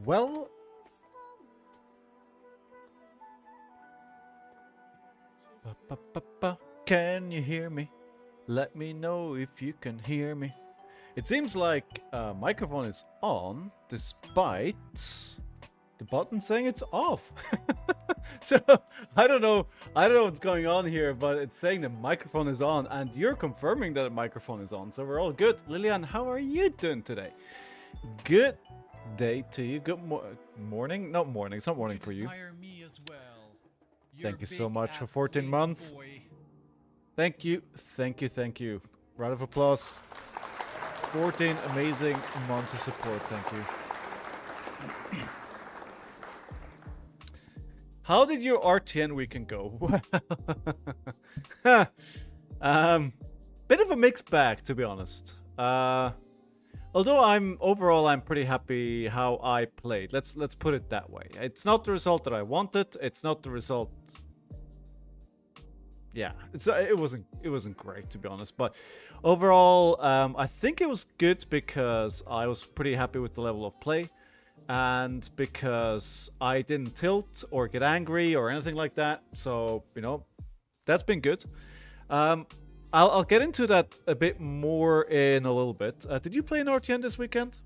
Well, can you hear me? Let me know if you can hear me. It seems like microphone is on, despite the button saying it's off. So I don't know what's going on here, but it's saying the microphone is on, and you're confirming that the microphone is on. So we're all good. Lillian, how are you doing today? Good day to you. Good morning. Not morning. It's not morning for you. Thank you so much for 14 months. Thank you. Round of applause. 14 amazing months of support. Thank you. How did your RtN weekend go? Bit of a mixed bag, to be honest. Although overall I'm pretty happy how I played. Let's put it that way. It's not the result that I wanted. It's not the result. Yeah, it wasn't great, to be honest. But overall, I think it was good because I was pretty happy with the level of play, and because I didn't tilt or get angry or anything like that. So that's been good. I'll get into that a bit more in a little bit. Did you play an RtN this weekend?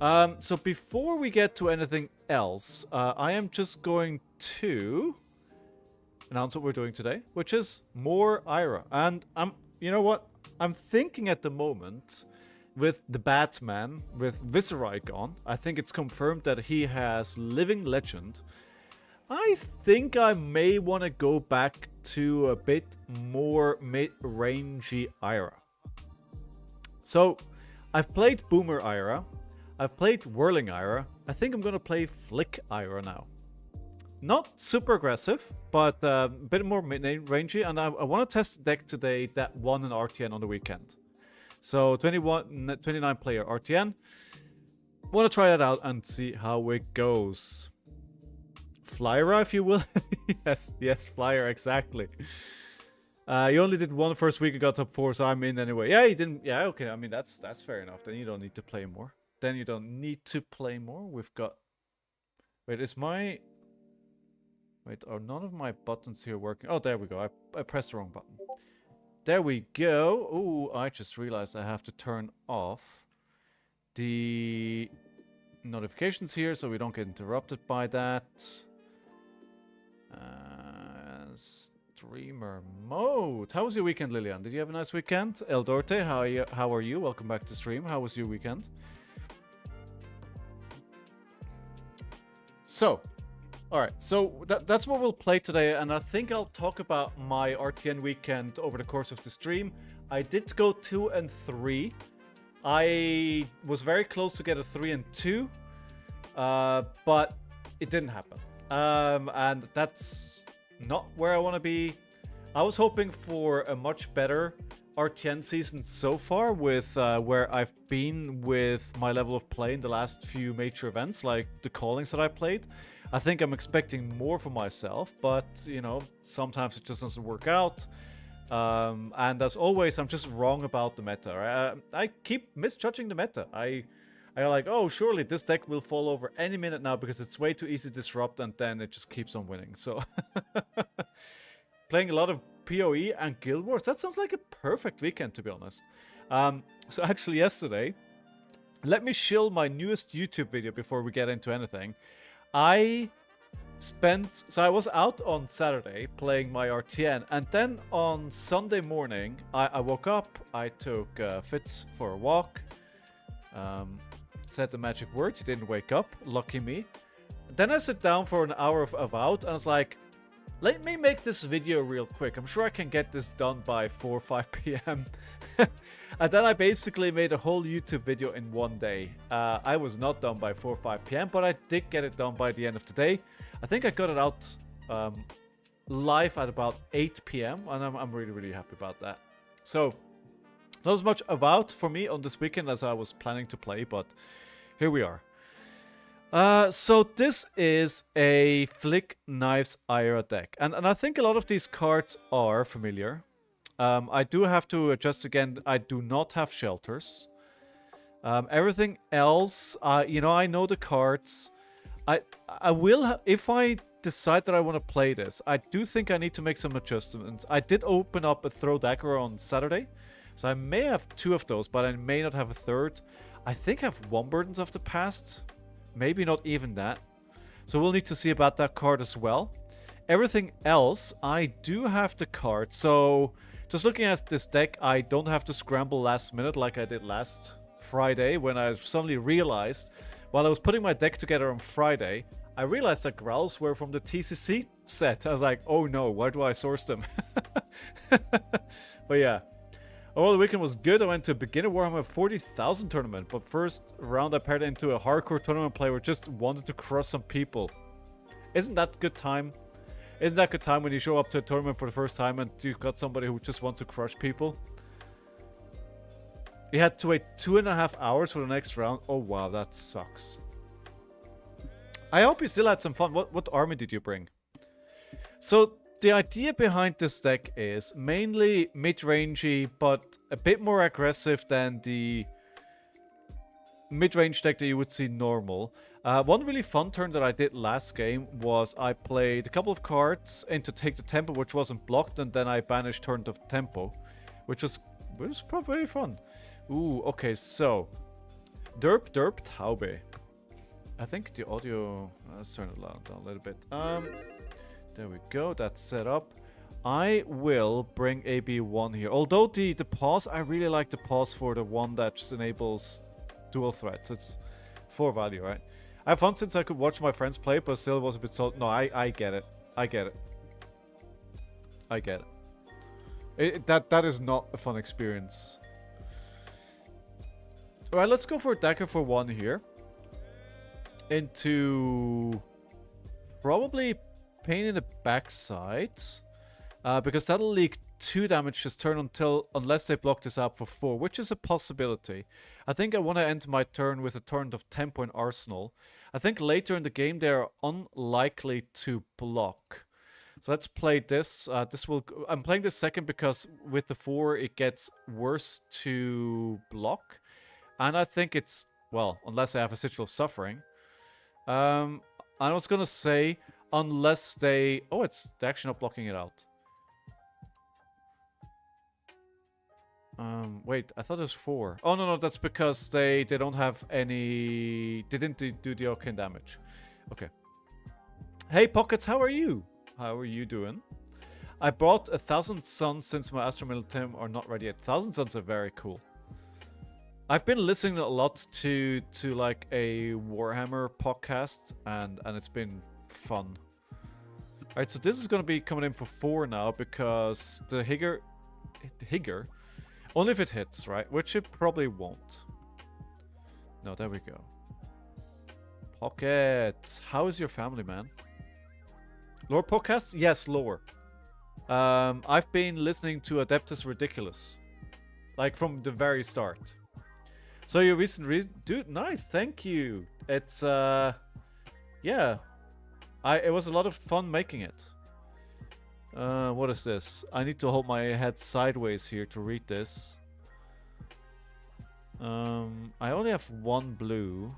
So before we get to anything else, I am just going to announce what we're doing today, which is more Ira. And you know what? I'm thinking at the moment with the Batman, with Viscera gone, I think it's confirmed that he has Living Legend. I think I may want to go back to a bit more mid-rangey Ira. So, I've played Boomer Ira. I've played Whirling Ira. I think I'm going to play Flick Ira now. Not super aggressive, but a bit more mid-rangey. And I want to test the deck today that won an RtN on the weekend. So, 29 player RtN. Want to try that out and see how it goes. Flyer, if you will. yes, Flyer, exactly. You only did one first week, you got top 4, so I'm in anyway. Yeah, you didn't. Yeah, okay. I mean, that's fair enough. Then you don't need to play more. We've got. Wait, are none of my buttons here working? Oh, there we go. I pressed the wrong button. There we go. Oh, I just realized I have to turn off the notifications here so we don't get interrupted by that. Streamer mode. How was your weekend, Lillian? Did you have a nice weekend? El Dorte, how are you? Welcome back to stream. How was your weekend? So, alright, so that's what we'll play today, and I think I'll talk about my RtN weekend over the course of the stream. I did go 2 and 3. I was very close to get a 3 and 2, but it didn't happen. And that's not where I want to be. I was hoping for a much better RtN season so far with where I've been with my level of play in the last few major events, like the callings that I played. I think I'm expecting more for myself, but, sometimes it just doesn't work out. And as always, I'm just wrong about the meta. I keep misjudging the meta. I like, oh, surely this deck will fall over any minute now because it's way too easy to disrupt, and then it just keeps on winning. So, playing a lot of PoE and Guild Wars, that sounds like a perfect weekend, to be honest. So actually yesterday, let me shill my newest YouTube video before we get into anything. I was out on Saturday playing my RtN, and then on Sunday morning, I woke up, I took Fitz for a walk, said the magic words, he didn't wake up, lucky me. Then I sat down for an hour of out, and I was like, let me make this video real quick. I'm sure I can get this done by 4 or 5 p.m. And then I basically made a whole YouTube video in one day. I was not done by 4 or 5 p.m., but I did get it done by the end of the day. I think I got it out live at about 8 p.m., and I'm really, really happy about that. So, not as much about for me on this weekend as I was planning to play, but here we are. So this is a Flick Knives Ira deck, and I think a lot of these cards are familiar. I do have to adjust again, I do not have shelters. Everything else, you know, I know the cards. I will if I decide that I want to play this. I do think I need to make some adjustments. I did open up a throw dagger on Saturday, so I may have 2 of those, but I may not have a third. I think I have 1 Burdens of the Past, maybe not even that. So we'll need to see about that card as well. Everything else, I do have the card. So just looking at this deck, I don't have to scramble last minute like I did last Friday when I suddenly realized, while I was putting my deck together on Friday, I realized that growls were from the TCC set. I was like, oh no, where do I source them? But yeah. Overall, the weekend was good. I went to a beginner Warhammer 40,000 tournament, but first round I paired into a hardcore tournament player who just wanted to crush some people. Isn't that good time? Isn't that good time when you show up to a tournament for the first time and you've got somebody who just wants to crush people? You had to wait 2.5 hours for the next round. Oh wow, that sucks. I hope you still had some fun. What army did you bring? So the idea behind this deck is mainly mid-rangey, but a bit more aggressive than the mid-range deck that you would see normal. One really fun turn that I did last game was I played a couple of cards into Take the Tempo, which wasn't blocked, and then I banished Turn of Tempo, which was probably very fun. Ooh, okay, so Derp Taube. I think the audio, let's turn it down a little bit. There we go, that's set up. I will bring AB1 here. Although the pause, I really like the pause for the one that just enables dual threats. It's 4 value, right? I have fun since I could watch my friends play, but still was a bit so. No, I get it. I get it. I get it. That is not a fun experience. Alright, let's go for a dagger for 1 here. Into probably pain in the backside. Because that'll leak 2 damage this turn unless they block this out for 4, which is a possibility. I think I want to end my turn with a Turn of Tempo in Arsenal. I think later in the game they are unlikely to block. So let's play this. I'm playing this second because with the 4 it gets worse to block. And I think it's, well, unless I have a Sigil of Suffering. I was gonna say, unless they... Oh, they're actually not blocking it out. Wait, I thought it was 4. Oh, no, that's because they don't have any... They didn't do the arcane damage. Okay. Hey, Pockets, how are you? How are you doing? I bought 1,000 Suns since my Astro Militum are not ready yet. 1,000 Suns are very cool. I've been listening a lot to like a Warhammer podcast, and it's been fun. Alright, so this is going to be coming in for 4 now, because the Higger... Only if it hits, right? Which it probably won't. No, there we go. Pocket, how is your family, man? Lore podcasts? Yes, lore. I've been listening to Adeptus Ridiculous. Like, from the very start. So your recent dude, nice, thank you. It's yeah, it was a lot of fun making it. What is this? I need to hold my head sideways here to read this. I only have 1 blue.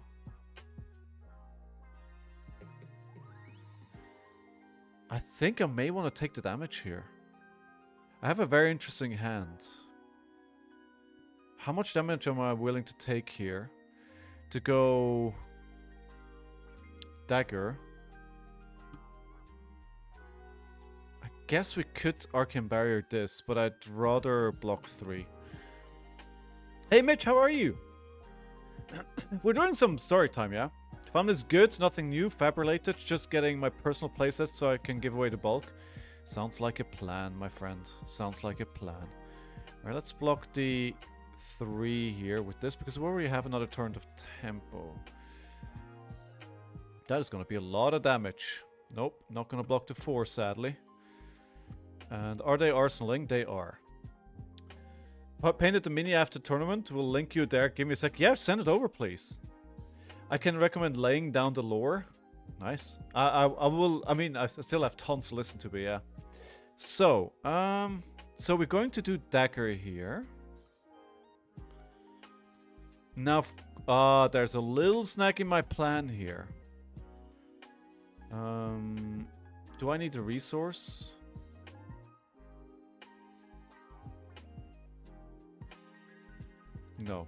I think I may want to take the damage here. I have a very interesting hand. How much damage am I willing to take here? To go... Dagger. I guess we could Arcane Barrier this, but I'd rather block 3. Hey Mitch, how are you? We're doing some story time, yeah? Fun is good, nothing new, fab related, just getting my personal playsets so I can give away the bulk. Sounds like a plan, my friend. Sounds like a plan. Alright, let's block the 3 here with this, because we already have another Turn of Tempo. That is going to be a lot of damage. Nope, not going to block the 4, sadly. And are they arsenaling? They are. Painted the mini after tournament. We'll link you there. Give me a sec. Yeah, send it over, please. I can recommend laying down the lore. Nice. I will. I mean, I still have tons to listen to, but yeah. So, so we're going to do dagger here. Now, there's a little snack in my plan here. Do I need a resource? No.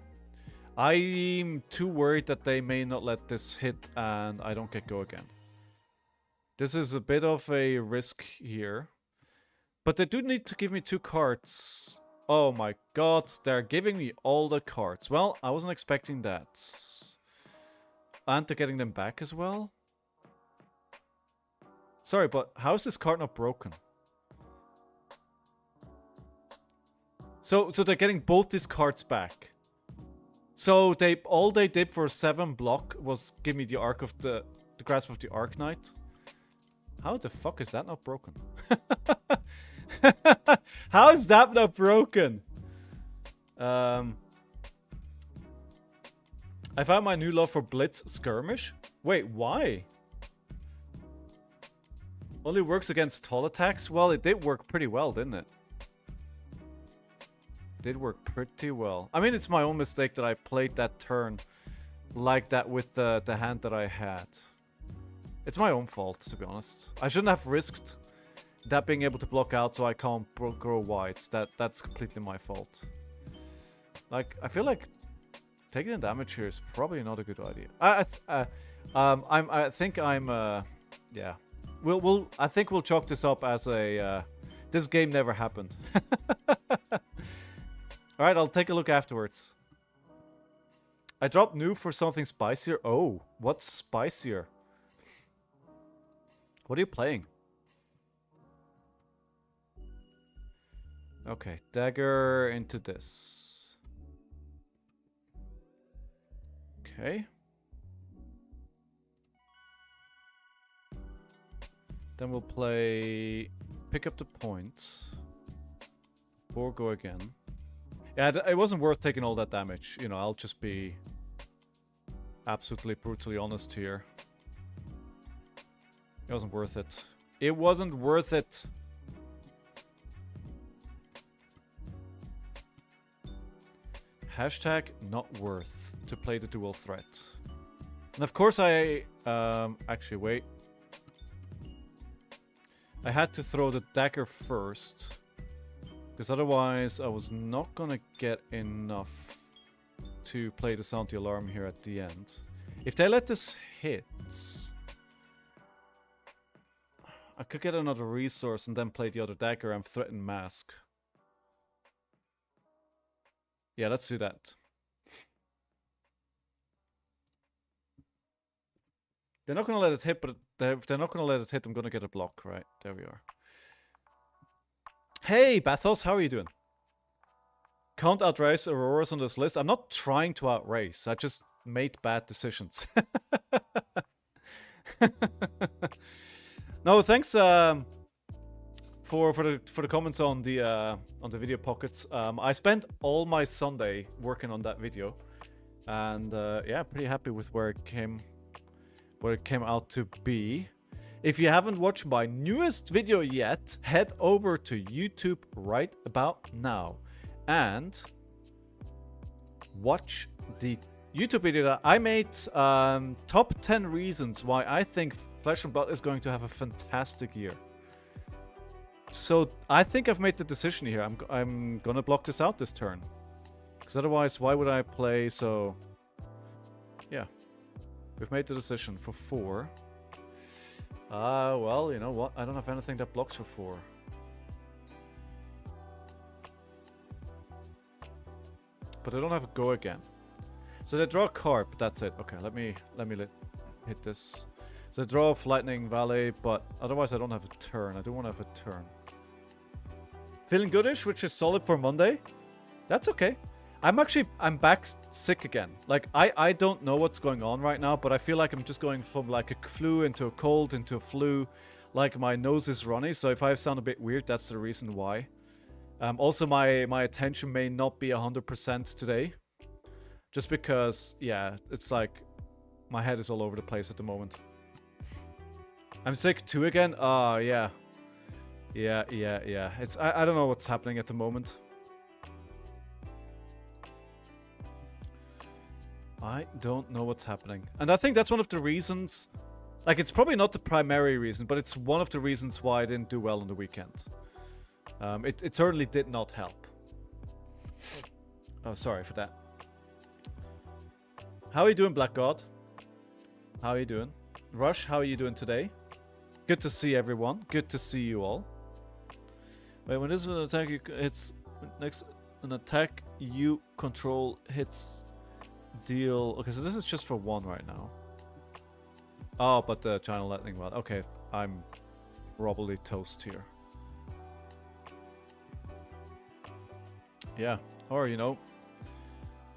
I'm too worried that they may not let this hit and I don't get go again. This is a bit of a risk here. But they do need to give me 2 cards. Oh my god, they're giving me all the cards. Well, I wasn't expecting that. And they're getting them back as well? Sorry, but how is this card not broken? So they're getting both these cards back. So all they did for 7 block was give me the Arc of the Grasp of the Arknight. How the fuck is that not broken? How is that not broken? I found my new love for Blitz Skirmish. Wait, why? Only works against tall attacks? Well, it did work pretty well, didn't it? Did work pretty well. I mean, it's my own mistake that I played that turn like that with the hand that I had. It's my own fault, to be honest. I shouldn't have risked that being able to block out so I can't grow whites. That's completely my fault. Like, I feel like taking the damage here is probably not a good idea. I think I'm yeah. I think we'll chalk this up as a this game never happened. Alright, I'll take a look afterwards. I dropped new for something spicier. Oh, what's spicier? What are you playing? Okay, dagger into this. Okay. Then we'll play pick up the point. Or go again. Yeah, it wasn't worth taking all that damage. You know, I'll just be absolutely brutally honest here. It wasn't worth it. It wasn't worth it. Hashtag not worth to play the dual threat. And of course I... actually, wait. I had to throw the dagger first. Because otherwise I was not gonna get enough to play the sound the alarm here at the end. If they let this hit... I could get another resource and then play the other dagger and threaten mask. Yeah, let's do that. They're not going to let it hit, but if they're not going to let it hit, I'm going to get a block, right? There we are. Hey, Bathos, how are you doing? Can't outrace Auroras on this list. I'm not trying to outrace. I just made bad decisions. No, thanks for the comments on the video pockets. I spent all my Sunday working on that video, and yeah, pretty happy with where it came out to be. If you haven't watched my newest video yet, head over to YouTube right about now and watch the YouTube video that I made. Top 10 reasons why I think Flesh and Blood is going to have a fantastic year. So I think I've made the decision here. I'm gonna block this out this turn, because otherwise, why would I play? So yeah, we've made the decision for 4. Well, you know what? I don't have anything that blocks for 4. But I don't have a go again. So they draw a card, but that's it. Okay, let me hit this. So they draw off Lightning Valley, but otherwise I don't have a turn. I do want to have a turn. Feeling goodish, which is solid for Monday. That's okay. I'm back sick again. Like, I don't know what's going on right now, but I feel like I'm just going from like a flu into a cold into a flu. Like, my nose is runny, so if I sound a bit weird, that's the reason why. Also, my attention may not be 100% today. Just because, yeah, it's like my head is all over the place at the moment. I'm sick too again? Yeah. Yeah. It's I don't know what's happening at the moment. I don't know what's happening. And I think that's one of the reasons... Like, it's probably not the primary reason, but it's one of the reasons why I didn't do well on the weekend. It certainly did not help. Oh, sorry for that. How are you doing, Black God? How are you doing? Rush, how are you doing today? Good to see everyone. Good to see you all. Wait, when this is an attack, it's next an attack you control hits deal. Okay, so this is just for one right now. Oh, but the channel lightning rod. Okay, I'm probably toast here. Yeah, or you know,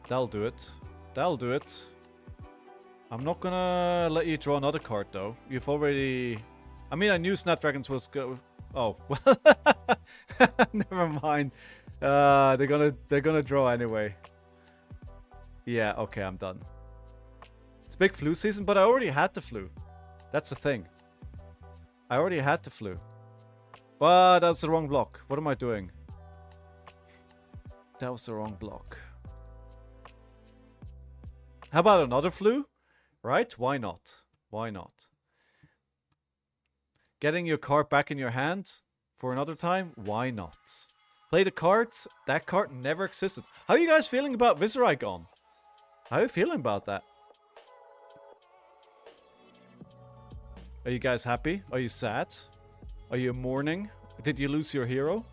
that'll do it. That'll do it. I'm not gonna let you draw another card though. You've already... I mean, I knew Snapdragons was go... Oh, well, never mind. They're gonna draw anyway. Yeah, okay, I'm done. It's big flu season, but I already had the flu. That's the thing. I already had the flu. Well, that's the wrong block. What am I doing? That was the wrong block. How about another flu? Right? Why not? Why not? Getting your card back in your hand for another time? Why not? Play the cards. That card never existed. How are you guys feeling about Viserai gone? How are you feeling about that? Are you guys happy? Are you sad? Are you mourning? Did you lose your hero?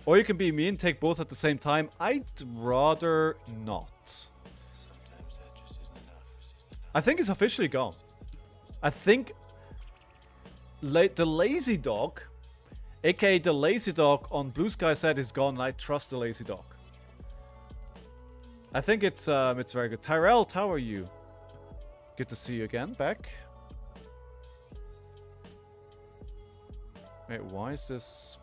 Or you can be me and take both at the same time. I'd rather not. I think it's officially gone. I think the lazy dog, aka the lazy dog on Blue Sky set is gone, and I trust the lazy dog. I think it's very good. Tyrell, how are you? Good to see you again, back. Wait, why is this?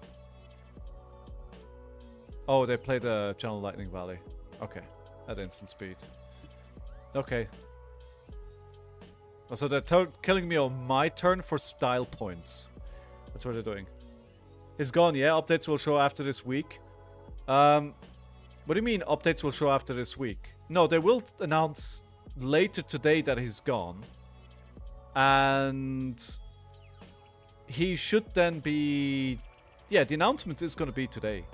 Oh, they play the Channel Lightning Valley. Okay, at instant speed. Okay. So they're killing me on my turn for style points. That's what they're doing. It's gone, yeah? Updates will show after this week. What do you mean updates will show after this week? No, they will announce later today that he's gone. And he should then be... Yeah, the announcement is going to be today.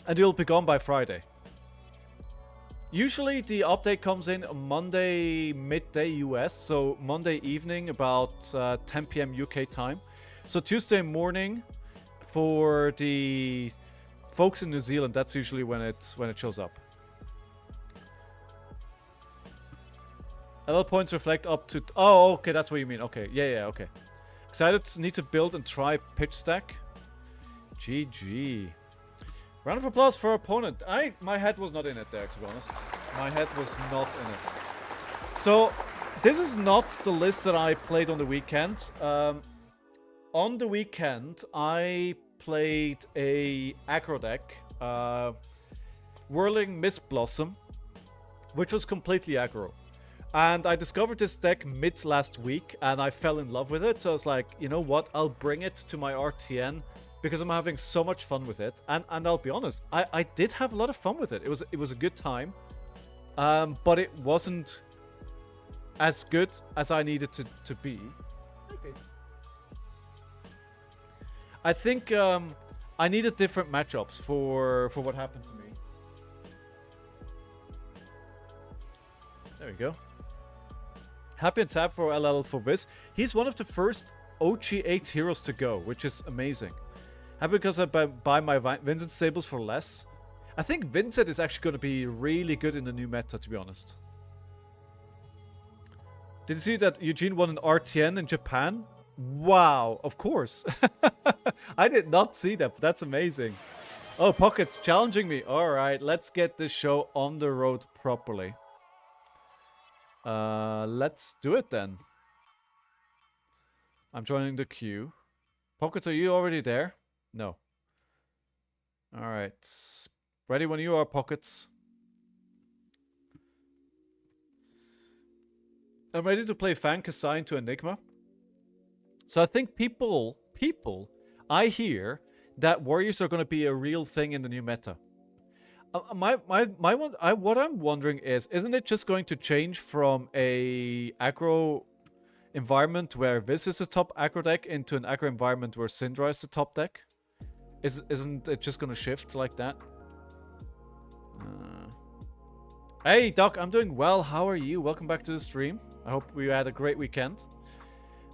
And he'll be gone by Friday. Usually the update comes in Monday midday US, so Monday evening about 10 PM UK time. So Tuesday morning for the folks in New Zealand, that's usually when it shows up. LL points reflect up to... Oh, okay, that's what you mean. Okay, yeah, okay. Excited to need to build and try pitch stack. GG. Round of applause for opponent. My head was not in it there, to be honest. My head was not in it. So, this is not the list that I played on the weekend. On the weekend, I played a aggro deck, Whirling Mist Blossom, which was completely aggro. And I discovered this deck mid last week, and I fell in love with it. So I was like, you know what? I'll bring it to my RTN. Because I'm having so much fun with it. And I'll be honest, I did have a lot of fun with it. It was a good time. But it wasn't as good as I needed to be. I think I needed different matchups for what happened to me. There we go. Happy and sad for LL for Viz. He's one of the first OG8 heroes to go, which is amazing. Happy because I buy my Vynnset stables for less. I think Vynnset is actually going to be really good in the new meta, to be honest. Did you see that Eugene won an RTN in Japan? Wow, of course. I did not see that, but that's amazing. Oh, Pockets challenging me. Alright, let's get this show on the road properly. Let's do it then. I'm joining the queue. Pockets, are you already there? No. Alright. Ready when you are, Pockets. I'm ready to play Fang assigned to Enigma. So I think people, I hear that warriors are going to be a real thing in the new meta. What I'm wondering is, isn't it just going to change from a aggro environment where this is the top aggro deck into an aggro environment where Syndra is the top deck? Isn't it just gonna shift like that? Hey Doc, I'm doing well. How are you? Welcome back to the stream. I hope we had a great weekend.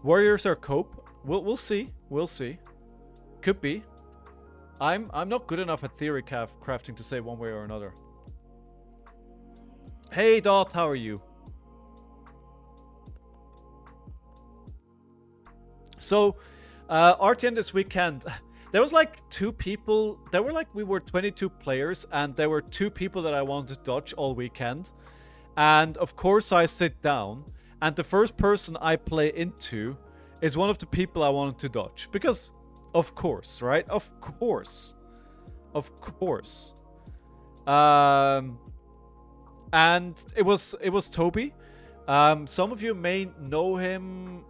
Warriors are cope. We'll see. We'll see. Could be. I'm not good enough at theory crafting to say one way or another. Hey Dot, how are you? So, RtN this weekend, there was like 2 people. We were 22 players, and there were 2 people that I wanted to dodge all weekend. And of course, I sit down, and the first person I play into is one of the people I wanted to dodge. Because, of course, right? Of course. Of course. And it was Toby. Some of you may know him.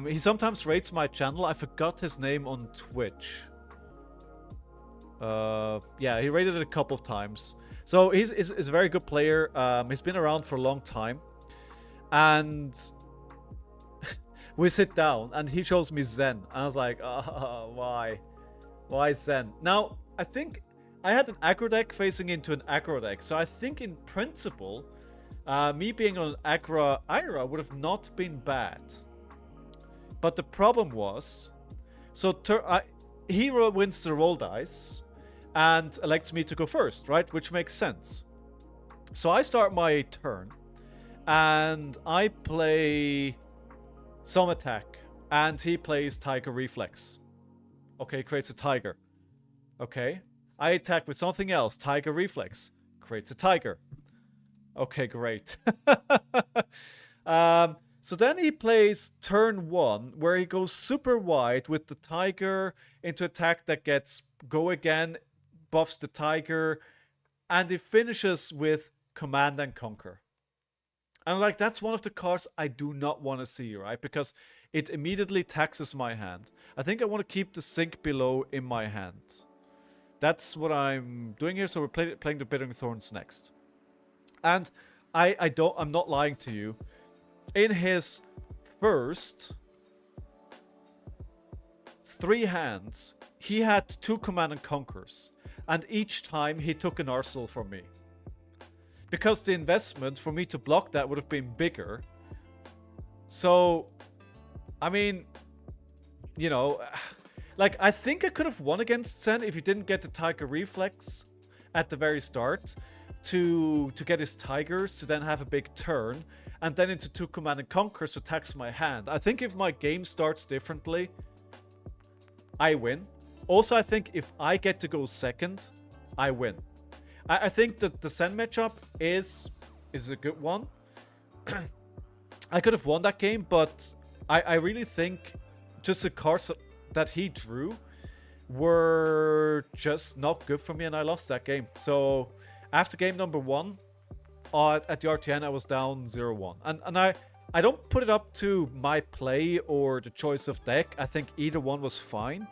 He sometimes rates my channel. I forgot his name on Twitch. Yeah, he rated it a couple of times. So he's a very good player. He's been around for a long time. And we sit down and he shows me Zen. I was like, why? Why Zen? Now, I think I had an aggro deck facing into an aggro deck. So I think in principle, me being on aggro Ira would have not been bad. But the problem was, so he wins the roll dice and elects me to go first, right? Which makes sense. So I start my turn and I play some attack and he plays Tiger Reflex. Okay, creates a tiger. Okay, I attack with something else. Tiger Reflex creates a tiger. Okay, great. So then he plays turn 1, where he goes super wide with the tiger into attack that gets go again, buffs the tiger, and he finishes with Command and Conquer. And like, that's one of the cards I do not want to see, right? Because it immediately taxes my hand. I think I want to keep the Sink Below in my hand. That's what I'm doing here. So we're playing the Bittering Thorns next. And I'm not lying to you. In his first 3 hands, he had 2 Command and Conquers. And each time he took an arsenal from me. Because the investment for me to block that would have been bigger. So, I mean, you know, like, I think I could have won against Zen if he didn't get the Tiger Reflex at the very start to get his Tigers to then have a big turn. And then into 2 Command and Conquers to tax my hand. I think if my game starts differently, I win. Also, I think if I get to go second, I win. I think that the Zen matchup is a good one. I could have won that game, but I really think just the cards that he drew were just not good for me, and I lost that game. So after game number 1, at the RtN, I was down 0-1. And I don't put it up to my play or the choice of deck. I think either one was fine.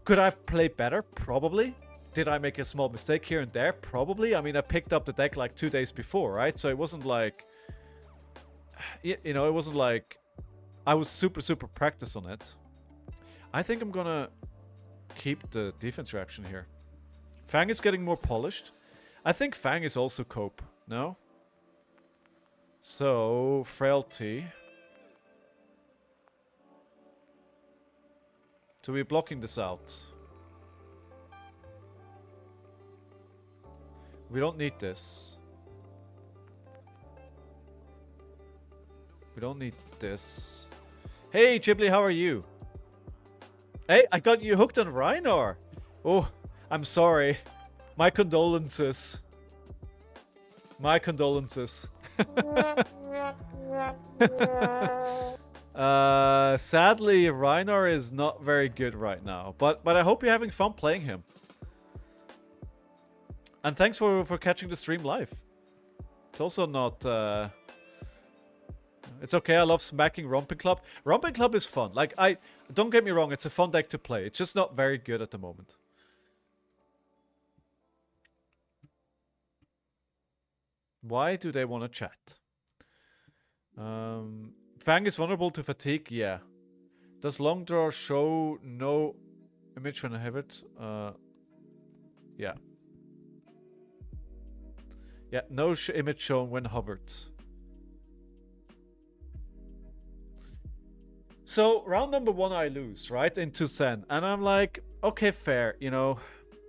Could I have played better? Probably. Did I make a small mistake here and there? Probably. I mean, I picked up the deck like 2 days before, right? So it wasn't like... You know, it wasn't like I was super practiced on it. I think I'm gonna keep the defense reaction here. Fang is getting more polished. I think Fang is also cope. No? So, Frailty. So we're blocking this out. We don't need this. We don't need this. Hey, Ghibli, how are you? Hey, I got you hooked on Rhinar. Oh, I'm sorry. My condolences. My condolences. Sadly, Rhinar is not very good right now. But I hope you're having fun playing him. And thanks for catching the stream live. It's also not... It's okay, I love smacking Romping Club. Romping Club is fun. Like, don't get me wrong, it's a fun deck to play. It's just not very good at the moment. Why do they want to chat? Fang is vulnerable to fatigue. Yeah. Does long draw show no image when I have it? Yeah. Yeah, no image shown when hovered. So, round number 1 I lose, right? Into Zen. And I'm like, okay, fair, you know.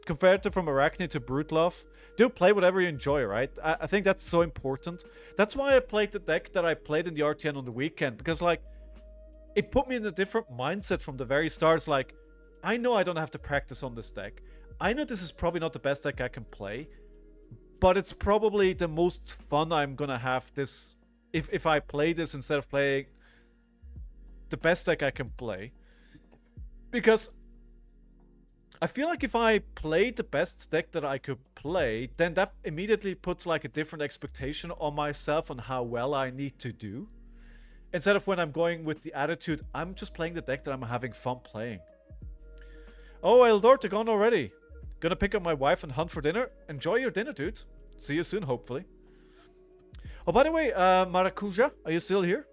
Compared to from Arakani to Brutlove, do play whatever you enjoy, right? I think that's so important. That's why I played the deck that I played in the RtN on the weekend. Because, like, it put me in a different mindset from the very start. It's like, I know I don't have to practice on this deck. I know this is probably not the best deck I can play. But it's probably the most fun I'm gonna have this if I play this instead of playing the best deck I can play. Because I feel like if I play the best deck that I could play, then that immediately puts like a different expectation on myself on how well I need to do. Instead of when I'm going with the attitude, I'm just playing the deck that I'm having fun playing. Oh, Eldor, gone already. Gonna pick up my wife and hunt for dinner. Enjoy your dinner, dude. See you soon, hopefully. Oh, by the way, Maracuja, are you still here?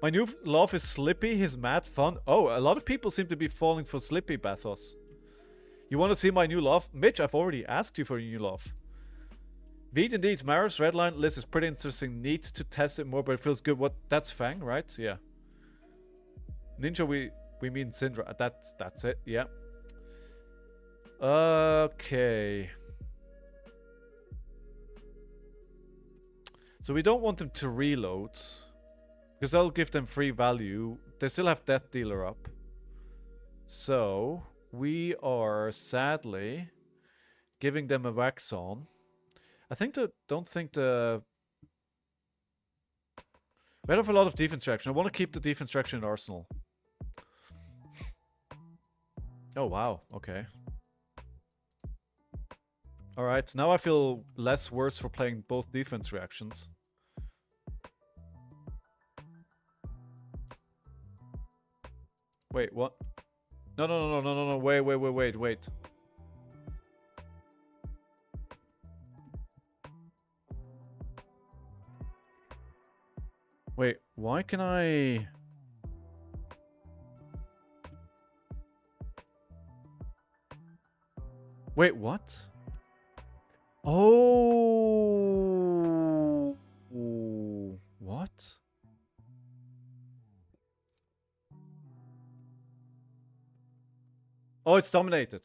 My new love is Slippy. He's mad fun. Oh, a lot of people seem to be falling for Slippy, Bathos. You want to see my new love? Mitch, I've already asked you for your new love. Veed, indeed. Mara's redline list is pretty interesting. Need to test it more, but it feels good. What? That's Fang, right? Yeah. Ninja, we mean Syndra. That's it. Yeah. Okay. So we don't want them to reload, because that'll give them free value. They still have Death Dealer up. So we are sadly giving them a wax on. Don't think the... We have a lot of defense reaction. I want to keep the defense reaction in Arsenal. Oh, wow. Okay. Alright, now I feel less worse for playing both defense reactions. Wait, what? No, wait. Wait, why can I... Wait, what? Oh, what? Oh, it's dominated.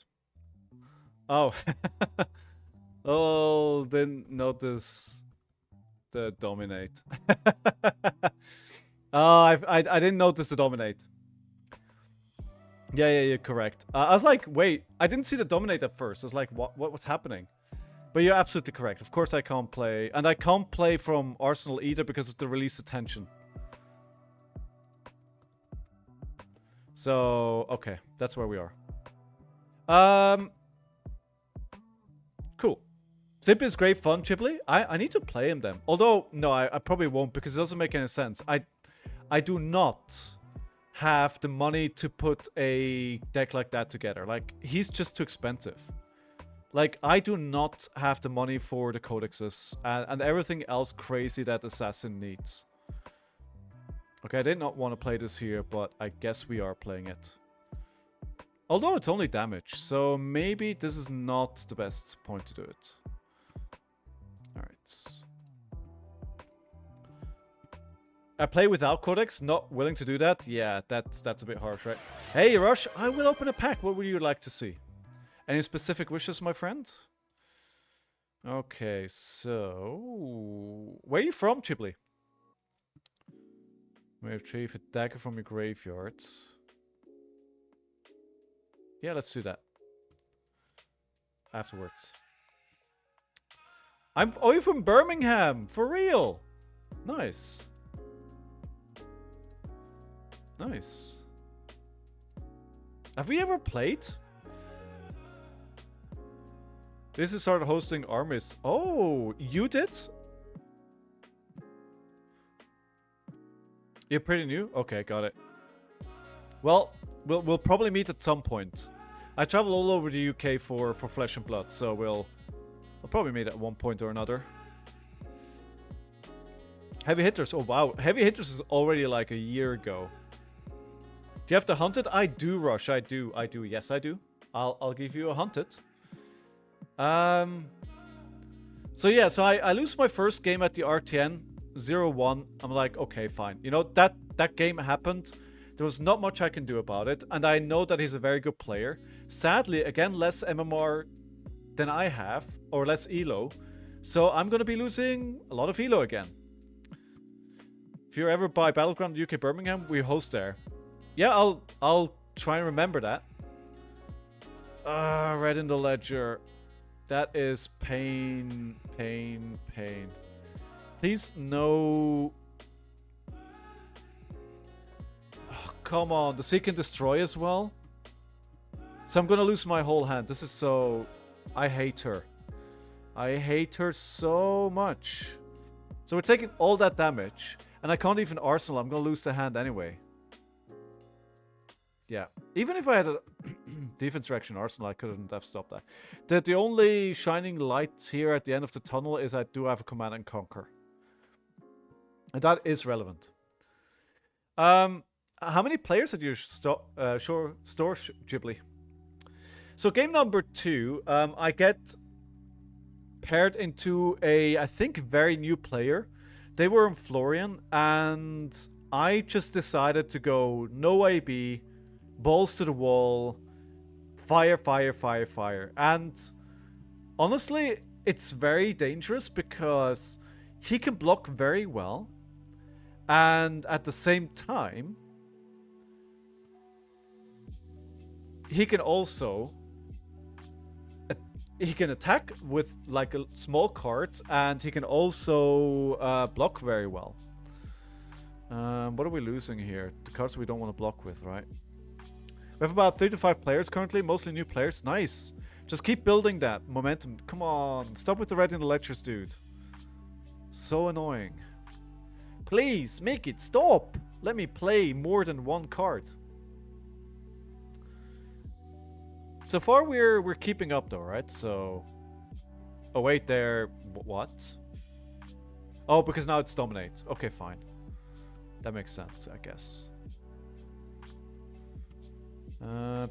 Oh, oh, didn't notice the dominate. Oh, I didn't notice the dominate. Yeah, you're correct. I was like, wait, I didn't see the dominate at first. I was like, what's happening? But you're absolutely correct. Of course I can't play. And I can't play from Arsenal either because of the release attention. So, okay. That's where we are. Cool. Zip is great fun, Chipley. I need to play him then. Although, no, I probably won't because it doesn't make any sense. I do not have the money to put a deck like that together. Like, he's just too expensive. Like, I do not have the money for the codexes and everything else crazy that Assassin needs. Okay, I did not want to play this here, but I guess we are playing it. Although it's only damage, so maybe this is not the best point to do it. Alright. I play without codex, not willing to do that? Yeah, that's a bit harsh, right? Hey, Rush, I will open a pack. What would you like to see? Any specific wishes, my friend? Okay, so... Where are you from, Chipley? Retrieve a dagger from your graveyard. Yeah, let's do that. Afterwards. Oh, you're from Birmingham! For real! Nice. Nice. Have we ever played? This is started hosting armies. Oh, you did? You're pretty new? Okay, got it. Well, we'll probably meet at some point. I travel all over the UK for Flesh and Blood, so we'll I probably made it at one point or another. Heavy hitters. Oh, wow. Heavy hitters is already like a year ago. Do you have to hunt it? I do, Rush. I do. Yes, I do. I'll give you a hunted. So yeah, so I lose my first game at the RtN 0-1. I'm like, okay, fine. You know, that game happened. There was not much I can do about it, and I know that he's a very good player. Sadly, again, less MMR than I have, or less elo. So I'm gonna be losing a lot of elo again. If you're ever by Battleground UK Birmingham, we host there. Yeah, I'll try and remember that. Red in the ledger. That is pain. Please, no. Oh, come on. The Seek and Destroy as well? So I'm gonna lose my whole hand. This is so... I hate her. I hate her so much. So we're taking all that damage. And I can't even Arsenal. I'm gonna lose the hand anyway. Yeah. Even if I had a defense direction Arsenal, I couldn't have stopped that. The only shining light here at the end of the tunnel is I do have a Command and Conquer. And that is relevant. How many players at your store, Ghibli? So game number 2, I get paired into a, I think, very new player. They were in Florian, and I just decided to go no AB, balls to the wall, fire. And honestly, it's very dangerous because he can block very well. And at the same time, he can also... He can attack with like a small card, and he can also block very well. What are we losing here? The cards we don't want to block with, right? We have about 3 to 5 players currently, mostly new players. Nice. Just keep building that momentum. Come on. Stop with the red in the lectures, dude. So annoying. Please, make it stop. Let me play more than one card. So far, we're keeping up though, right? So... Oh, wait, there... What? Oh, because now it's dominate. Okay, fine. That makes sense, I guess.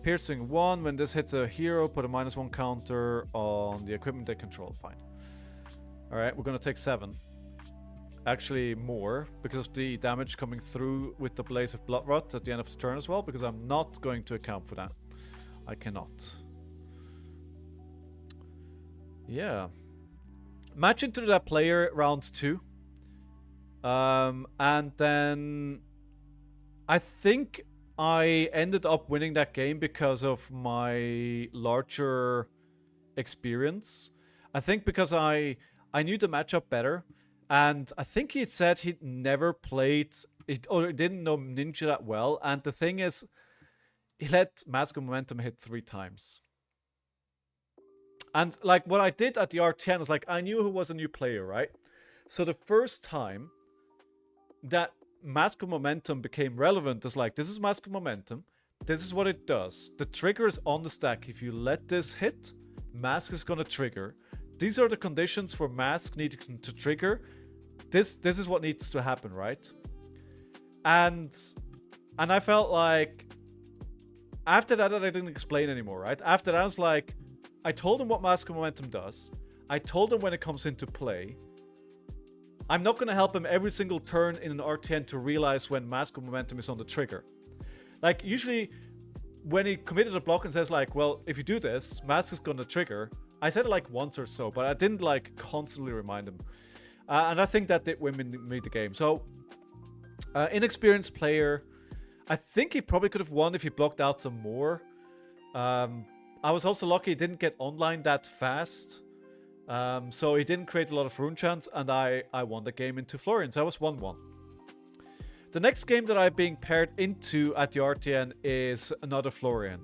Piercing 1. When this hits a hero, put a -1 counter on the equipment they control. Fine. Alright, we're gonna take 7. Actually, more, because of the damage coming through with the Blaze of Bloodrot at the end of the turn as well, because I'm not going to account for that. I cannot. Yeah. Match into that player round 2. And then I think I ended up winning that game because of my larger experience. I think because I knew the matchup better, and I think he said he'd never played it or didn't know Ninja that well. And the thing is, he let Mask of Momentum hit 3 times. And like what I did at the RtN was like, I knew who was a new player, right? So the first time that Mask of Momentum became relevant is like, this is Mask of Momentum. This is what it does. The trigger is on the stack. If you let this hit, Mask is going to trigger. These are the conditions for Mask needing to trigger. This is what needs to happen, right? And I felt like after that, I didn't explain anymore, right? After that, I was like, I told him what Mask of Momentum does. I told him when it comes into play. I'm not going to help him every single turn in an RtN to realize when Mask of Momentum is on the trigger. Like, usually, when he committed a block and says, like, well, if you do this, Mask is going to trigger. I said it, like, once or so, but I didn't, like, constantly remind him. And I think that did win me the game. So, inexperienced player. I think he probably could have won if he blocked out some more. I was also lucky he didn't get online that fast. So he didn't create a lot of rune chance, and I won the game into Florian. So I was 1-1. The next game that I'm being paired into at the RtN is another Florian.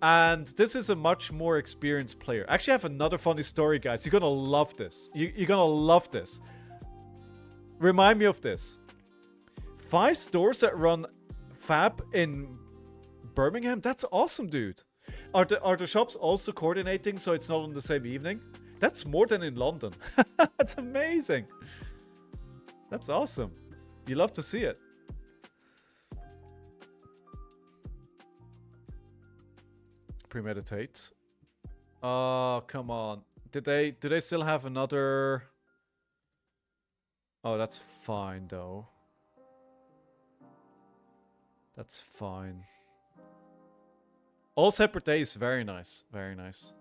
And this is a much more experienced player. Actually, I have another funny story, guys. You're going to love this. You're going to love this. Remind me of this. 5 stores that run Fab in Birmingham? That's awesome, dude. Are the shops also coordinating so it's not on the same evening? That's more than in London. That's amazing. That's awesome. You love to see it. Premeditate. Oh, come on. Do they still have another? Oh, that's fine though. That's fine. All separate days, very nice. Very nice.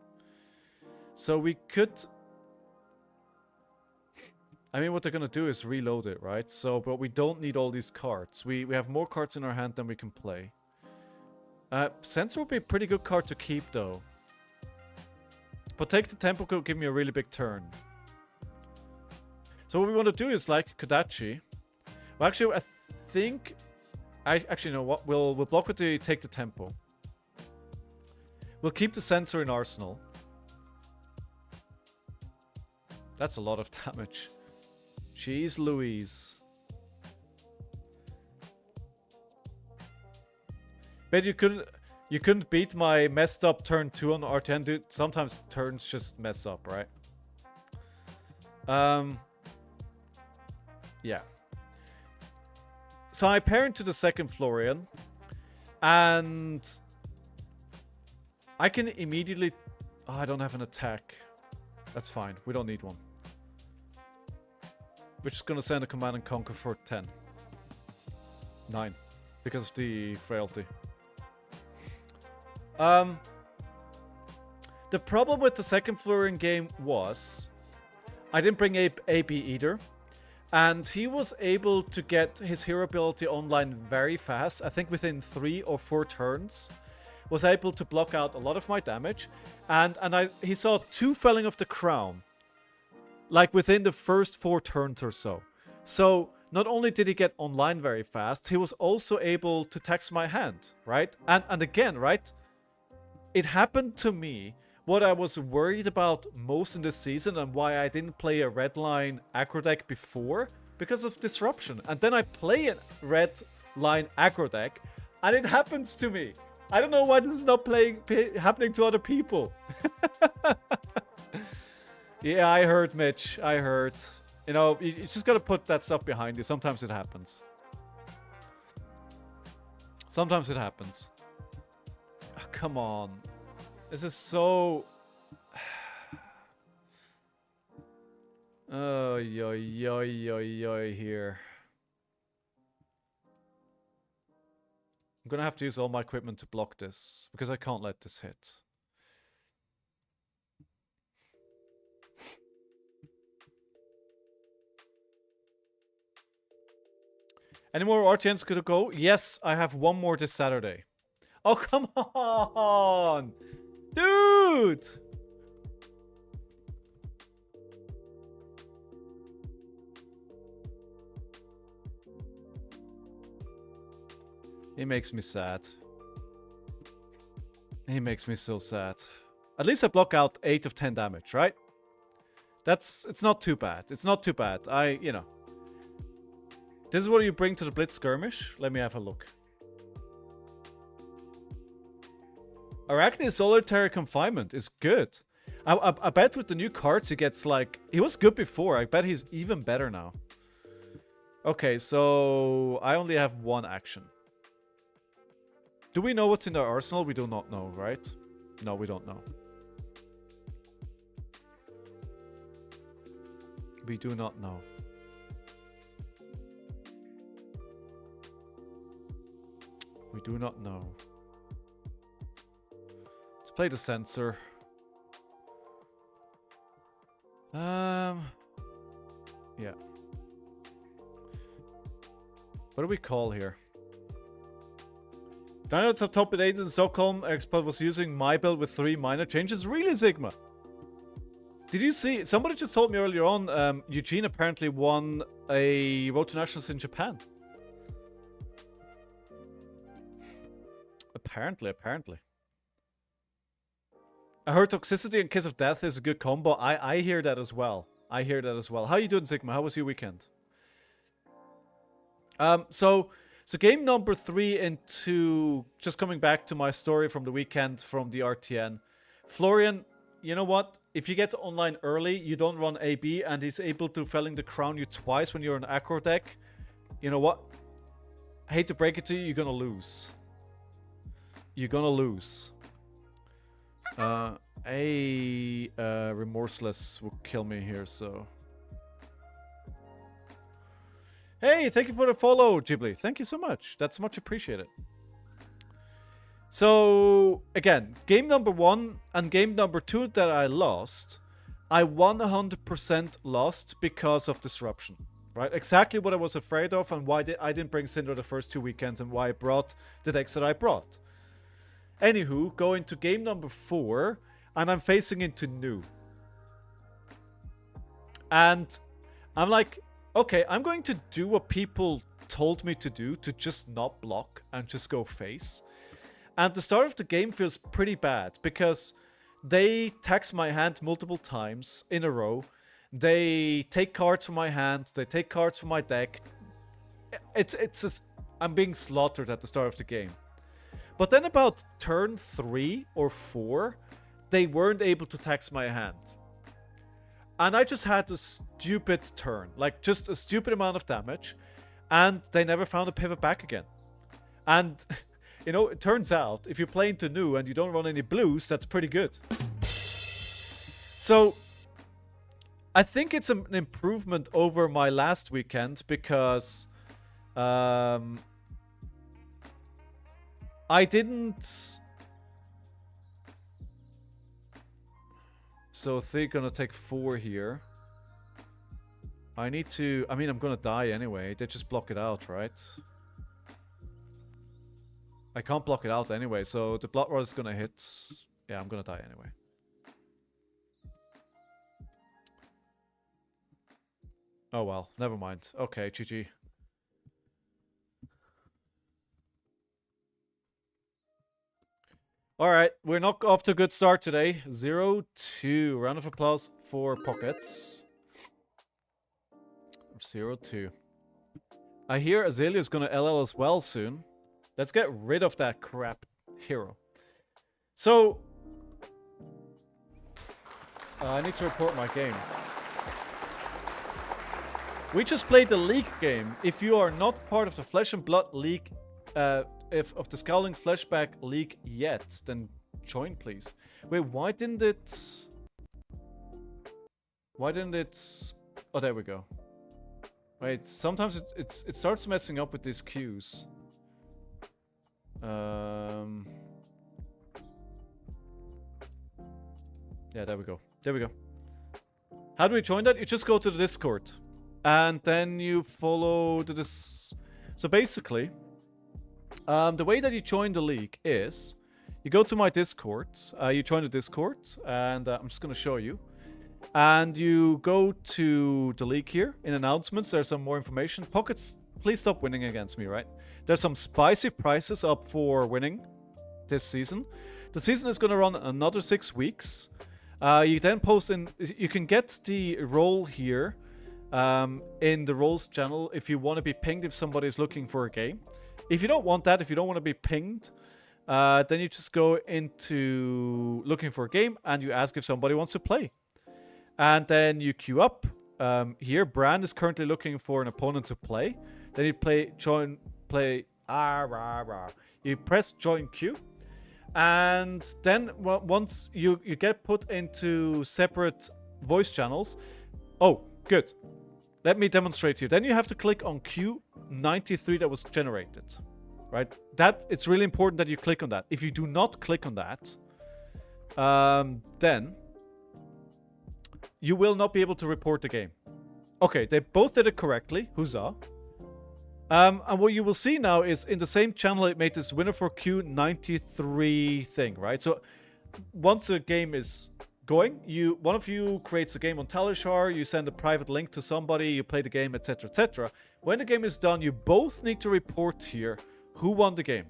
So we could... I mean, what they're gonna do is reload it, right? So, but we don't need all these cards. We have more cards in our hand than we can play. Sensor would be a pretty good card to keep, though. But take the tempo could give me a really big turn. So what we want to do is like Kodachi. Well, actually, I think... actually, know what? We'll block with the take the tempo. We'll keep the sensor in arsenal. That's a lot of damage. Jeez Louise. Bet you couldn't beat my messed up turn 2 on RtN, dude. Sometimes turns just mess up, right? Yeah. So I pair into the second Florian, and I can immediately... Oh, I don't have an attack. That's fine. We don't need one. We're just gonna send a Command and Conquer for 10. 9. Because of the frailty. The problem with the second Florian game was... I didn't bring AB either. And he was able to get his hero ability online very fast. I think within 3 or 4 turns. Was able to block out a lot of my damage. And he saw 2 Felling of the Crown. Like within the first 4 turns or so. So not only did he get online very fast, he was also able to tax my hand, right? And again, right? It happened to me what I was worried about most in this season and why I didn't play a red line aggro deck before, because of disruption. And then I play a red line aggro deck and it happens to me. I don't know why this is not happening to other people. Yeah, I heard, Mitch. I heard. You know, you just gotta put that stuff behind you. Sometimes it happens. Sometimes it happens. Oh, come on. This is so... Oh, yo, yo, yo, yo, here. I'm gonna have to use all my equipment to block this, because I can't let this hit. Any more RTNs could go? Yes, I have one more this Saturday. Oh, come on! Dude! He makes me sad. He makes me so sad. At least I block out 8 of 10 damage, right? It's not too bad. It's not too bad. You know. This is what you bring to the Blitz skirmish? Let me have a look. Arakani Solitary Confinement is good. I bet with the new cards he gets like... He was good before. I bet he's even better now. Okay, so I only have one action. Do we know what's in the arsenal? We do not know, right? No, we don't know. We do not know. We do not know. Let's play the sensor. Yeah. What do we call here? Dino top 8 in Stockholm Expert was using my build with 3 minor changes. Really, Sigma? Did you see? Somebody just told me earlier on, Eugene apparently won a Road to Nationals in Japan. Apparently. I heard Toxicity and Kiss of Death is a good combo. I hear that as well. I hear that as well. How you doing, Sigma? How was your weekend? So game number 3 into... Just coming back to my story from the weekend from the RTN. Florian, you know what? If you get online early, you don't run AB, and he's able to Felling the Crown you twice when you're an aggro deck, you know what? I hate to break it to you, you're gonna lose. You're gonna lose. Remorseless will kill me here, so... Hey, thank you for the follow, Ghibli. Thank you so much. That's much appreciated. So, again, game number 1 and game number 2 that I lost, I 100% lost because of disruption. Right? Exactly what I was afraid of, and why I didn't bring Syndra the first 2 weekends, and why I brought the decks that I brought. Anywho, going to game number 4, and I'm facing into Nu. And I'm like, okay, I'm going to do what people told me to do, to just not block and just go face. And the start of the game feels pretty bad, because they tax my hand multiple times in a row. They take cards from my hand, they take cards from my deck. It's just, I'm being slaughtered at the start of the game. But then about turn 3 or 4, they weren't able to tax my hand. And I just had a stupid turn, like just a stupid amount of damage, and they never found a pivot back again. And, you know, it turns out, if you play into Nu and you don't run any blues, that's pretty good. So, I think it's an improvement over my last weekend, because I didn't... So they're gonna take 4 here. I need to... I mean, I'm gonna die anyway. They just block it out, right? I can't block it out anyway, so the Blood Rod is gonna hit. Yeah, I'm gonna die anyway. Oh well, never mind. Okay, GG. Alright, we're not off to a good start today. 0-2. Round of applause for Pockets. 0-2. I hear Azalea is gonna LL as well soon. Let's get rid of that crap hero. So... I need to report my game. We just played the League game. If you are not part of the Flesh and Blood League, of the Scowling Flashback League yet, then join, please. Wait, why didn't it... Why didn't it... Oh, there we go. Wait, sometimes it starts messing up with these queues. Yeah, there we go. There we go. How do we join that? You just go to the Discord. And then you follow this. So basically, the way that you join the league is you go to my Discord, you join the Discord, and I'm just going to show you. And you go to the league here. In announcements, there's some more information. Pockets, please stop winning against me, right? There's some spicy prizes up for winning this season. The season is going to run another 6 weeks. You then post in... You can get the role here. In the roles channel, if you want to be pinged if somebody is looking for a game. If you don't want that, if you don't want to be pinged, then you just go into looking for a game and you ask if somebody wants to play. And then you queue up. Here, Brand is currently looking for an opponent to play. Then you you press join queue. And then once you get put into separate voice channels. Oh, good. Let me demonstrate to you. Then you have to click on Q93 that was generated. Right? It's really important that you click on that. If you do not click on that, then you will not be able to report the game. Okay, they both did it correctly. Huzzah. And what you will see now is in the same channel it made this winner for Q93 thing, right? So once a game is going, one of you creates a game on Talishar, you send a private link to somebody, you play the game, etc, etc. When the game is done, you both need to report here who won the game.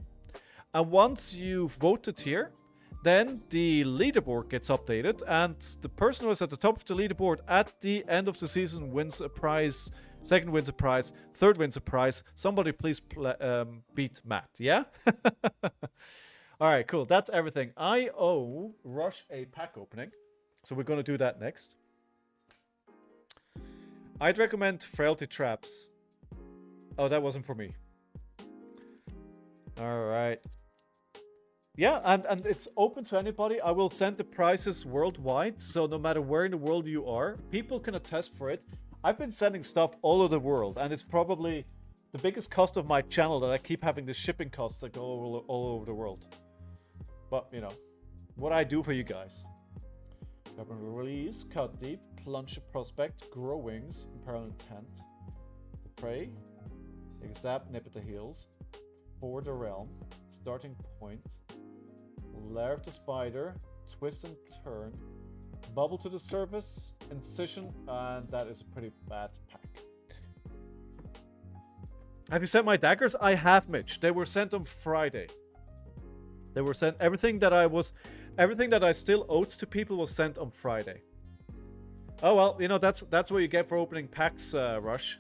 And once you've voted here, then the leaderboard gets updated, and the person who is at the top of the leaderboard at the end of the season wins a prize, second wins a prize, third wins a prize. Somebody please beat Matt, yeah? Alright, cool, that's everything. I owe Rush a pack opening. So we're going to do that next. I'd recommend Frailty Traps. Oh, that wasn't for me. All right. Yeah, and it's open to anybody. I will send the prices worldwide, so no matter where in the world you are, people can attest for it. I've been sending stuff all over the world, and it's probably the biggest cost of my channel that I keep having the shipping costs that go all over the world. But, you know, what I do for you guys. Release, cut deep, plunge prospect, grow wings, imperil intent, prey, take a stab, nip at the heels, for the realm, starting point, lair of the spider, twist and turn, bubble to the surface, incision, and that is a pretty bad pack. Have you sent my daggers? I have, Mitch. They were sent on Friday. They were sent. Everything that I still owed to people was sent on Friday. Oh well, you know that's what you get for opening packs, Rush.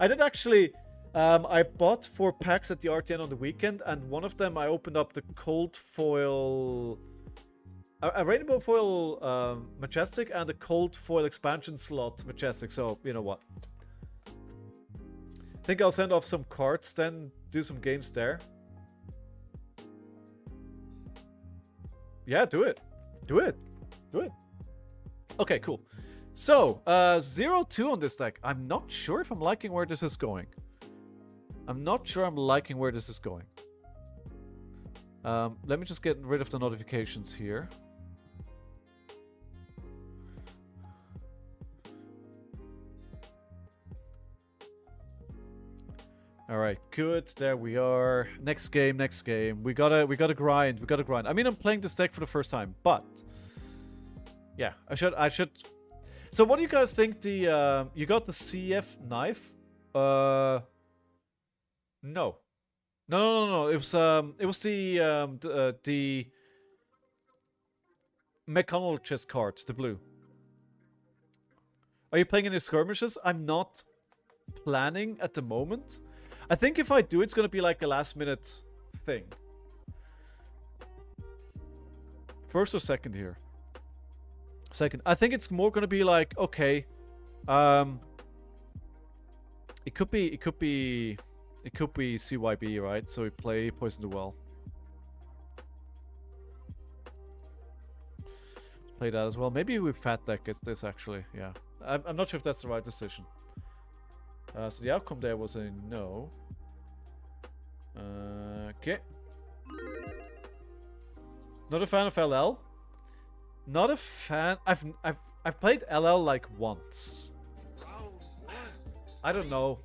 I did actually. I bought 4 packs at the RtN on the weekend, and one of them I opened up the cold foil, a rainbow foil majestic, and a cold foil expansion slot majestic. So you know what? I think I'll send off some cards, then do some games there. Yeah, do it. Do it. Do it. Okay, cool. So, 0-2 on this deck. I'm not sure if I'm liking where this is going. I'm not sure I'm liking where this is going. Let me just get rid of the notifications here. All right, good. There we are. Next game, next game. We gotta grind. We gotta grind. I mean, I'm playing this deck for the first time, but yeah, I should. So, what do you guys think? The you got the CF knife? No. No. It was the mechanologist card, the blue. Are you playing any skirmishes? I'm not planning at the moment. I think if I do, it's gonna be like a last minute thing. First or second here? Second. I think it's more gonna be like, okay, it could be CYB, right? So we play Poison the Well. Play that as well. Maybe we fat deck this actually. Yeah, I'm not sure if that's the right decision. So the outcome there was a no. Okay. Not a fan of LL. Not a fan. I've played LL like once. I don't know.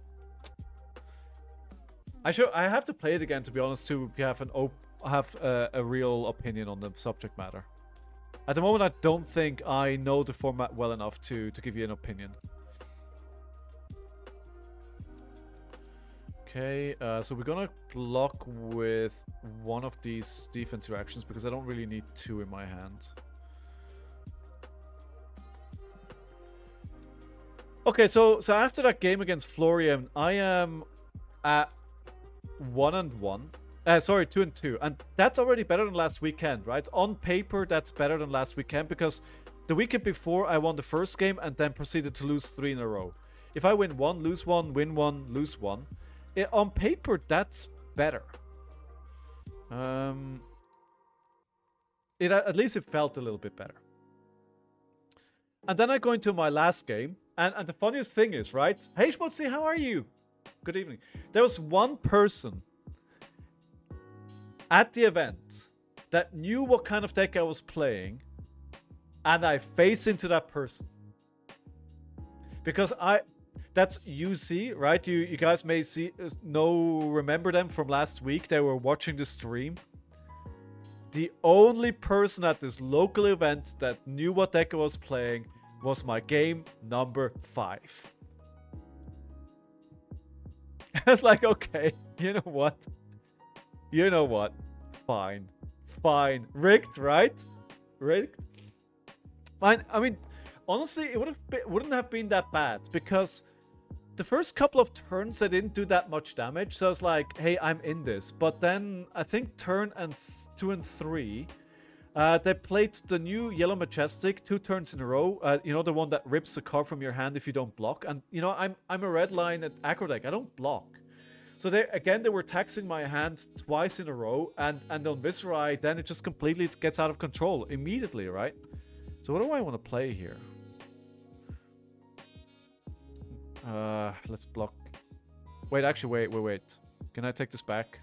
I have to play it again to be honest to have a real opinion on the subject matter. At the moment, I don't think I know the format well enough to give you an opinion. Okay, so we're gonna block with one of these defense reactions because I don't really need 2 in my hand. Okay, so after that game against Florian, I am at 1-1. Sorry, 2-2, and that's already better than last weekend, right? On paper, that's better than last weekend because the weekend before I won the first game and then proceeded to lose 3 in a row. If I win 1, lose 1, win 1, lose 1, on paper that's better. At least it felt a little bit better. And then I go into my last game, and the funniest thing is, right? Hey Schmutzy, how are you? Good evening. There was one person at the event that knew what kind of deck I was playing, and I faced into that person. Because that's UC, right? You guys may remember them from last week. They were watching the stream. The only person at this local event that knew what deck I was playing was my game number 5. I was like, okay, you know what? You know what? Fine. Fine. Rigged, right? Rigged? Fine. I mean, honestly, it wouldn't have been that bad because the first couple of turns I didn't do that much damage. So I was like, hey, I'm in this. But then I think turn 2 and 3, They played the new Yellow Majestic 2 turns in a row. You know, the one that rips the card from your hand if you don't block. And, you know, I'm a red line at aggro deck. I don't block. So they were taxing my hand twice in a row. And on Viscerai, then it just completely gets out of control immediately, right? So what do I want to play here? Let's block. Wait, actually, wait. Can I take this back?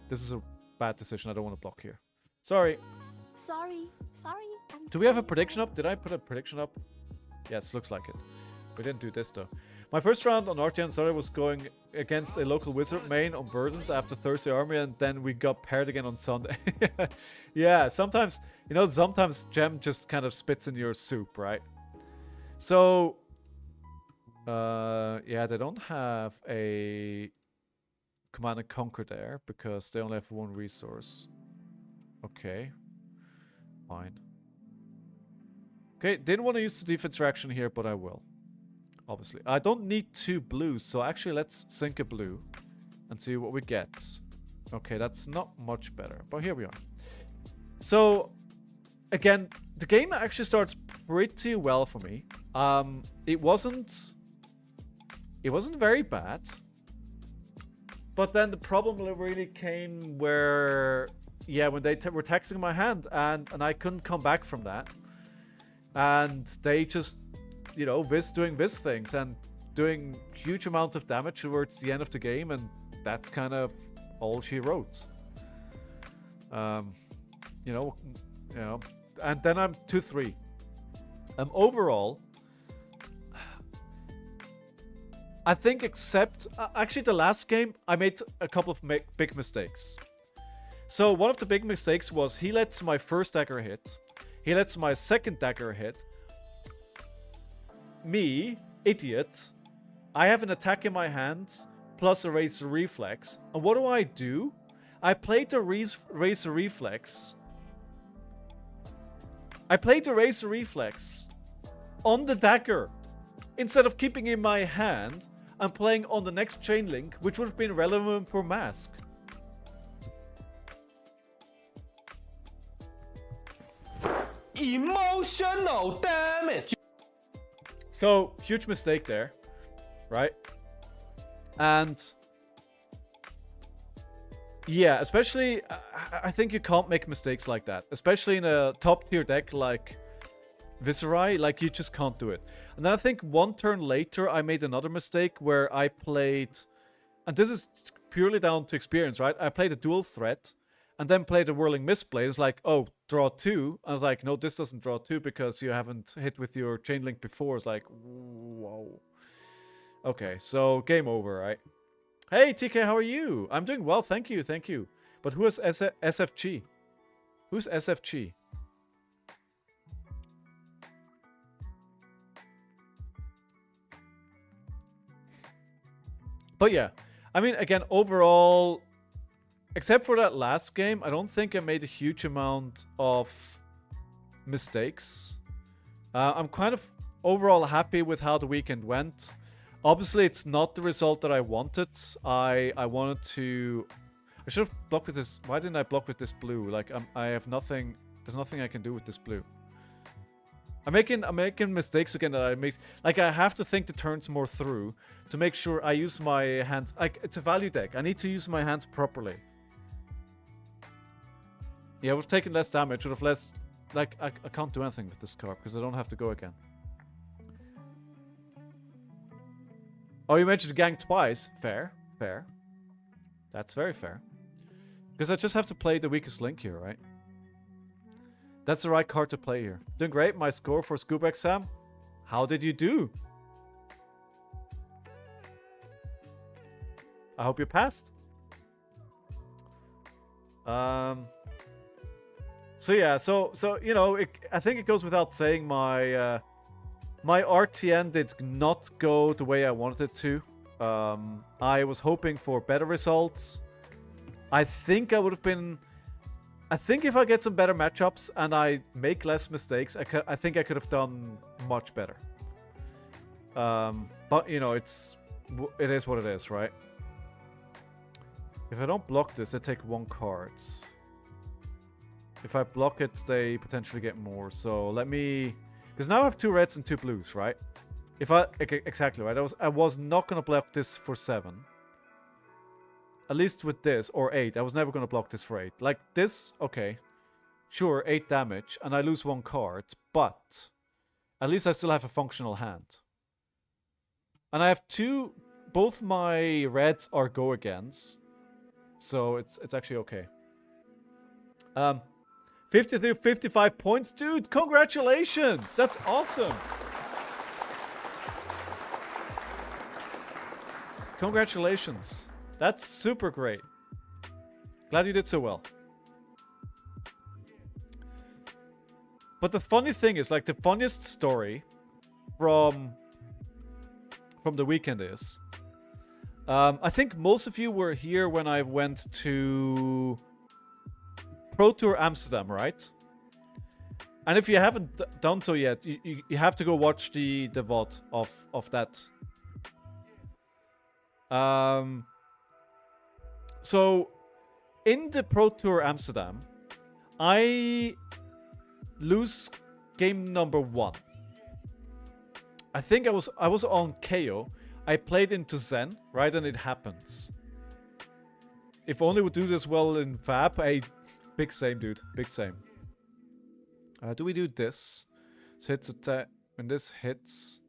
This is a bad decision. I don't want to block here. Sorry. Sorry. Do we have a prediction up? Did I put a prediction up? Yes, looks like it. We didn't do this though. My first round on RtN Sunday was going against a local wizard main on Verdance after Thursday Army, and then we got paired again on Sunday. Yeah, sometimes, you know, sometimes Gem just kind of spits in your soup, right? So, yeah, they don't have a Command and Conquer there because they only have one resource. Okay. Fine. Okay, didn't want to use the defense reaction here, but I will. Obviously. I don't need 2 blues, so actually let's sink a blue and see what we get. Okay, that's not much better, but here we are. So, again, the game actually starts pretty well for me. It wasn't very bad. But then the problem really came where, yeah, when they were taxing my hand, and I couldn't come back from that. And they just, you know, doing Viz things and doing huge amounts of damage towards the end of the game, and that's kind of all she wrote. You know, and then I'm 2-3. Overall, I think except... actually, the last game, I made a couple of big mistakes. So, one of the big mistakes was he lets my first dagger hit. He lets my second dagger hit. Me, idiot, I have an attack in my hands, plus a Razor Reflex. And what do? I played the Razor Reflex. I played the Razor Reflex on the dagger, instead of keeping in my hand and playing on the next chain link, which would have been relevant for Mask. Emotional damage. So, huge mistake there, right? And yeah, especially, I think you can't make mistakes like that, especially in a top tier deck like Viscerai. Like, you just can't do it. And then I think one turn later, I made another mistake where I played, and this is purely down to experience, right? I played a dual threat and then played a Whirling Mistblade. It's like, oh, draw 2. I was like, no, this doesn't draw 2 because you haven't hit with your chain link before. It's like, whoa. Okay, so game over, right? Hey, TK, how are you? I'm doing well, thank you. But who is SFG? Who's SFG? But yeah, I mean, again, overall, except for that last game, I don't think I made a huge amount of mistakes. I'm kind of overall happy with how the weekend went. Obviously, it's not the result that I wanted. I wanted to... I should have blocked with this... Why didn't I block with this blue? Like, I have nothing... There's nothing I can do with this blue. I'm making mistakes again that I made. Like, I have to think the turns more through to make sure I use my hands. Like, it's a value deck. I need to use my hands properly. Yeah, we've taken less damage. Would have less... Like, I can't do anything with this card because I don't have to go again. Oh, you mentioned the gang twice. Fair. That's very fair. Because I just have to play the weakest link here, right? That's the right card to play here. Doing great. My score for Scuba exam. How did you do? I hope you passed. So yeah, so you know, I think it goes without saying my my RtN did not go the way I wanted it to. I was hoping for better results. I think I would have been... I think if I get some better matchups and I make less mistakes, I think I could have done much better. But, you know, it is what it is, right? If I don't block this, I take 1 card. If I block it, they potentially get more. So let me... Because now I have 2 reds and 2 blues, right? If I... Exactly, right? I was not going to block this for 7. At least with this, or 8. I was never going to block this for 8. Like this, okay. Sure, 8 damage, and I lose 1 card. But at least I still have a functional hand. And I have 2... Both my reds are go-agains. So it's actually okay. 53, 55 points. Dude, congratulations! That's awesome! Congratulations. That's super great. Glad you did so well. But the funny thing is, like, the funniest story from the weekend is... I think most of you were here when I went to Pro Tour Amsterdam, right? And if you haven't done so yet, you have to go watch the VOD of that. So in the Pro Tour Amsterdam, I lose game number 1. I think I was on Kayo. I played into Zen, right? And it happens. If only we do this well in Fab. Hey, big same, dude. Big same. Do we do this? So hits attack. When this hits...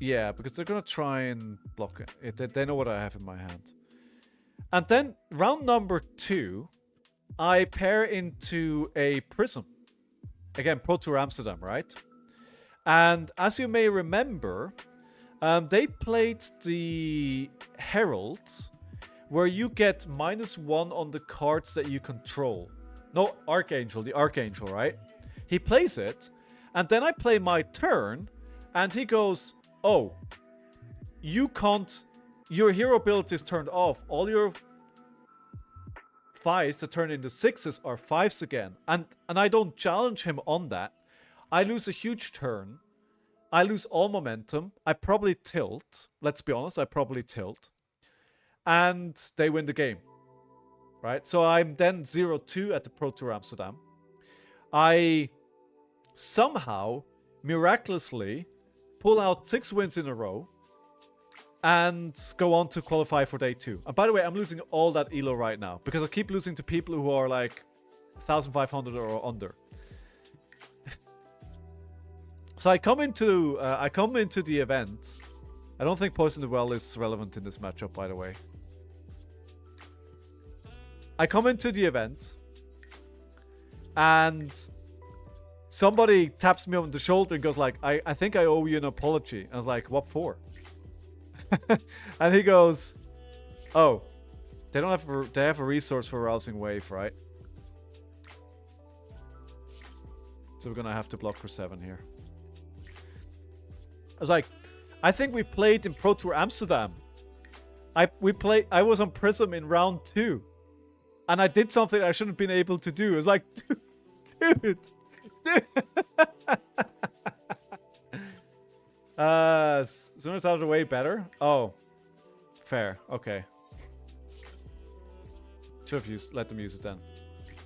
Yeah, because they're gonna try and block it. They know what I have in my hand. And then, round number 2, I pair into a Prism. Again, Pro Tour Amsterdam, right? And as you may remember, they played the Herald, where you get -1 on the cards that you control. No, Archangel, the Archangel, right? He plays it, and then I play my turn, and he goes, oh, you can't... Your hero ability is turned off. All your 5s that turn into 6s are 5s again. And I don't challenge him on that. I lose a huge turn. I lose all momentum. I probably tilt. Let's be honest, I probably tilt. And they win the game. Right? So I'm then 0-2 at the Pro Tour Amsterdam. I somehow, miraculously, pull out 6 wins in a row. And go on to qualify for day 2. And by the way, I'm losing all that elo right now. Because I keep losing to people who are like 1,500 or under. So I come into the event. I don't think Poison the Well is relevant in this matchup, by the way. I come into the event, and somebody taps me on the shoulder and goes like, I think I owe you an apology. I was like, what for? And he goes, oh, they have a resource for Rousing Wave, right? So we're gonna have to block for 7 here. I was like, I think we played in Pro Tour Amsterdam. I was on Prism in round 2. And I did something I shouldn't have been able to do. It was like, dude. Soon as out of the way, better? Oh. Fair. Okay. Should have let them use it then.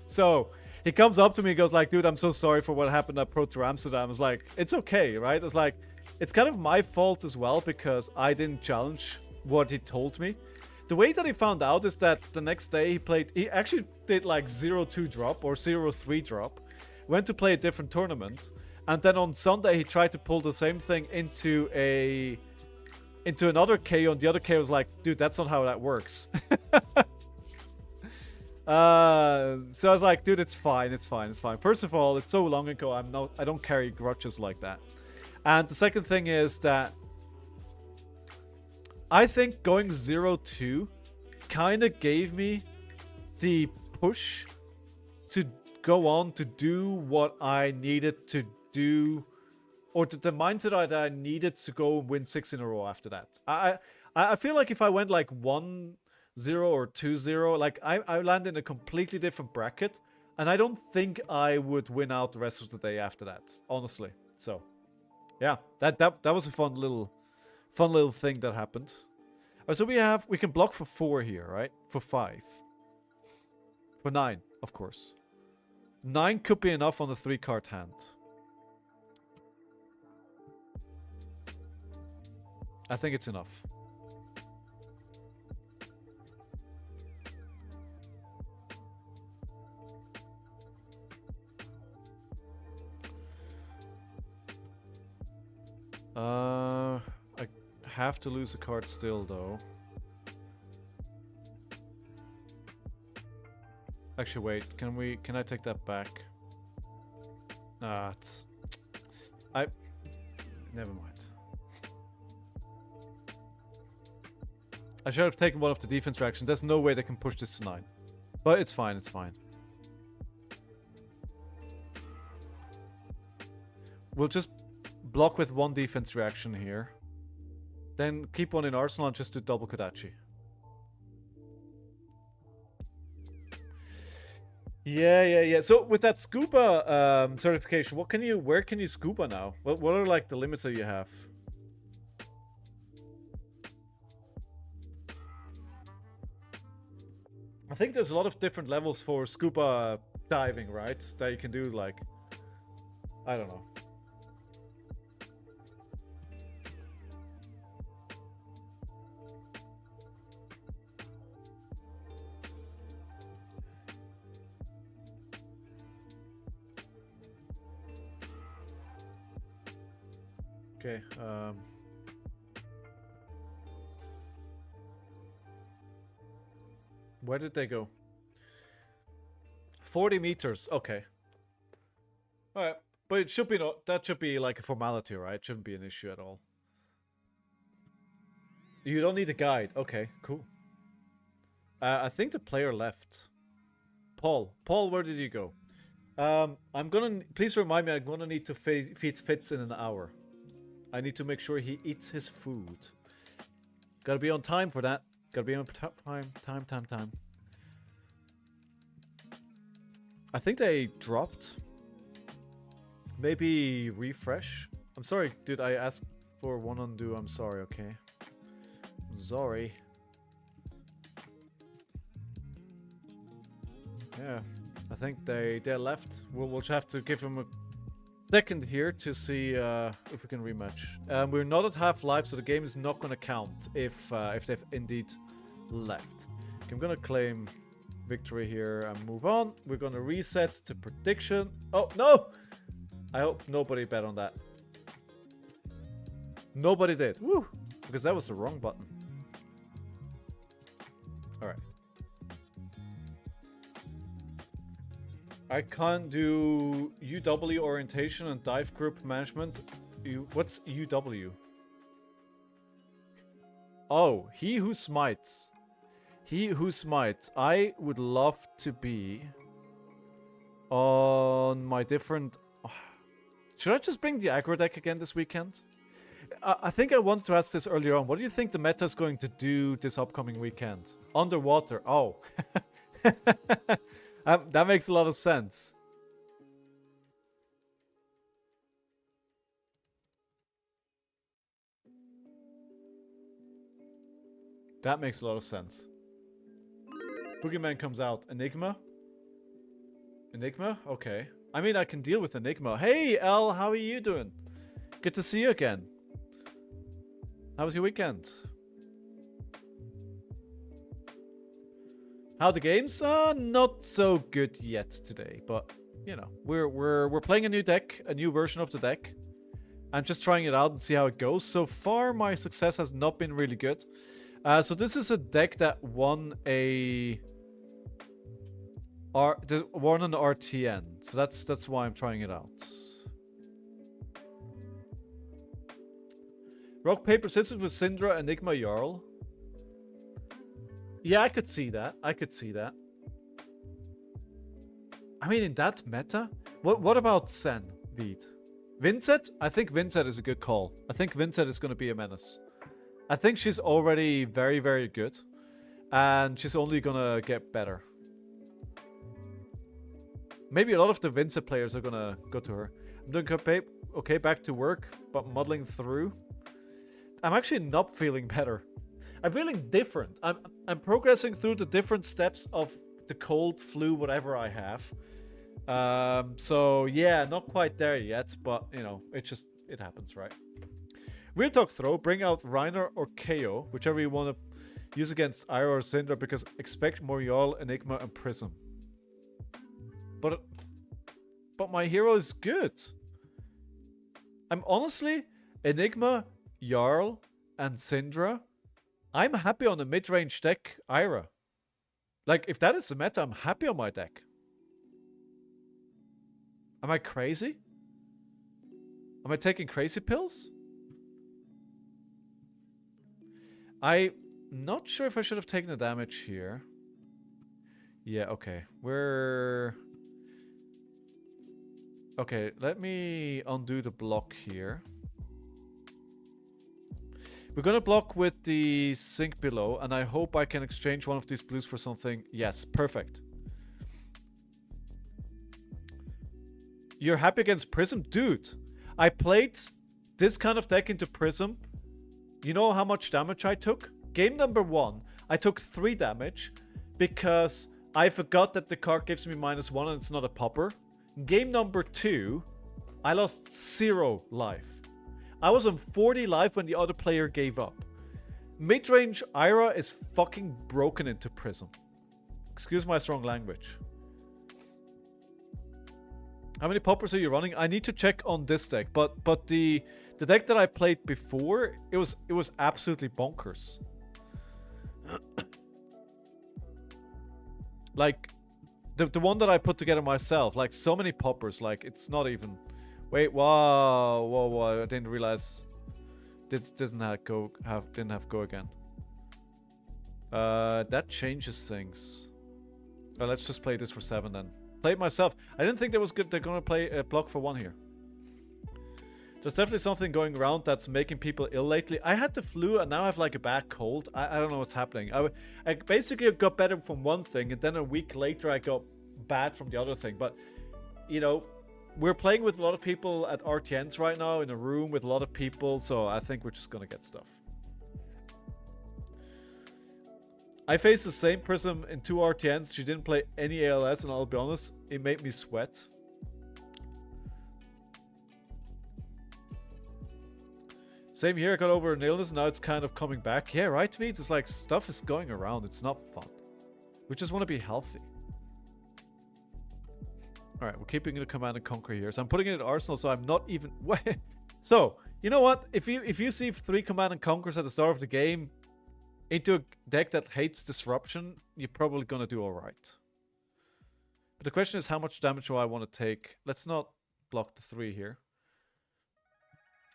So, he comes up to me and goes like, dude, I'm so sorry for what happened at Pro Tour Amsterdam. I was like, it's okay, right? It's like, it's kind of my fault as well because I didn't challenge what he told me. The way that he found out is that the next day he actually did like 0-2 drop or 0-3 drop. Went to play a different tournament. And then on Sunday he tried to pull the same thing into another KO, and the other KO was like, dude, that's not how that works. So I was like, dude, it's fine. First of all, it's so long ago, I don't carry grudges like that. And the second thing is that I think going 0-2 kind of gave me the push to go on to do what I needed to do, or the mindset that I needed to go win 6 in a row after that. I feel like if I went like 1-0 or 2-0, like I land in a completely different bracket, and I don't think I would win out the rest of the day after that, honestly. So, yeah, that was a fun little thing that happened. So we can block for 4 here, right? For 5. For 9, of course. 9 could be enough on the 3-card hand. I think it's enough. I have to lose a card still, though. Actually, wait. Can I take that back? Nah, it's... Never mind. I should have taken one of the defense reactions. There's no way they can push this to 9. But it's fine, it's fine. We'll just block with 1 defense reaction here. Then keep 1 in arsenal and just do double Kodachi. Yeah. So with that scuba certification, where can you scuba now? What are like the limits that you have? I think there's a lot of different levels for scuba diving, right? That you can do, like... I don't know. Okay, where did they go? 40 meters, okay. Alright, but it should be that should be like a formality, right? It shouldn't be an issue at all. You don't need a guide. Okay, cool. I think the player left. Paul, where did you go? Please remind me, I'm gonna need to feed Fitz in an hour. I need to make sure he eats his food. Gotta be on time for that. Gotta be on time. I think they dropped. Maybe refresh. I'm sorry, dude. I asked for 1 undo. I'm sorry, okay? I'm sorry. Yeah, I think they left. We'll just have to give them a second here to see if we can rematch. We're not at half life, so the game is not going to count if they've indeed left. Okay, I'm going to claim victory here and move on. We're going to reset to prediction. Oh, no! I hope nobody bet on that. Nobody did. Woo! Because that was the wrong button. Alright. I can't do UW orientation and dive group management. What's UW? Oh, he who smites. He who smites. I would love to be on my different... Should I just bring the aggro deck again this weekend? I think I wanted to ask this earlier on. What do you think the meta is going to do this upcoming weekend? Underwater. Oh. That makes a lot of sense. That makes a lot of sense. Boogeyman comes out. Enigma? Enigma? Okay. I mean, I can deal with Enigma. Hey, El, how are you doing? Good to see you again. How was your weekend? How the games? Not so good yet today, but you know, we're playing a new deck, a new version of the deck, and just trying it out and see how it goes. So far, my success has not been really good. So this is a deck that won an RtN. So that's why I'm trying it out. Rock, paper, scissors with Syndra, Enigma, Jarl. Yeah, I could see that. I could see that. I mean, in that meta? What about Sen, Veed? Vynnset? I think Vynnset is a good call. I think Vynnset is going to be a menace. I think she's already very, very good. And she's only going to get better. Maybe a lot of the Vynnset players are going to go to her. I'm doing okay, back to work, but muddling through. I'm actually not feeling better. I'm feeling different. I'm progressing through the different steps of the cold, flu, whatever I have. So yeah, not quite there yet, but you know, it happens, right? Real talk throw, bring out Rhinar or Kayo, whichever you want to use against Iras or Syndra, because expect Morial, Enigma, and Prism. But my hero is good. I'm honestly, Enigma, Jarl, and Syndra, I'm happy on a mid-range deck, Iras. Like, if that is the meta, I'm happy on my deck. Am I crazy? Am I taking crazy pills? I'm not sure if I should have taken the damage here. Yeah, okay. Okay, let me undo the block here. We're gonna block with the sink below, and I hope I can exchange one of these blues for something. Yes, perfect. You're happy against Prism? Dude, I played this kind of deck into Prism. You know how much damage I took? Game number 1, I took 3 damage because I forgot that the card gives me -1 and it's not a popper. Game number 2, I lost 0 life. I was on 40 life when the other player gave up. Mid-range Iras is fucking broken into Prism. Excuse my strong language. How many poppers are you running? I need to check on this deck, but the deck that I played before, it was absolutely bonkers. Like the one that I put together myself, like so many poppers, like it's not even. Wait, whoa! I didn't realize this didn't have go again. That changes things. Let's just play this for 7 then. Play it myself. I didn't think that was good. They're gonna play a block for 1 here. There's definitely something going around that's making people ill lately. I had the flu and now I have like a bad cold. I don't know what's happening. I basically got better from one thing and then a week later I got bad from the other thing. But, you know, we're playing with a lot of people at RTNs right now in a room with a lot of people. So I think we're just gonna get stuff. I faced the same Prism in 2 RTNs. She didn't play any ALS and I'll be honest, it made me sweat. Same here, I got over an illness, now it's kind of coming back. Yeah, right, V? It's like stuff is going around, it's not fun. We just want to be healthy. Alright, we're keeping the Command and Conquer here. So I'm putting it in Arsenal, so I'm not even... So, you know what? If you see 3 Command and Conquers at the start of the game into a deck that hates disruption, you're probably going to do alright. But the question is, how much damage do I want to take? Let's not block the 3 here.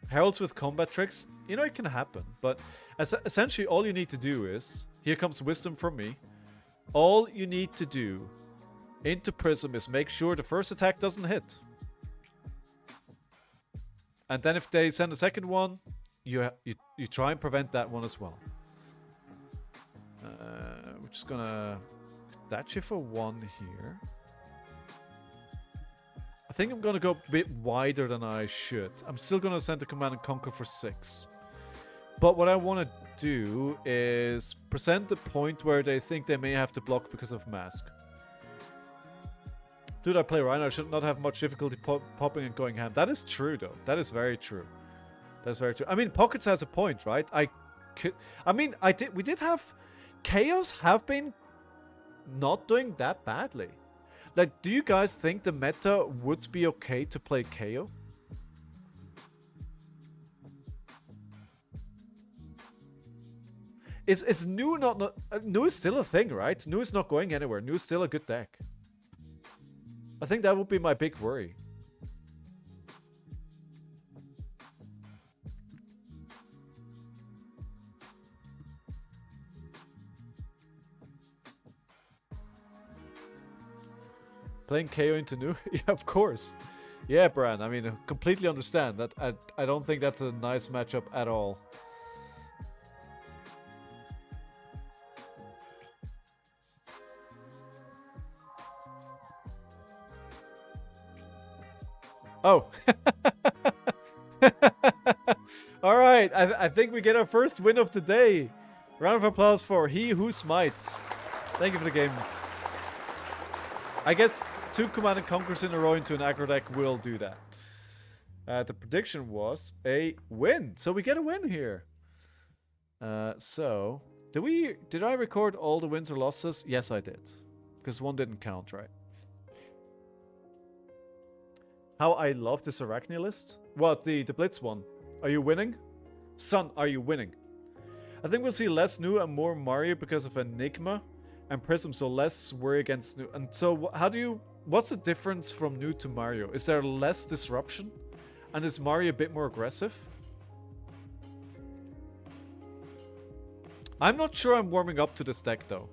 Heralds with combat tricks, you know, it can happen, but essentially all you need to do is, here comes wisdom from me, all you need to do into Prism is make sure the first attack doesn't hit. And then if they send a second one, you try and prevent that one as well. We're just gonna dash it for 1 here. I think I'm going to go a bit wider than I should. I'm still going to send the Command and Conquer for 6. But what I want to do is present the point where they think they may have to block because of Mask. Dude, I play Rhinar. I should not have much difficulty popping and going ham. That is true, though. That is very true. That's very true. I mean, Pockets has a point, right? We did have... Chaos have been not doing that badly. Like, do you guys think the meta would be okay to play Kayo? Is Nu not Nu is still a thing, right? Nu is not going anywhere. Nu is still a good deck. I think that would be my big worry. Playing Kayo into Nu? Yeah, of course. Yeah, Bran, I mean, I completely understand that. I don't think that's a nice matchup at all. Oh. Alright, I think we get our first win of the day. Round of applause for He Who Smites. Thank you for the game. I guess 2 Command and Conquers in a row into an aggro deck will do that. The prediction was a win. So we get a win here. So, did I record all the wins or losses? Yes, I did. Because one didn't count, right? How I love this Arakani list. What, the Blitz one? Are you winning? Son, are you winning? I think we'll see less new and more Mario because of Enigma and Prism, so less worry against new. And so, what's the difference from new to Mario? Is there less disruption? And is Mario a bit more aggressive? I'm not sure I'm warming up to this deck, though.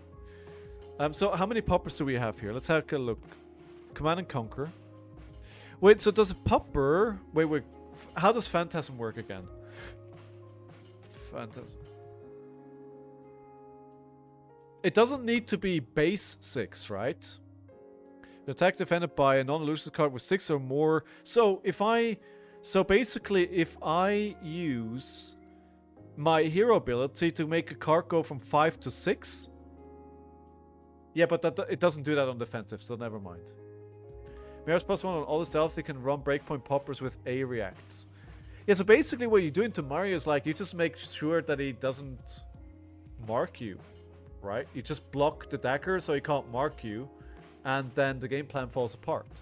So how many poppers do we have here? Let's have a look. Command and Conquer. Wait, so does a popper... Wait. How does Phantasm work again? Phantasm. It doesn't need to be base 6, right? The attack defended by a non-elusive card with 6 or more. So basically, if I use my hero ability to make a card go from 5 to 6... Yeah, but it doesn't do that on defensive, so never mind. Mirror's +1 on all the stealth, you can run breakpoint poppers with A reacts. Yeah, so basically what you do into Mario is like, you just make sure that he doesn't mark you, right? You just block the dagger so he can't mark you, and then the game plan falls apart.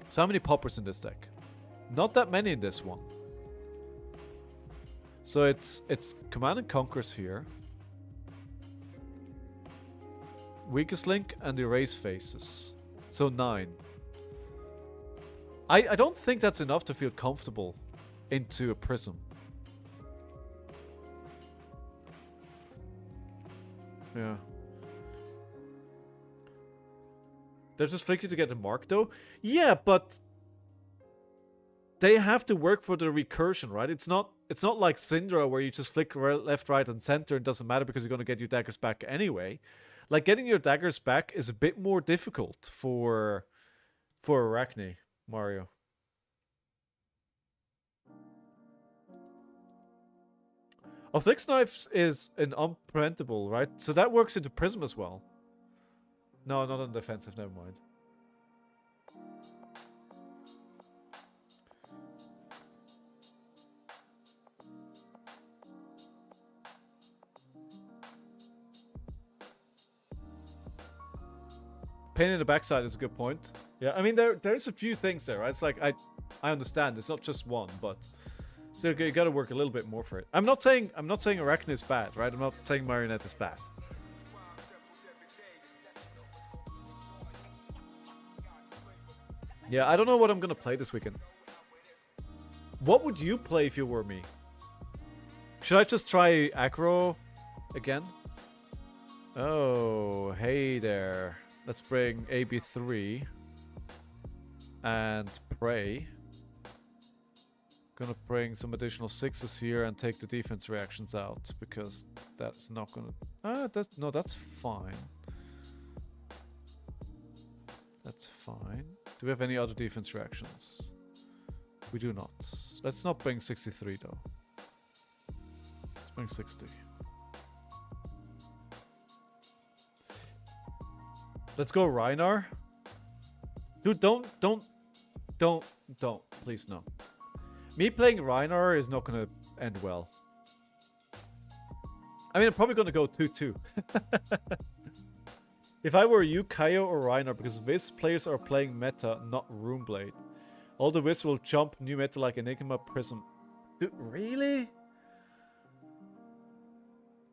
So how many poppers in this deck? Not that many in this one. So it's Command and Conquers here. Weakest Link and Erase Faces. So 9. I don't think that's enough to feel comfortable into a Prism. Yeah. They're just flicking to get a mark though? Yeah, but they have to work for the recursion, right? It's not like Syndra where you just flick left, right, and center and it doesn't matter because you're going to get your daggers back anyway. Like, getting your daggers back is a bit more difficult for Arakani, Mario. Afflict's Knives is an unpreventable, right? So that works into Prism as well. No, not on defensive, never mind. Pain in the backside is a good point. Yeah, I mean there's a few things there, right? It's like I understand it's not just one, but still you got to work a little bit more for it. I'm not saying Arakani is bad, right? I'm not saying Marionette is bad. Yeah, I don't know what I'm gonna play this weekend. What would you play if you were me? Should I just try aggro again? Oh, hey there. Let's bring AB3 and pray. Gonna bring some additional 6s here and take the defense reactions out because that's not gonna. That's fine. That's fine. Do we have any other defense reactions? We do not. Let's not bring 63 though. Let's bring 60. Let's go Rhinar. Dude, don't. Please, no. Me playing Rhinar is not going to end well. I mean, I'm probably going to go 2-2. If I were you, Kayo or Rhinar, because Viz players are playing meta, not Runeblade. All the Viz will jump new meta like Enigma Prism. Dude, really?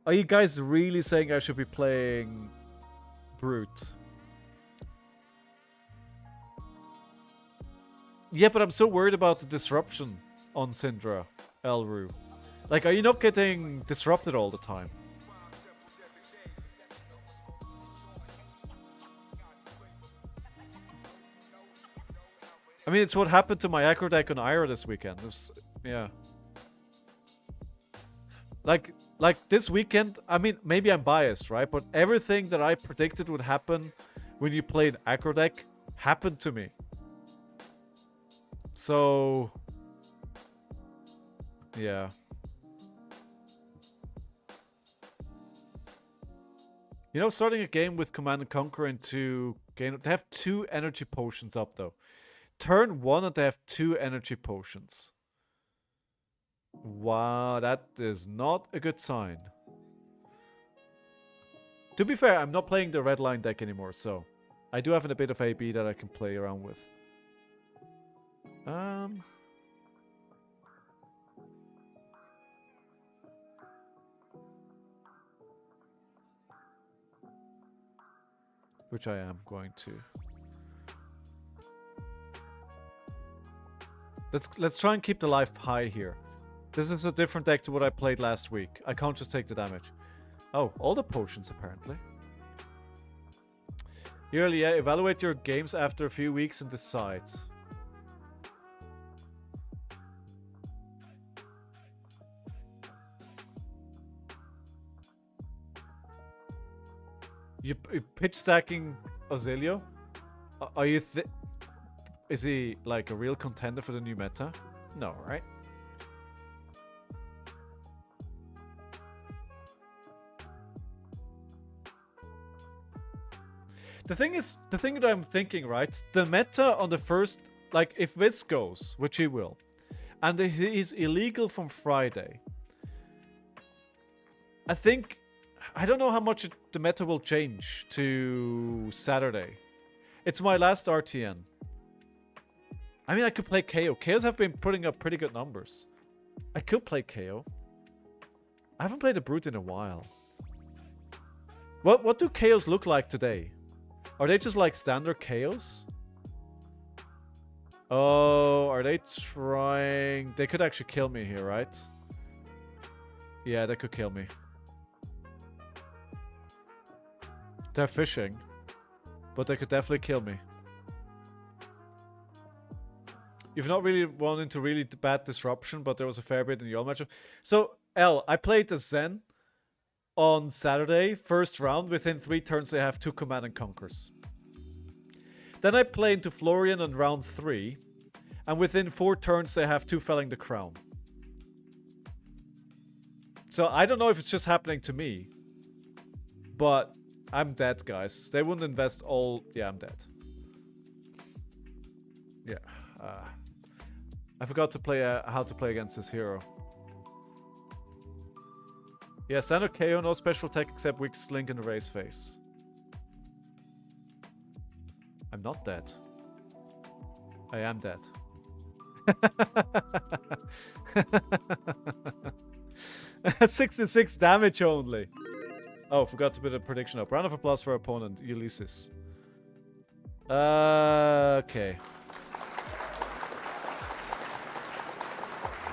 Are you guys really saying I should be playing Brute? Yeah, but I'm so worried about the disruption on Syndra, Elru. Like, are you not getting disrupted all the time? I mean, it's what happened to my aggro deck on Iras this weekend. It was, yeah. Like this weekend, I mean, maybe I'm biased, right? But everything that I predicted would happen when you played aggro deck happened to me. So, yeah. You know, starting a game with Command and Conquer into gain, they have 2 energy potions up though. Turn 1 and they have 2 energy potions. Wow, that is not a good sign. To be fair, I'm not playing the red line deck anymore, so I do have a bit of AB that I can play around with. Which I am going to. Let's try and keep the life high here. This is a different deck to what I played last week. I can't just take the damage. Oh, all the potions apparently. Yearly, yeah, evaluate your games after a few weeks and decide. You pitch stacking Azalea? Are you is he like a real contender for the new meta? No, right? The thing that I'm thinking, right? The meta on the first, like, if this goes, which he will, and he's illegal from Friday, I don't know how much the meta will change to Saturday. It's my last RtN. I mean, I could play Kayo. Kayos have been putting up pretty good numbers. I could play Kayo. I haven't played a Brute in a while. What do Kayos look like today? Are they just like standard Kayos? Oh, are they trying... They could actually kill me here, right? Yeah, they could kill me. They're fishing. But they could definitely kill me. You've not really run into really bad disruption, but there was a fair bit in the old matchup. So, L, I played the Zen on Saturday, first round. Within 3 turns, they have 2 Command and Conquers. Then I play into Florian on round 3. And within 4 turns, they have 2 Felling the Crown. So I don't know if it's just happening to me. But I'm dead, guys. They wouldn't invest all... Yeah, I'm dead. Yeah. I forgot to play how to play against this hero. Yeah, standard KO, no special tech except weak slink and raise face. I'm not dead. I am dead. 66 damage only. Oh, forgot to put a prediction up. Round of applause for our opponent, Ulysses. Okay.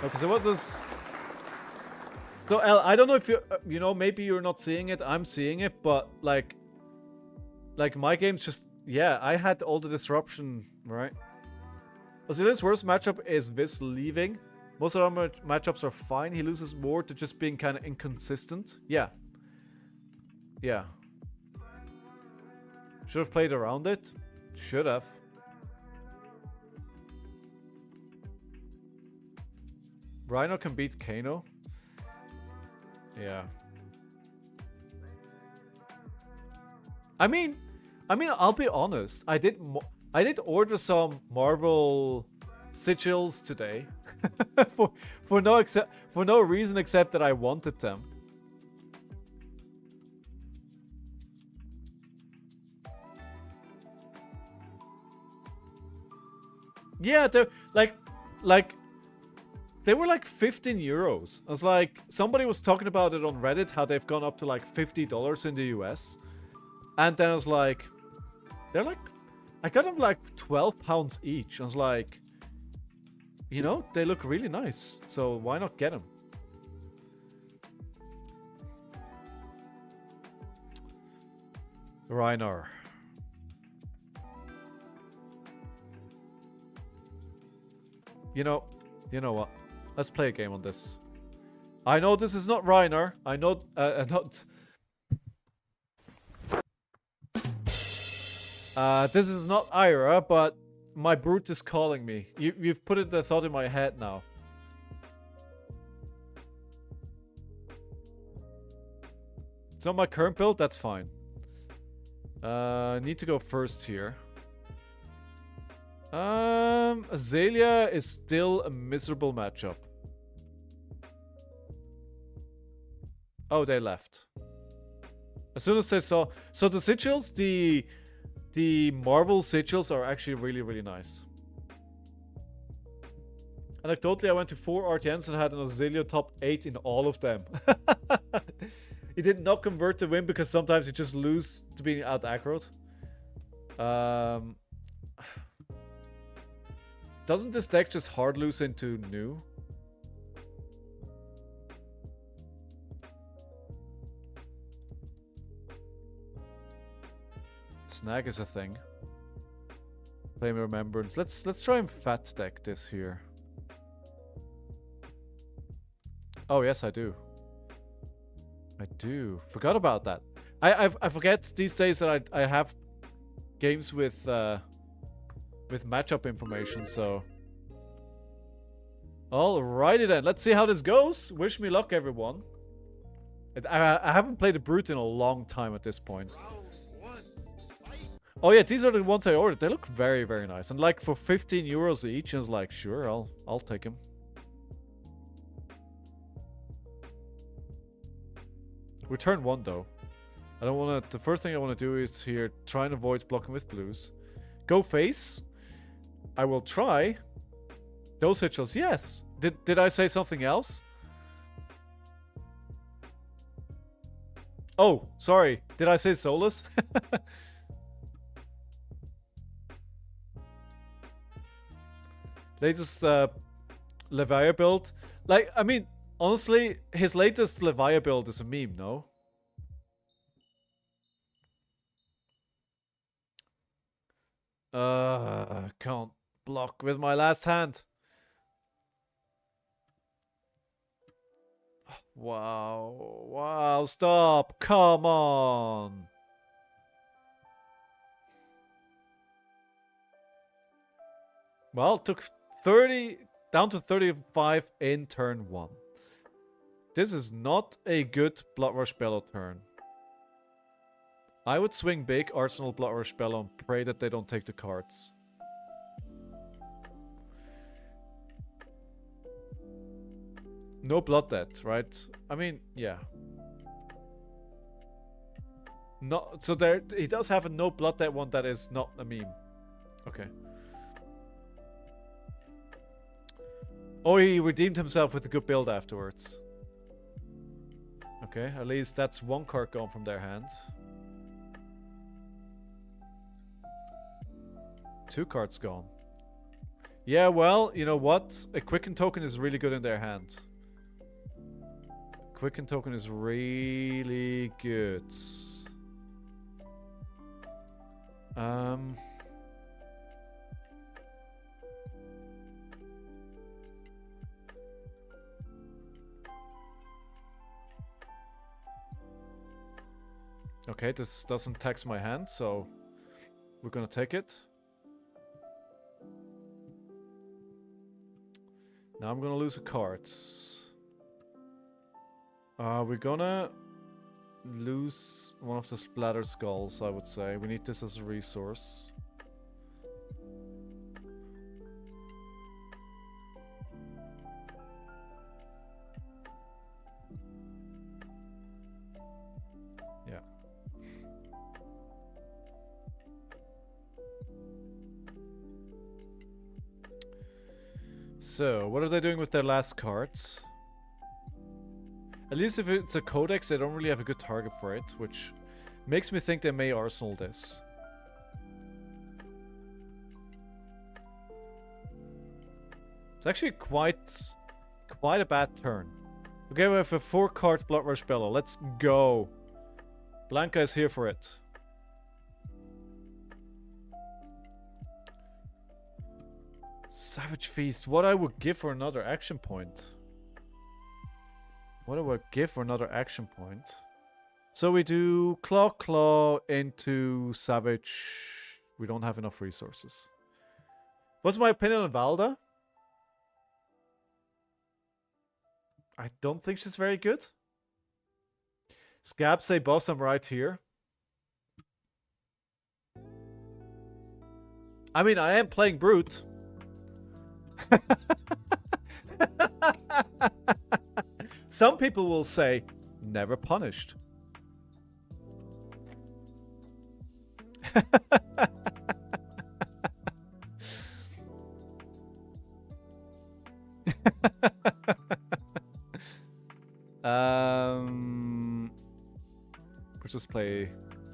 Okay, so what does... So, L, I don't know if you know, maybe you're not seeing it. I'm seeing it, but, like my game's just... Yeah, I had all the disruption, right? Azalea's worst matchup is this leaving. Most of our matchups are fine. He loses more to just being kind of inconsistent. Yeah. Yeah. Should have played around it. Should have. Rhino can beat Kano. Yeah. I mean, I'll be honest. I did order some Marvel sigils today, for no reason except that I wanted them. Yeah, they're like they were like 15 euros. I was like, somebody was talking about it on Reddit, how they've gone up to like $50 in the US. And then I was like, they're like, I got them like £12 each. I was like, you know, they look really nice. So why not get them? Rhinar. You know what? Let's play a game on this. I know this is not Rhinar. I know, not... this is not Ira, but my brute is calling me. You've put the thought in my head now. It's not my current build, that's fine. Need to go first here. Azalea is still a miserable matchup. Oh, they left. As soon as they saw... So the sigils, the Marvel sigils are actually really, really nice. Anecdotally, I went to 4 RTNs and had an Azalea top 8 in all of them. He did not convert to win because sometimes you just lose to being out aggroed. Doesn't this deck just hard lose into new? Snag is a thing. Flame Remembrance. Let's try and fat stack this here. Oh yes, I do. I do. Forgot about that. I forget these days that I have games with matchup information. So, alrighty then. Let's see how this goes. Wish me luck, everyone. I haven't played a Brute in a long time at this point. Oh yeah, these are the ones I ordered. They look very, very nice. And like for 15 euros each, I was like, sure, I'll take them. Return 1 though. I don't want to. The first thing I want to do is here try and avoid blocking with blues. Go face. I will try. Those sigils, yes. Did I say something else? Oh, sorry. Did I say soulless? Latest Levia build. Like, I mean, honestly, his latest Levia build is a meme, no? Can't block with my last hand. Wow. Wow, stop. Come on. Well, it took 30 down to 35 in turn 1. This is not a good Blood Rush Bellow turn. I would swing big Arsenal Blood Rush Bellow and pray that they don't take the cards. No Blood Debt, right? I mean, yeah. No, so there he does have a no Blood Debt one that is not a meme. Okay. Oh, he redeemed himself with a good build afterwards. Okay, at least that's one card gone from their hands. 2 cards gone. Yeah, well, you know what? A Quicken token is really good in their hand. Quicken token is really good. Okay, this doesn't tax my hand, so we're gonna take it. Now I'm gonna lose a card. We're gonna lose one of the splatter skulls, I would say. We need this as a resource. Yeah. So, what are they doing with their last cards? At least if it's a codex, they don't really have a good target for it, which makes me think they may arsenal this. It's actually quite a bad turn. Okay, we have a 4-card Blood Rush Bellow. Let's go. Blanca is here for it. Savage Feast. What I would give for another action point. What do I give for another action point? So we do Claw into Savage. We don't have enough resources. What's my opinion on Valda? I don't think she's very good. Scab say boss, I'm right here. I mean, I am playing Brute. Some people will say, never punished.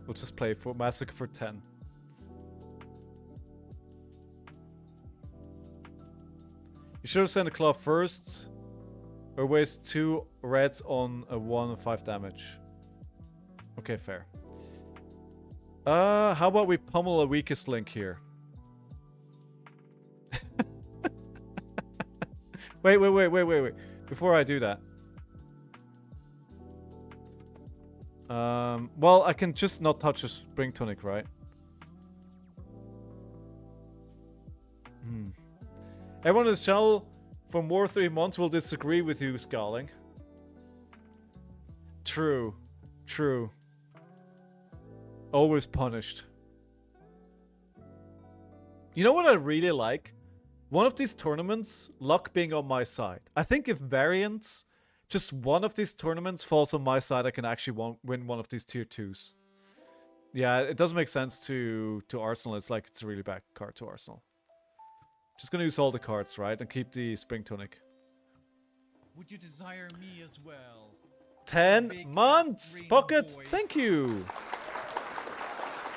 We'll just play for Massacre for 10. You should have sent a claw first, or waste 2 reds on a 1 and 5 damage. Okay, fair. How about we pummel a weakest link here? Wait. Before I do that. Well, I can just not touch a Spring Tonic, right? Everyone in this channel for more 3 months will disagree with you, Scarling. True. Always punished. You know what I really like? One of these tournaments, luck being on my side. I think if variants, just one of these tournaments falls on my side, I can actually win one of these tier 2s. Yeah, it doesn't make sense to Arsenal. It's like it's a really bad card to Arsenal. Just gonna use all the cards, right? And keep the Spring Tonic. Would you desire me as well? 10 months! Pocket! Thank you!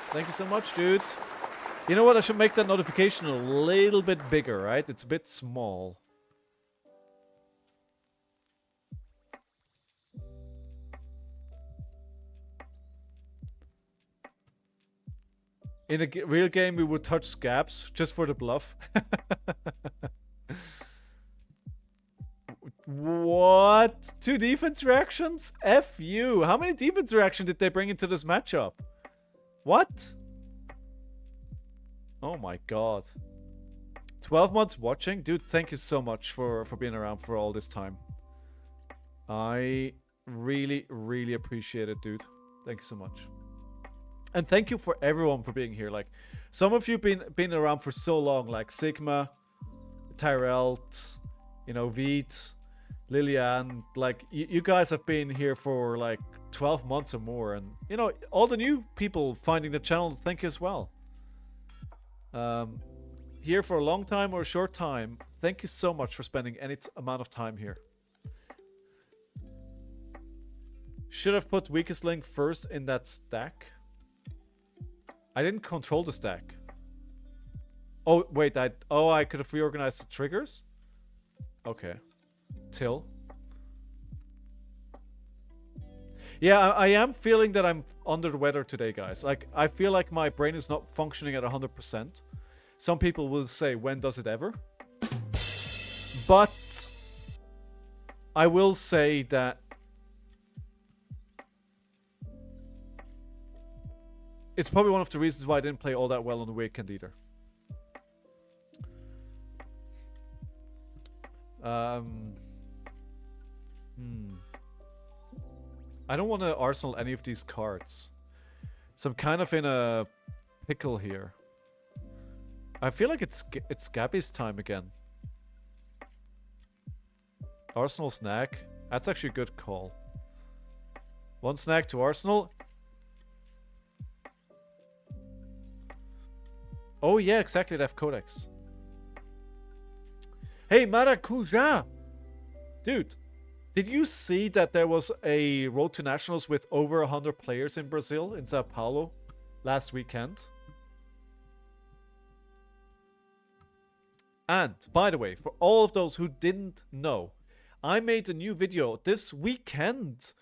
Thank you so much, dude. You know what? I should make that notification a little bit bigger, right? It's a bit small. In a real game, we would touch scabs just for the bluff. What? 2 defense reactions? F you. How many defense reactions did they bring into this matchup? What? Oh my god. 12 months watching? Dude, thank you so much for being around for all this time. I really appreciate it, dude. Thank you so much. And thank you for everyone for being here. Like, some of you been around for so long, like Sigma, Tyrell, you know, Veet, Lilian. Like, you guys have been here for like 12 months or more. And, you know, all the new people finding the channel, thank you as well. Here for a long time or a short time, thank you so much for spending any amount of time here. Should have put weakest link first in that stack. I didn't control the stack. Oh, wait, I could have reorganized the triggers? Okay. Till. Yeah, I am feeling that I'm under the weather today, guys. Like, I feel like my brain is not functioning at 100%. Some people will say, when does it ever? But I will say that it's probably one of the reasons why I didn't play all that well on the weekend either. I don't want to Arsenal any of these cards. So I'm kind of in a pickle here. I feel like it's Gabby's time again. Arsenal snag. That's actually a good call. 1 snag to Arsenal. Oh yeah, exactly, they have Codex. Hey, Maracuja! Dude, did you see that there was a Road to Nationals with over 100 players in Brazil, in Sao Paulo, last weekend? And, by the way, for all of those who didn't know, I made a new video this weekend.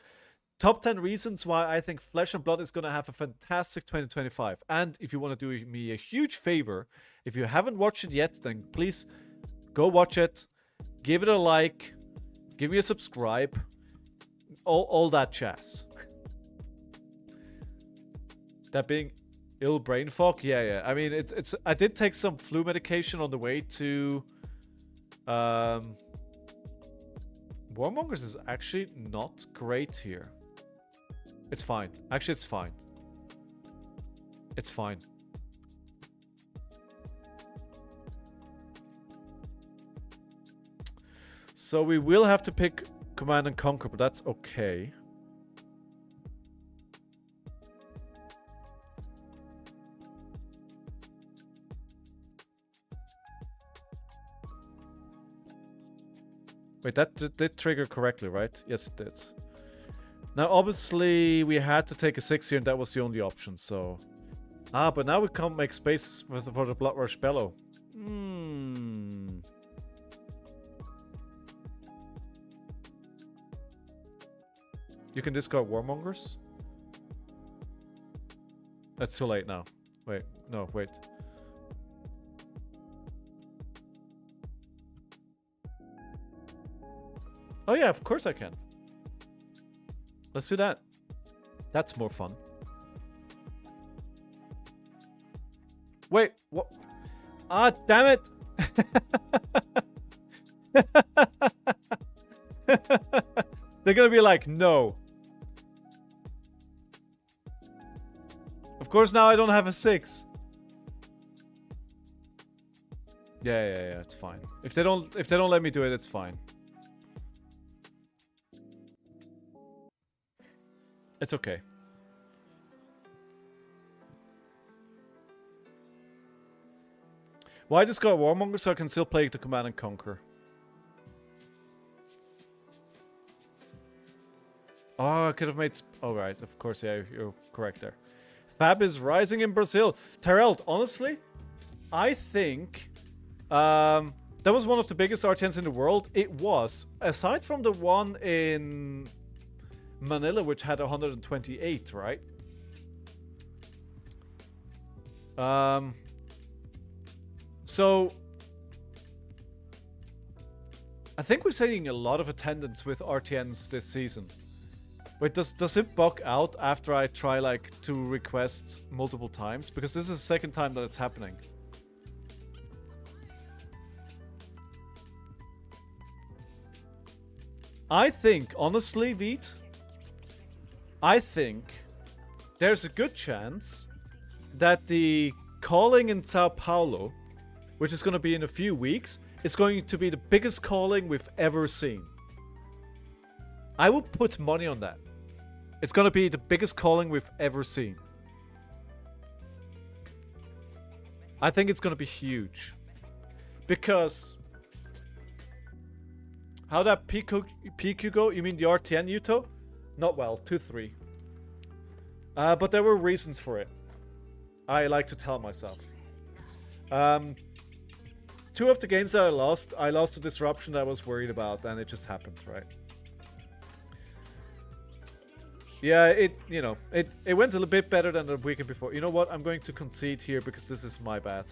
Top 10 reasons why I think Flesh and Blood is going to have a fantastic 2025. And if you want to do me a huge favor, if you haven't watched it yet, then please go watch it. Give it a like. Give me a subscribe. All that jazz. That being ill brain fog? Yeah. I mean, it's. I did take some flu medication on the way to... Warmongers is actually not great here. It's fine. Actually, it's fine. It's fine. So we will have to pick Command and Conquer, but that's okay. Wait, that did trigger correctly, right? Yes, it did. Now, obviously, we had to take a 6 here, and that was the only option, so... Ah, but now we can't make space for the Blood Rush Bellow. Hmm... You can discard Warmongers? That's too late now. Wait, no, wait. Oh yeah, of course I can. Let's do that. That's more fun. Wait, what? Ah, damn it! They're gonna be like, no. Of course, now I don't have a 6. Yeah, it's fine. If they don't let me do it, it's fine. It's okay. Well, I just got Warmonger so I can still play the Command and Conquer. Oh, I could have made... Oh, right. Of course, yeah, you're correct there. Fab is rising in Brazil. Terrell, honestly, I think that was one of the biggest RTNs in the world. It was. Aside from the one in Manila, which had 128, right? So I think we're seeing a lot of attendance with RTNs this season. Wait, does it bug out after I try like to request multiple times? Because this is the second time that it's happening. I think, honestly, Veet, I think there's a good chance that the calling in Sao Paulo, which is going to be in a few weeks, is going to be the biggest calling we've ever seen. I would put money on that. It's going to be the biggest calling we've ever seen. I think it's going to be huge. Because... How that PQ go? You mean the RTN Yuto? Not well, 2-3. But there were reasons for it. I like to tell myself. 2 of the games that I lost a disruption that I was worried about, and it just happened, right? Yeah, it went a little bit better than the weekend before. You know what? I'm going to concede here because this is my bad.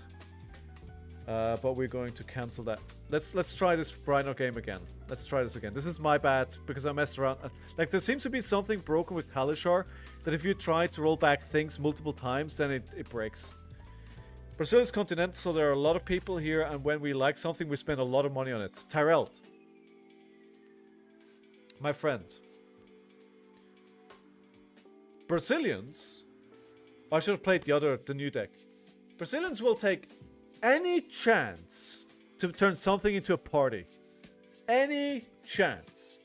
But we're going to cancel that. Let's try this Rhino game again. Let's try this again. This is my bad because I messed around. Like, there seems to be something broken with Talishar that if you try to roll back things multiple times, then it breaks. Brazil is continental, so there are a lot of people here, and when we like something, we spend a lot of money on it. Tyrell, my friend. Brazilians... I should have played the new deck. Brazilians will take any chance to turn something into a party. Any chance.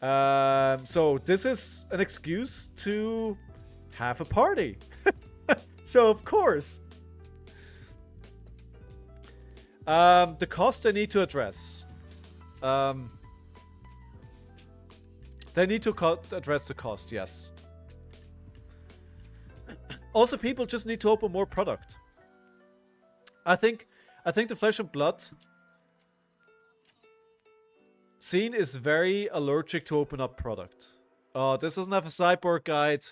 So this is an excuse to have a party. So of course. The cost they need to address. They need to address the cost, yes. Also, people just need to open more product. I think the Flesh and Blood scene is very allergic to open up product. Oh, this doesn't have a sideboard guide.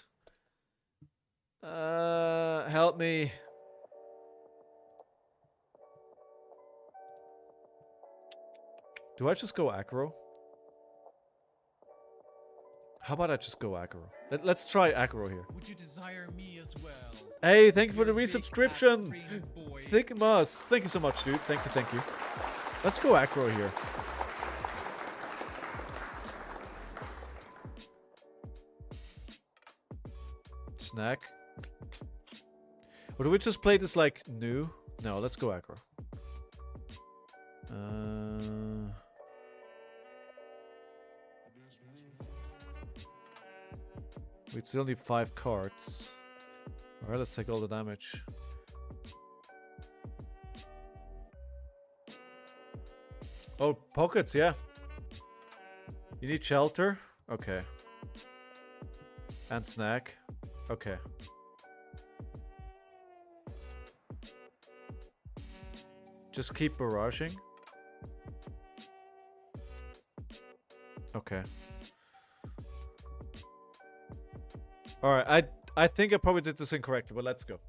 Help me. Do I just go aggro? How about I just go aggro? Let's try aggro here. Would you desire me as well? Hey, thank you for the resubscription. Thickmas, thank you so much, dude. Thank you. Let's go aggro here. Snack. Or do we just play this like new? No, let's go aggro. We still need 5 cards. Alright, let's take all the damage. Oh, pockets, yeah. You need shelter? Okay. And snack. Okay. Just keep barraging. Okay. Alright, I think I probably did this incorrectly, but let's go.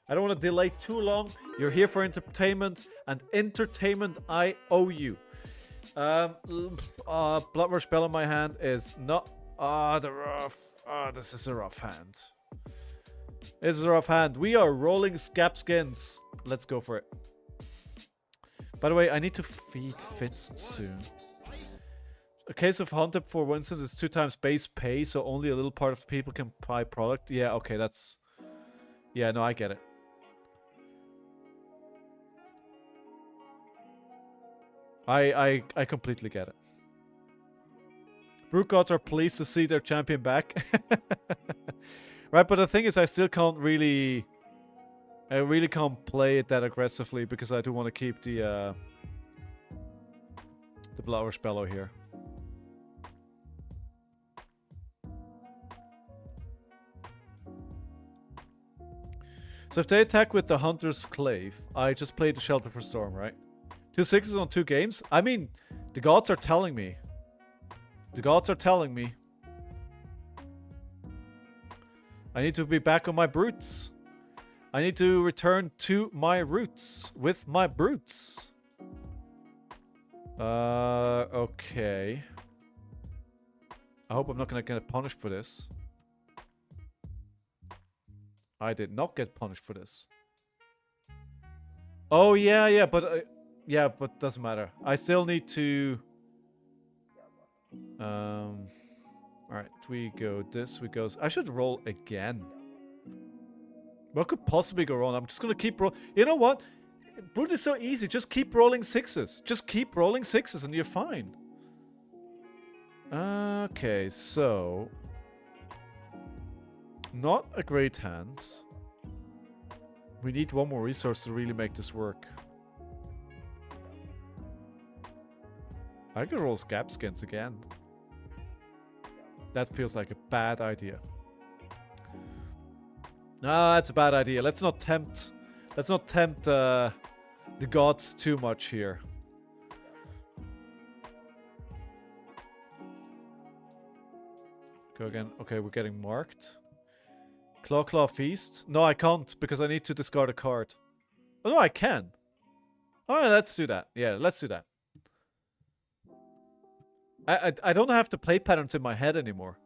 I don't want to delay too long. You're here for entertainment, and entertainment I owe you. Blood Rush Bell in my hand is not... this is a rough hand. This is a rough hand. We are rolling scab skins. Let's go for it. By the way, I need to feed Fitz soon. A case of Hunted for Vynnset is 2 times base pay, so only a little part of people can buy product. Yeah, okay, that's... Yeah, no, I get it. I completely get it. Brute gods are pleased to see their champion back. Right, but the thing is I still can't really... I really can't play it that aggressively because I do want to keep the Blood Rush Bellow here. So if they attack with the Hunter's Clave, I just played the Shelter for Storm, right? 2 6s on 2 games? I mean, the gods are telling me. The gods are telling me. I need to be back on my brutes. I need to return to my roots with my brutes. Okay. I hope I'm not gonna get punished for this. I did not get punished for this. Oh yeah, but doesn't matter. I still need to. All right, we go this. We go. I should roll again. What could possibly go wrong? I'm just gonna keep roll. You know what? Brute is so easy. Just keep rolling 6s. Just keep rolling 6s, and you're fine. Okay, so not a great hand. We need one more resource to really make this work. I could roll scab skins again. That feels like a bad idea. No, that's a bad idea. Let's not tempt the gods too much here. Go again. Okay, we're getting marked. Claw Feast. No, I can't because I need to discard a card. Oh no, I can. Alright, let's do that. Yeah, let's do that. I don't have the play patterns in my head anymore.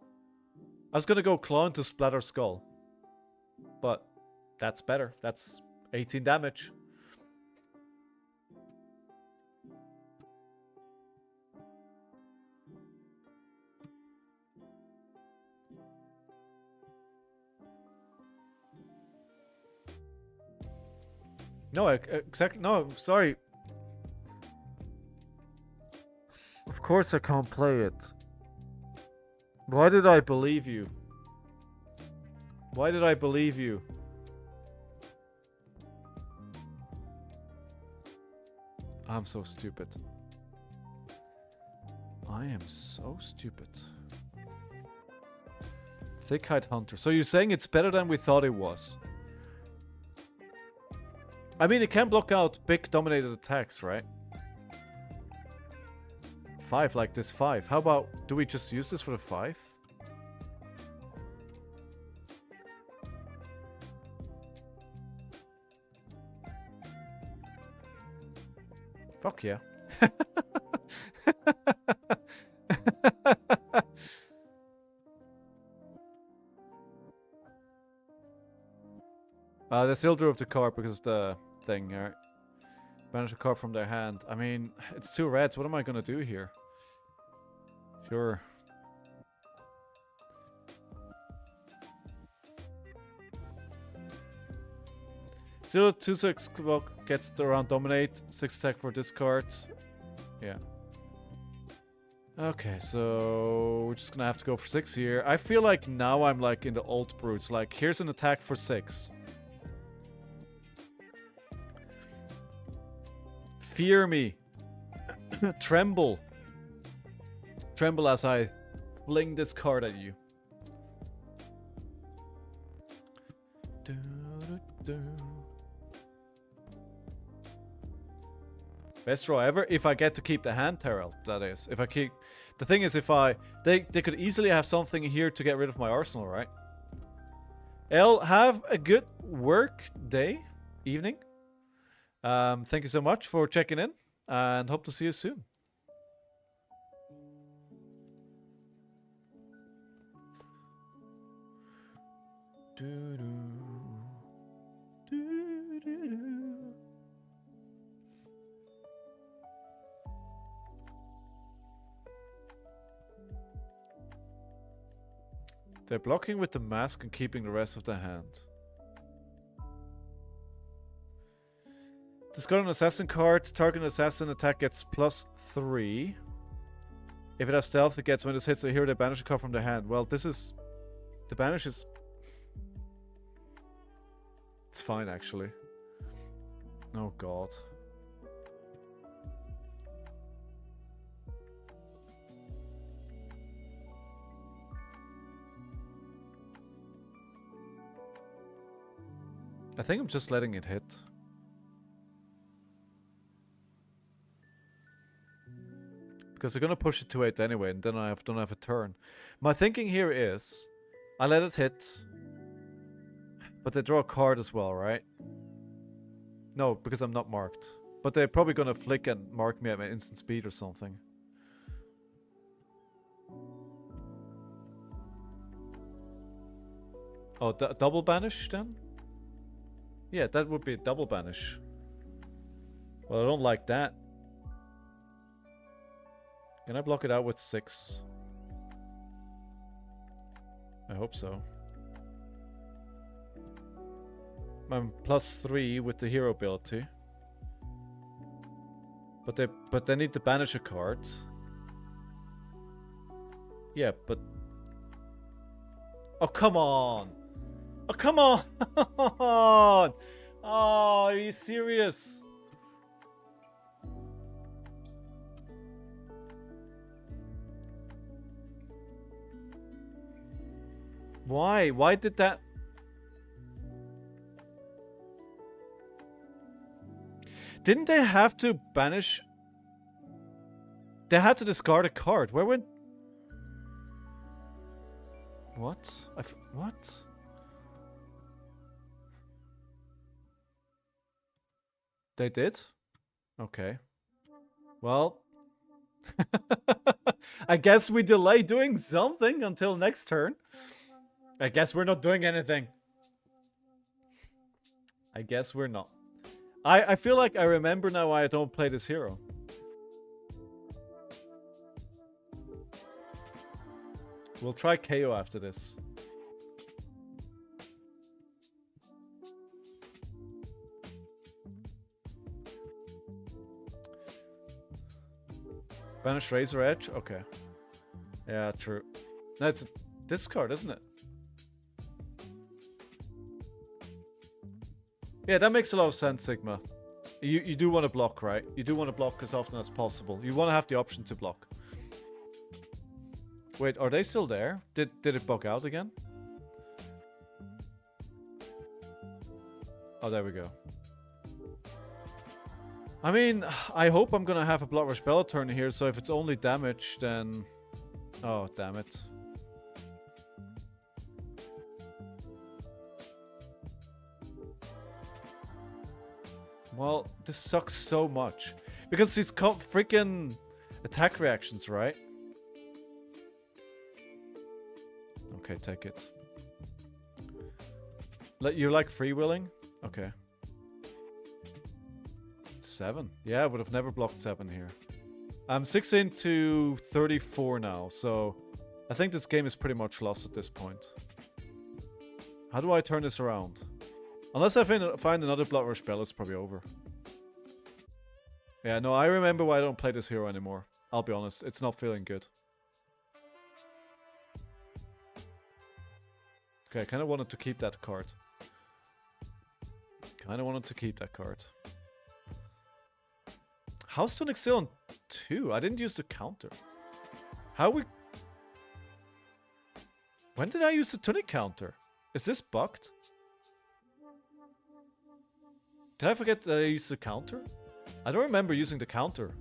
I was gonna go Claw into Splatter Skull. But that's better. That's 18 damage. No, exactly. No, sorry. Of course I can't play it. Why did I believe you? Why did I believe you? I'm so stupid. I am so stupid. Thick-Hide Hunter. So you're saying it's better than we thought it was? I mean, it can block out big dominated attacks, right? 5, like this 5. How about, do we just use this for the 5? Fuck yeah. They still drew off the card because of the thing, alright. Banish a card from their hand. I mean, it's 2 reds. What am I gonna do here? Sure. Still 2/6 clock gets around dominate. 6 attack for discard. Yeah. Okay, so we're just gonna have to go for 6 here. I feel like now I'm like in the old brutes. Like, here's an attack for 6. Fear me. Tremble. Tremble as I fling this card at you. Best draw ever if I get to keep the hand Terrell, that is. If I keep... The thing is, if I... They could easily have something here to get rid of my arsenal, right? El, have a good work day, evening. Thank you so much for checking in, and hope to see you soon. They're blocking with the mask and keeping the rest of the hand. Discard an assassin card. Target assassin attack gets +3. If it has stealth, it gets when this hits a hero, they banish a card from their hand. Well, this is... The banish is... It's fine, actually. Oh, God. I think I'm just letting it hit. Because they're going to push it to 8 anyway, and then I don't have a turn. My thinking here is... I let it hit. But they draw a card as well, right? No, because I'm not marked. But they're probably going to flick and mark me at my instant speed or something. Oh, double banish then? Yeah, that would be a double banish. Well, I don't like that. Can I block it out with 6? I hope so. I'm +3 with the hero ability. But they need to banish a card. Yeah, but... Oh, come on! Oh, come on! Oh, are you serious? Why? Why did that... Didn't they have to banish... They had to discard a card. Where went... What? What? They did? Okay. Well... I guess we delay doing something until next turn. I guess we're not doing anything. I guess we're not. I feel like I remember now why I don't play this hero. We'll try Kayo after this. Banish Razor Edge? Okay. Yeah, true. No, it's a discard, isn't it? Yeah, that makes a lot of sense, Sigma. You do want to block, right? You do want to block as often as possible. You want to have the option to block. Wait, are they still there? Did it bug out again? Oh, there we go. I mean, I hope I'm gonna have a Blood Rush Bella turn here, so if it's only damage, then... Oh, damn it. Well, this sucks so much. Because he's got freaking attack reactions, right? Okay, take it. You like freewheeling? Okay. 7. Yeah, I would have never blocked 7 here. I'm 16 to 34 now, so I think this game is pretty much lost at this point. How do I turn this around? Unless I find another Blood Rush Bell, it's probably over. Yeah, no, I remember why I don't play this hero anymore. I'll be honest, it's not feeling good. Okay, I kind of wanted to keep that card. Kind of wanted to keep that card. How's Tunic still on 2? I didn't use the counter. How we... When did I use the Tunic counter? Is this bugged? Did I forget that I used the counter? I don't remember using the counter.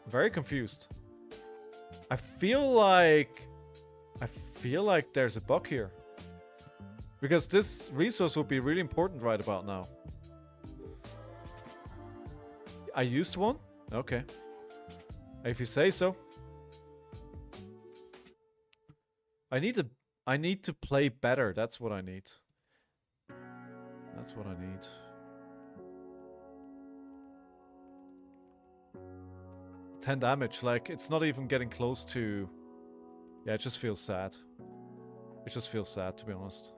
Very confused. I feel like there's a bug here. Because this resource will be really important right about now. I used one? Okay. If you say so. I need to play better. That's what I need. That's what I need. $10 damage. Like, it's not even getting close to... Yeah, it just feels sad. It just feels sad, to be honest.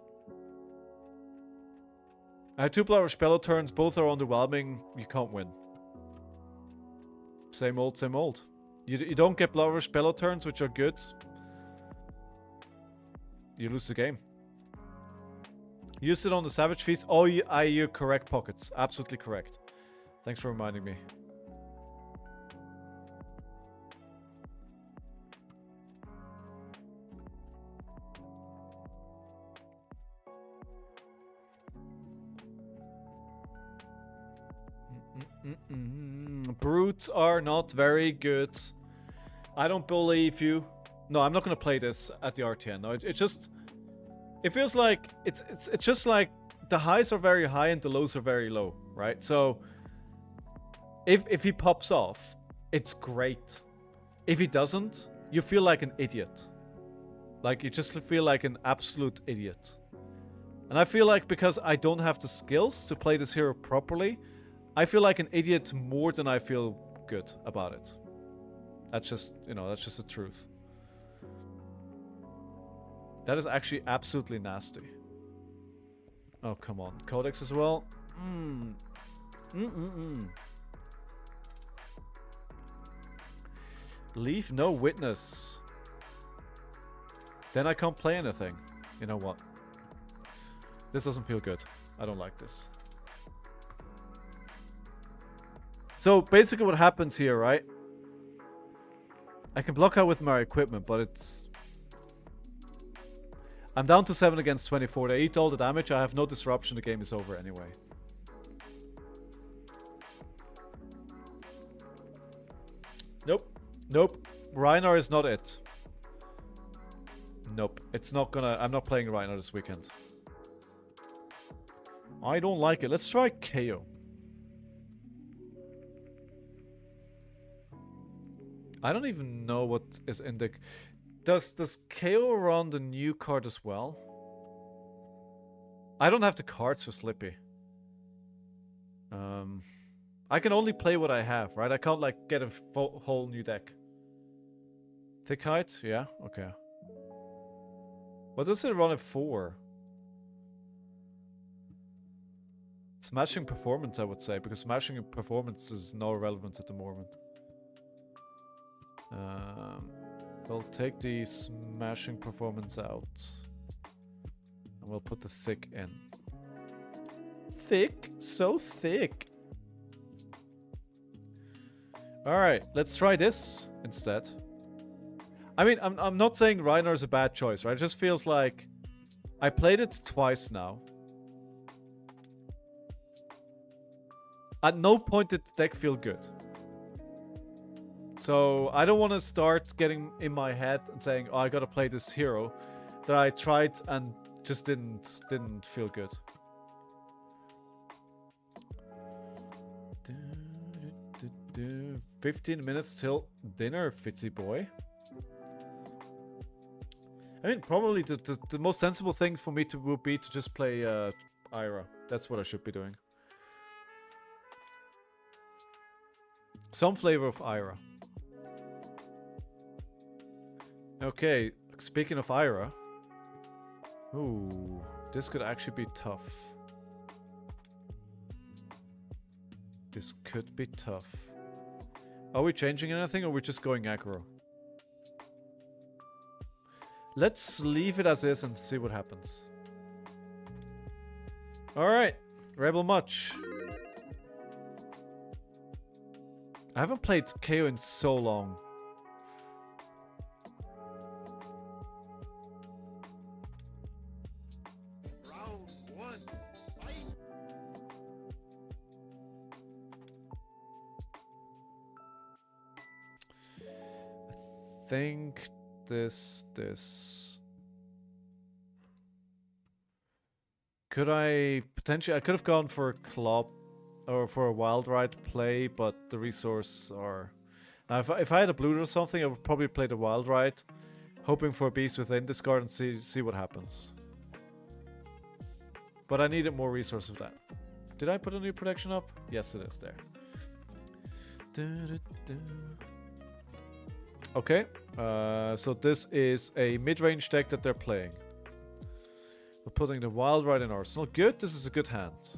I had 2 Flower Spell turns. Both are underwhelming. You can't win. Same old, same old. You don't get Flower Spell turns, which are good. You lose the game. Use it on the Savage Feast. Oh, you're correct, Pockets. Absolutely correct. Thanks for reminding me. Brutes are not very good. I don't believe you. No, I'm not gonna play this at the RtN. No, it just... It feels like... It's just like... The highs are very high and the lows are very low, right? So... If he pops off, it's great. If he doesn't, you feel like an idiot. Like, you just feel like an absolute idiot. And I feel like because I don't have the skills to play this hero properly, I feel like an idiot more than I feel good about it. That's just, you know, that's just the truth. That is actually absolutely nasty. Oh, come on. Codex as well? Leave no witness. Then I can't play anything. You know what? This doesn't feel good. I don't like this. So basically what happens here, right? I can block out with my equipment, but it's... I'm down to 7 against 24. They eat all the damage. I have no disruption. The game is over anyway. Nope. Nope. Rhinar is not it. Nope. It's not gonna... I'm not playing Rhinar this weekend. I don't like it. Let's try Kayo. I don't even know what is in the... Does Kayo run the new card as well? I don't have the cards for Slippy. I can only play what I have, right? I can't, like, get a whole new deck. Thick height? Yeah? Okay. What does it run it for? Smashing performance, I would say, because smashing performance is no relevance at the moment. We'll take the smashing performance out. And we'll put the thick in. Thick? So thick. Alright, let's try this instead. I mean, I'm not saying Rhinar is a bad choice, right? It just feels like... I played it twice now. At no point did the deck feel good. So I don't want to start getting in my head and saying, oh, I gotta play this hero that I tried and just didn't feel good. 15 minutes till dinner, Fitzy boy. I mean, probably the most sensible thing for me would be to just play Ira. That's what I should be doing. Some flavor of Ira. Okay, speaking of Ira. Ooh, this could actually be tough. This could be tough. Are we changing anything or are we just going aggro? Let's leave it as is and see what happens. Alright. Rebel much. I haven't played Kayo in so long. Round one, fight! I think this. Could I potentially? I could have gone for a club or for a wild ride play, but the resource are. If I had a blue or something, I would probably play the wild ride, hoping for a beast within discard and see what happens. But I needed more resource of that. Did I put a new protection up? Yes, it is there. Okay, so this is a mid-range deck that they're playing. We're putting the wild ride in arsenal. Good, this is a good hand.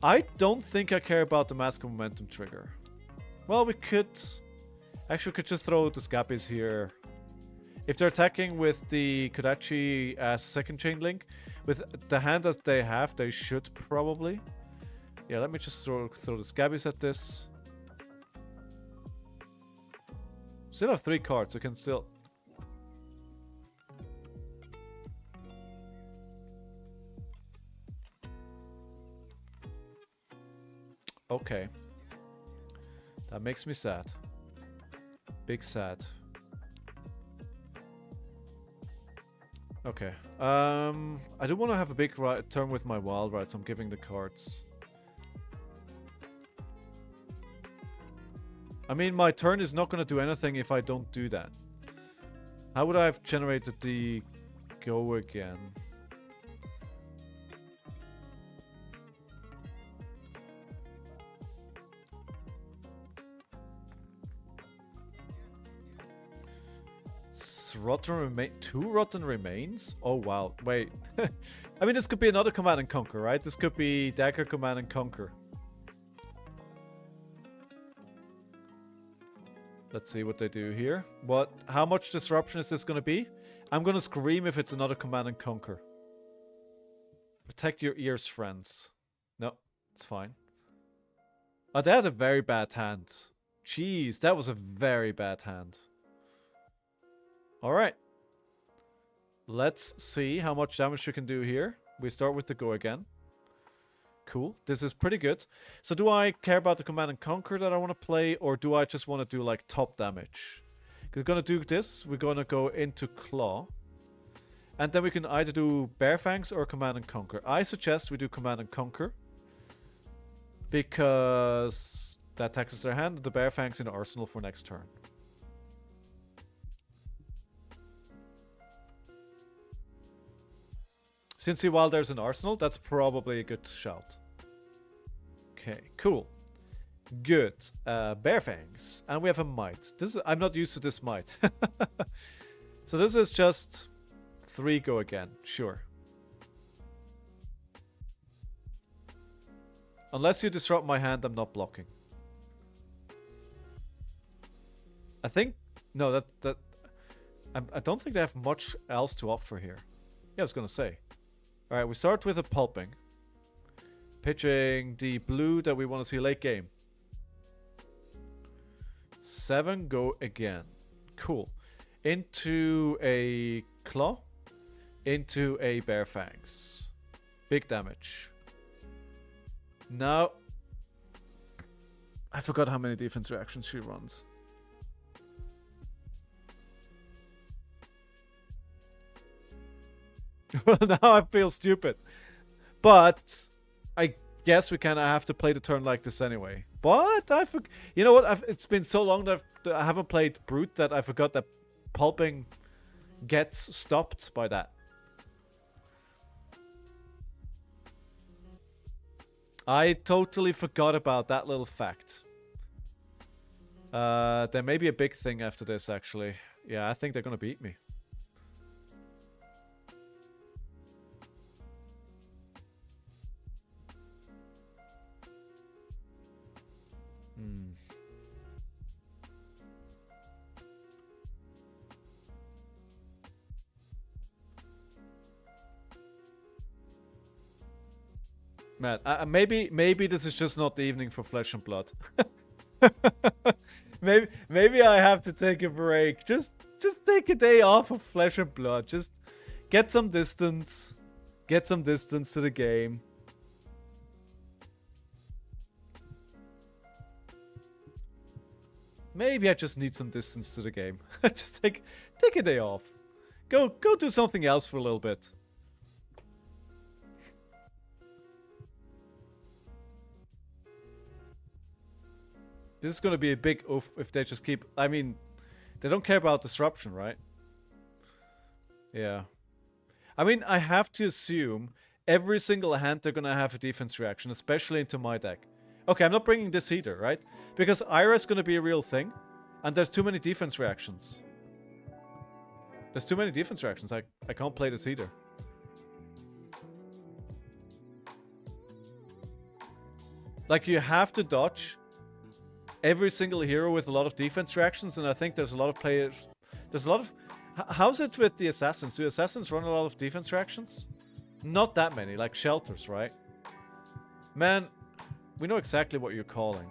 I don't think I care about the Mask of Momentum trigger. Well, we could... Actually, we could just throw the Scappies here. If they're attacking with the Kodachi as second chain link, with the hand as they have, they should probably. Yeah, let me just throw the Scabbies at this. Still have 3 cards, I can still... Okay. That makes me sad. Big sad. Okay. I do want to have a big turn with my wild ride, so I'm giving the cards. I mean, my turn is not going to do anything if I don't do that. How would I have generated the go again? Two rotten remains? Oh wow, wait. I mean, this could be another Command and Conquer, right? This could be Dagger Command and Conquer. Let's see what they do here. How much disruption is this going to be? I'm going to scream if it's another Command and Conquer. Protect your ears, friends. No, it's fine. Oh, they had a very bad hand. Jeez, that was a very bad hand. Alright. Let's see how much damage you can do here. We start with the go again. Cool. This is pretty good. So do I care about the Command and Conquer that I want to play, or do I just want to do like top damage? We're going to do this. We're going to go into Claw. And then we can either do Bear Fangs or Command and Conquer. I suggest we do Command and Conquer, because that taxes their hand and the Bear Fangs in arsenal for next turn. Since while there's an arsenal, that's probably a good shout. Okay, cool. Good. Bear Fangs. And we have a Might. I'm not used to this Might. So this is just 3 go again. Sure. Unless you disrupt my hand, I'm not blocking. I think... No, I don't think they have much else to offer here. Yeah, I was gonna say. Alright, we start with a pulping. Pitching the blue that we want to see late game. 7 go again. Cool. Into a claw. Into a Bear Fangs. Big damage. Now, I forgot how many defense reactions she runs. Well, now I feel stupid. But I guess we kind of have to play the turn like this anyway. But you know what? It's been so long that I haven't played Brute that I forgot that pulping gets stopped by that. I totally forgot about that little fact. There may be a big thing after this, actually. Yeah, I think they're going to beat me. Hmm. Man, maybe this is just not the evening for Flesh and Blood. maybe I have to take a break. Just take a day off of Flesh and Blood. Just get some distance. Get some distance to the game. Maybe I just need some distance to the game. Just take a day off. Go do something else for a little bit. This is going to be a big oof if they just keep... I mean, they don't care about disruption, right? Yeah. I mean, I have to assume every single hand they're going to have a defense reaction, especially into my deck. Okay, I'm not bringing this either, right? Because Iras is going to be a real thing, and there's too many defense reactions. There's too many defense reactions. I can't play this either. Like, you have to dodge every single hero with a lot of defense reactions, and I think there's a lot of players... There's a lot of... How's it with the assassins? Do assassins run a lot of defense reactions? Not that many, like shelters, right? Man, we know exactly what you're calling.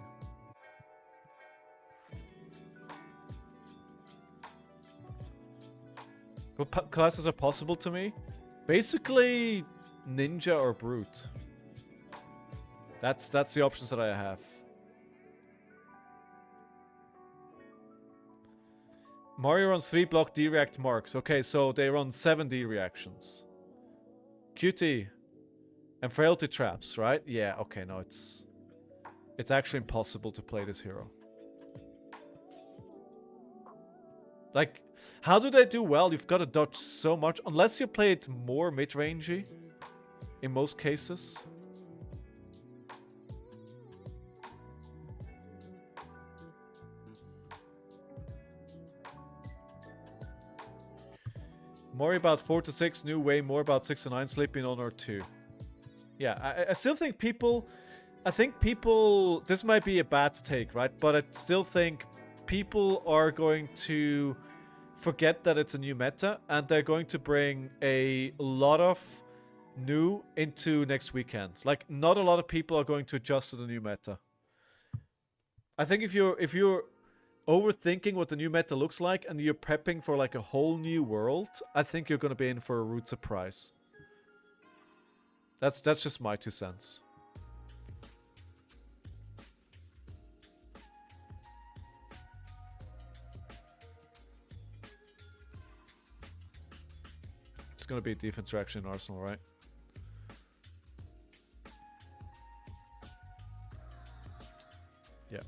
What classes are possible to me? Basically, ninja or brute. That's the options that I have. Mario runs 3 block D-react marks. Okay, so they run 7 D-reactions. QT. And frailty traps, right? Yeah, okay, no, it's actually impossible to play this hero. Like, how do they do well? You've got to dodge so much. Unless you play it more mid-rangey. In most cases. More about 4 to 6, new way more about 6 to 9, sleeping on or 2. Yeah, I still think people... I think people... This might be a bad take, right? But I still think people are going to forget that it's a new meta. And they're going to bring a lot of new into next weekend. Like, not a lot of people are going to adjust to the new meta. I think if you're overthinking what the new meta looks like and you're prepping for like a whole new world, I think you're going to be in for a rude surprise. That's just my 2 cents. It's going to be a defense reaction in Arsenal, right? Yeah.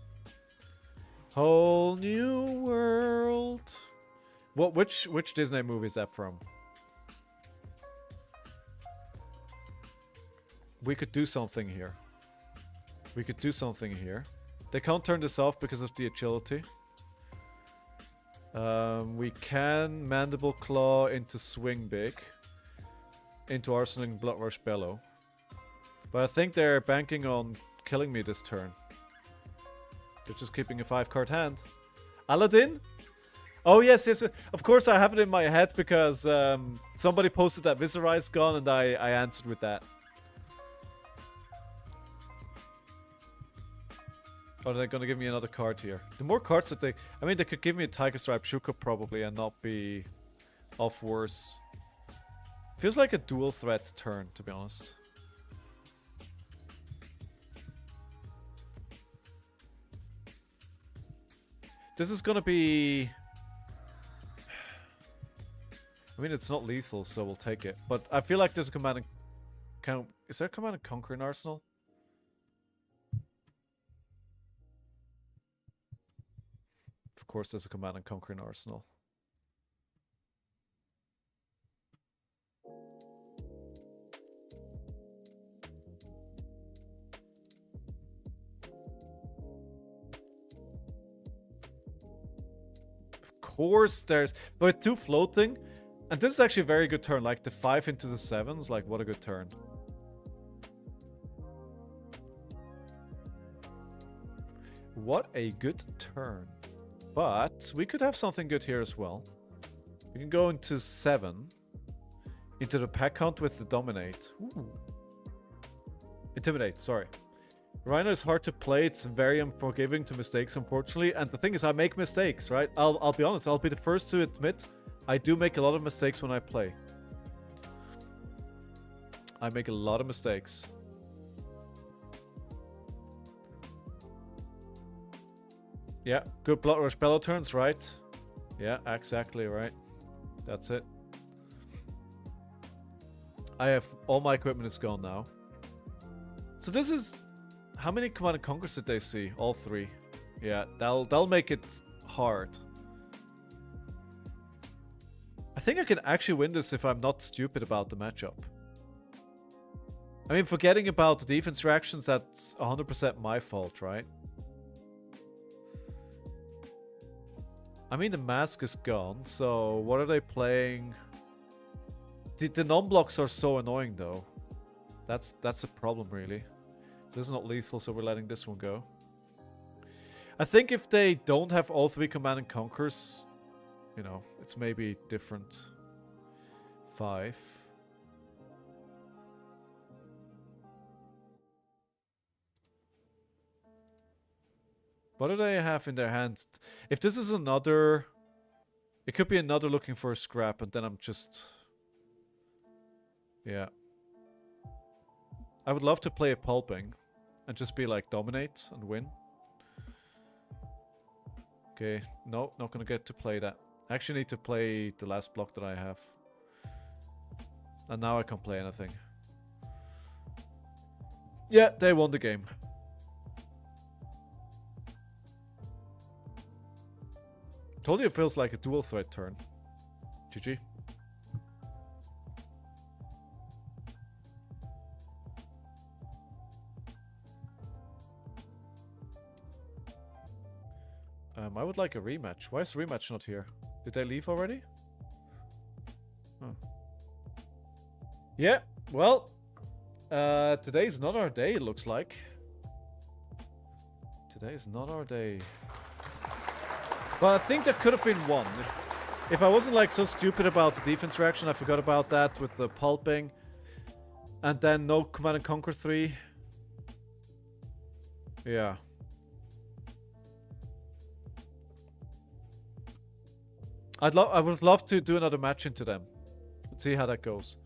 Whole new world. What? Which Disney movie is that from? We could do something here. We could do something here. They can't turn this off because of the agility. We can Mandible Claw into Swing Big. Into Arsenaling Blood Rush Bellow. But I think they're banking on killing me this turn. They're just keeping a 5-card hand. Aladdin? Oh, yes. Of course, I have it in my head because somebody posted that Viserys gone and I answered with that. Oh, they're going to give me another card here. The more cards that they... I mean, they could give me a Tiger Stripe Shuka probably and not be off worse. Feels like a dual threat turn, to be honest. This is going to be... I mean, it's not lethal, so we'll take it. But I feel like there's a Command and... Is there a Command and Conquer in Arsenal? Of course there's a Command and Conquer in Arsenal. Of course there's... With 2 floating... And this is actually a very good turn. Like, the 5 into the 7s. Like, what a good turn. What a good turn. But we could have something good here as well. We can go into 7. Into the pack hunt with the Dominate. Ooh. Intimidate, sorry. Rhinar is hard to play. It's very unforgiving to mistakes, unfortunately. And the thing is, I make mistakes, right? I'll be honest. I'll be the first to admit I do make a lot of mistakes when I play. I make a lot of mistakes. Yeah, good Blood Rush Bellow turns, right? Yeah, exactly right. That's it. I have all my equipment is gone now. So this is how many Command and Conquers did they see? All 3. Yeah, that'll make it hard. I think I can actually win this if I'm not stupid about the matchup. I mean, forgetting about the defense reactions, that's 100% my fault, right? I mean, the mask is gone, so what are they playing? The non-blocks are so annoying, though. That's a problem, really. So this is not lethal, so we're letting this one go. I think if they don't have all 3 Command and Conquers, you know, it's maybe different. 5. What do they have in their hands? If this is another... It could be another looking for a scrap, and then I'm just... Yeah. I would love to play a pulping and just be like dominate and win. Okay, no, not gonna get to play that. I actually need to play the last block that I have. And now I can't play anything. Yeah, they won the game. Told you it feels like a dual threat turn. GG. I would like a rematch. Why is rematch not here? Did they leave already? Huh. Yeah, well, today's not our day, it looks like. Today's not our day. But I think that could have been won. If I wasn't like so stupid about the defense reaction, I forgot about that with the pulping. And then no Command and Conquer 3. Yeah. I would love to do another match into them. Let's see how that goes.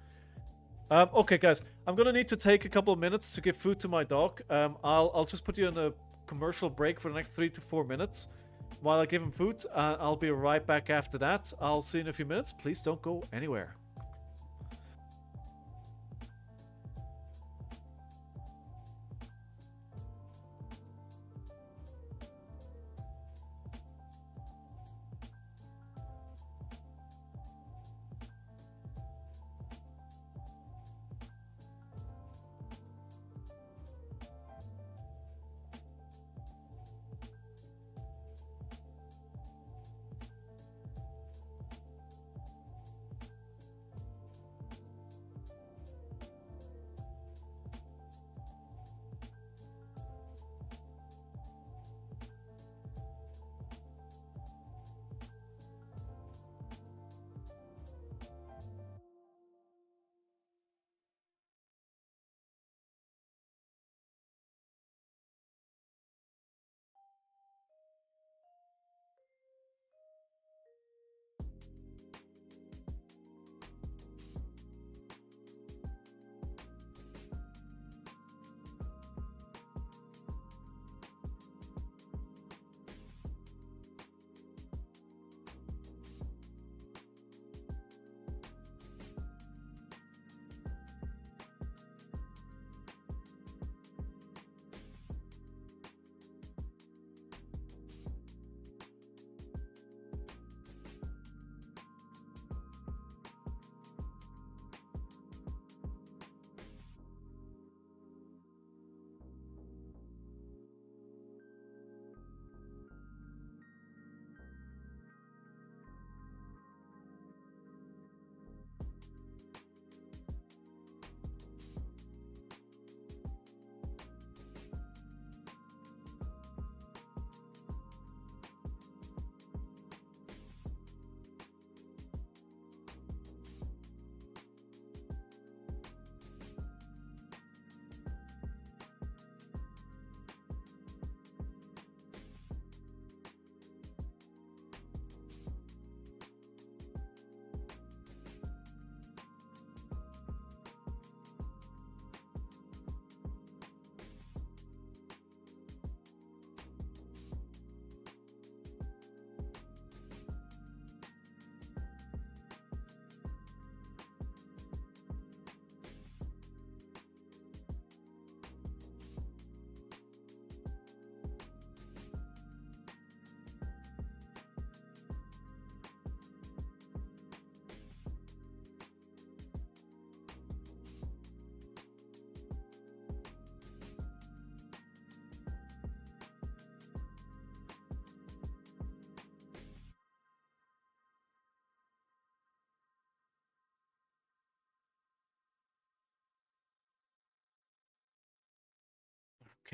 Okay, guys, I'm gonna need to take a couple of minutes to give food to my dog. I'll just put you on a commercial break for the next 3 to 4 minutes while I give him food. I'll be right back after that. I'll see you in a few minutes. Please don't go anywhere.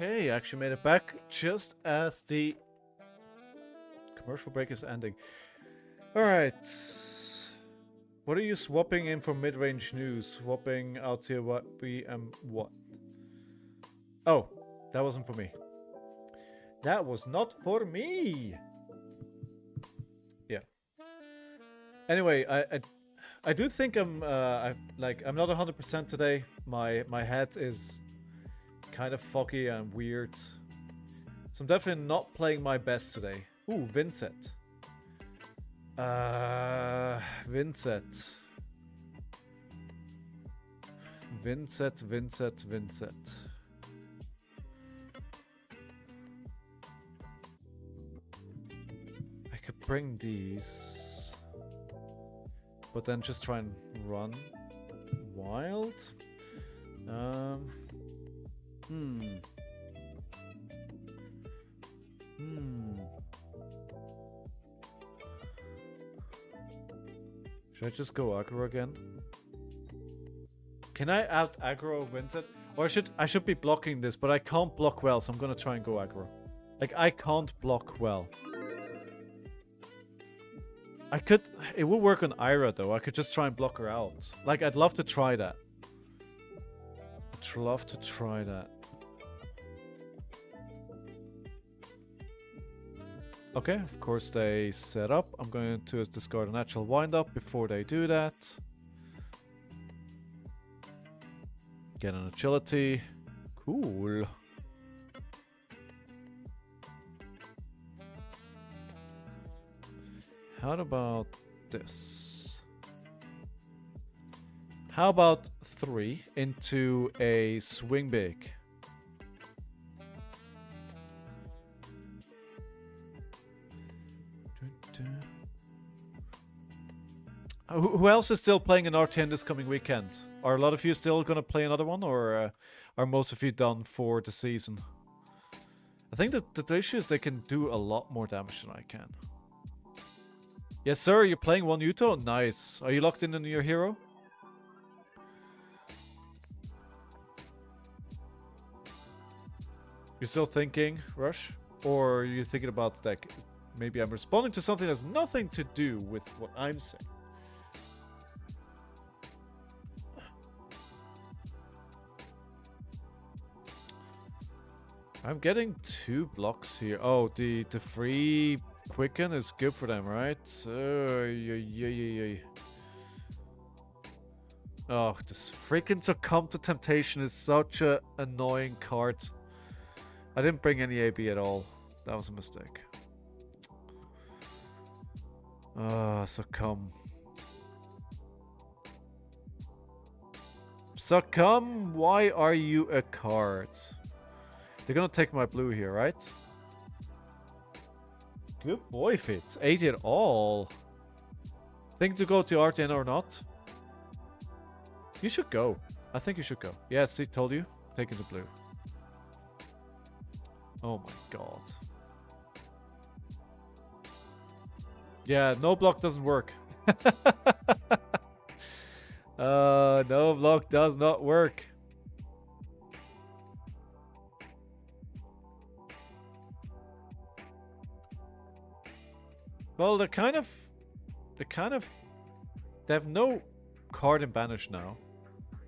Okay, actually made it back just as the commercial break is ending. Alright. What are you swapping in for mid-range news? Swapping out here what we what? Oh, that wasn't for me. That was not for me. Yeah. Anyway, I do think I'm not 100% today. My head is kind of foggy and weird. So I'm definitely not playing my best today. Ooh, Vynnset. Vynnset. Vynnset. I could bring these, but then just try and run wild. Should I just go aggro again? Can I out aggro Vynnset? Or I should be blocking this, but I can't block well, so I'm gonna try and go aggro. Like, I can't block well. It would work on Ira though. I could just try and block her out. Like, I'd love to try that. I'd love to try that. Okay, of course they set up. I'm going to discard a natural wind-up before they do that. Get an agility. Cool. How about this? How about 3 into a swing big? Who else is still playing an RtN this coming weekend? Are a lot of you still going to play another one, or are most of you done for the season? I think that the issue is they can do a lot more damage than I can. Yes, sir, you're playing one Yuto? Nice. Are you locked in on your hero? You're still thinking, Rush? Or are you thinking about the deck? Maybe I'm responding to something that has nothing to do with what I'm saying. I'm getting 2 blocks here. Oh, the free quicken is good for them, right? Oh, this freaking Succumb to Temptation is such a annoying card. I didn't bring any AB at all. That was a mistake. Succumb. Succumb, why are you a card? They're gonna take my blue here, right? Good boy, Fitz. 80 at all. Think to go to RtN or not? You should go. I think you should go. Yes, he told you. Taking the blue. Oh my god. Yeah, no block doesn't work. No block does not work. Well, they have no card in banish now,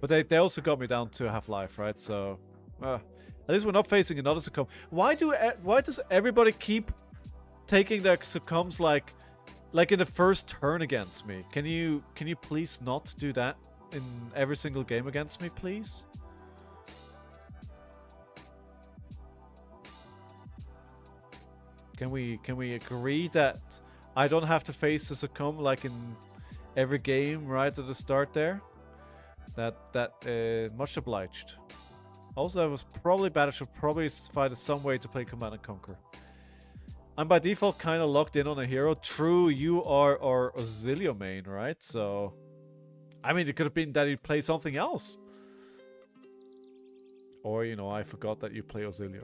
but they also got me down to half-life, right? So, at least we're not facing another succumb. Why does everybody keep taking their succumbs like in the first turn against me? Can you please not do that in every single game against me, please? Can we agree that I don't have to face a succumb like in every game right at the start there? Much obliged. Also, I was probably bad. I should probably find some way to play Command and Conquer. I'm by default kind of locked in on a hero. True, you are our Azalea main, right? So, I mean, it could have been that you play something else. Or, you know, I forgot that you play Azalea.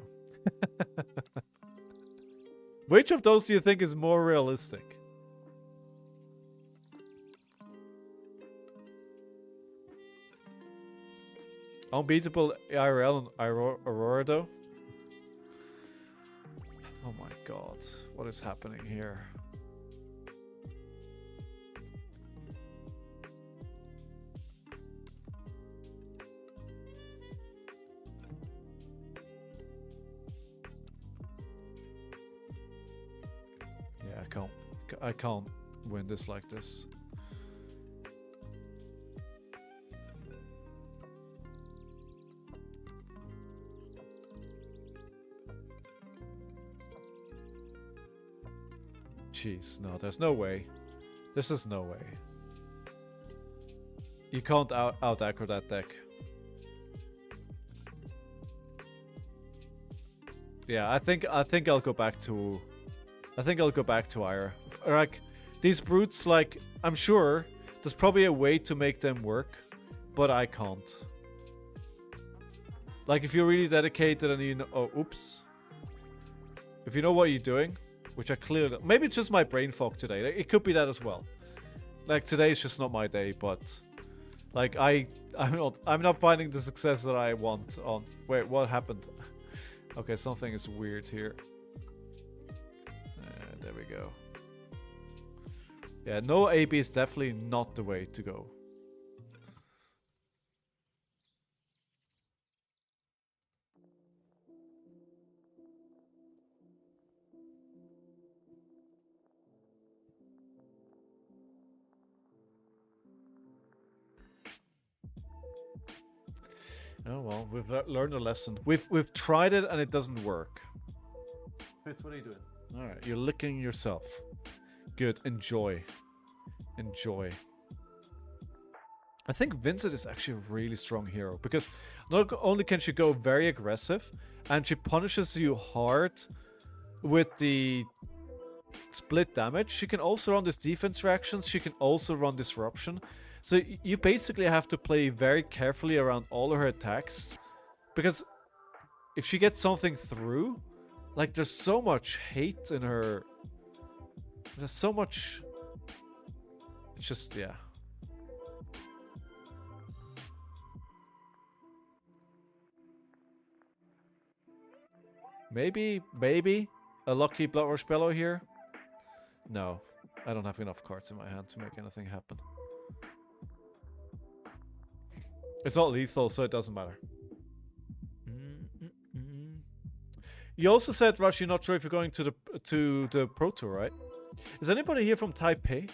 Which of those do you think is more realistic? Unbeatable IRL and Aurora though? Oh my god, what is happening here? Yeah, I can't win this like this. Jeez, no, there's no way. There's just no way. You can't out-aggro that deck. Yeah, I think I'll go back to Ira. Like these brutes, like I'm sure there's probably a way to make them work, but I can't. Like if you're really dedicated and you know, oh, oops. If you know what you're doing, which I clearly... Maybe it's just my brain fog today. It could be that as well. Like, today's just not my day, but... Like, I'm not finding the success that I want on... Wait, what happened? Okay, something is weird here. There we go. Yeah, no AB is definitely not the way to go. Oh well, we've learned a lesson. We've tried it and it doesn't work. Fitz, what are you doing? All right, you're licking yourself. Good. Enjoy. Enjoy. I think Vynnset is actually a really strong hero because not only can she go very aggressive and she punishes you hard with the split damage, she can also run this defense reactions. She can also run disruption. So you basically have to play very carefully around all of her attacks, because if she gets something through, like there's so much hate in her. There's so much. It's just, yeah. Maybe a lucky Blood Rush Bellow here. No, I don't have enough cards in my hand to make anything happen. It's not lethal, so it doesn't matter. You also said, Rush, you're not sure if you're going to the Pro Tour, right? Is anybody here from Taipei?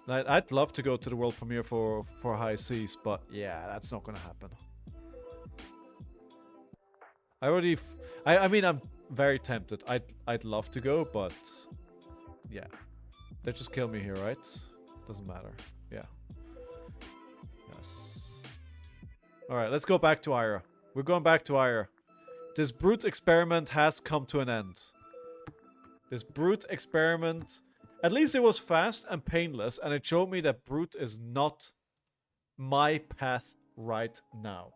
I'd love to go to the world premiere for High Seas, but yeah, that's not gonna happen. I mean, I'm very tempted. I'd love to go, but yeah, they just kill me here, right? Doesn't matter. Yeah. Yes. All right, let's go back to Ira. We're going back to Ira. This brute experiment has come to an end. This brute experiment, at least it was fast and painless, and it showed me that brute is not my path right now.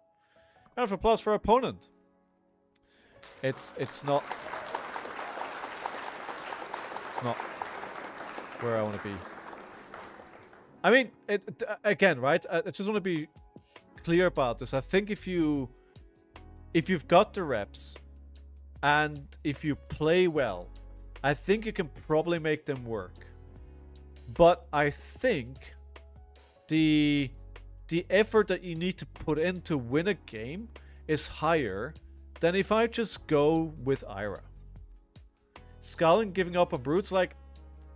Round of applause for our opponent. It's not where I want to be. I mean, again, right? I just want to be clear about this. I think if you've got the reps and if you play well, I think you can probably make them work. But I think the effort that you need to put in to win a game is higher than if I just go with Ira. Scalet giving up on brutes, like,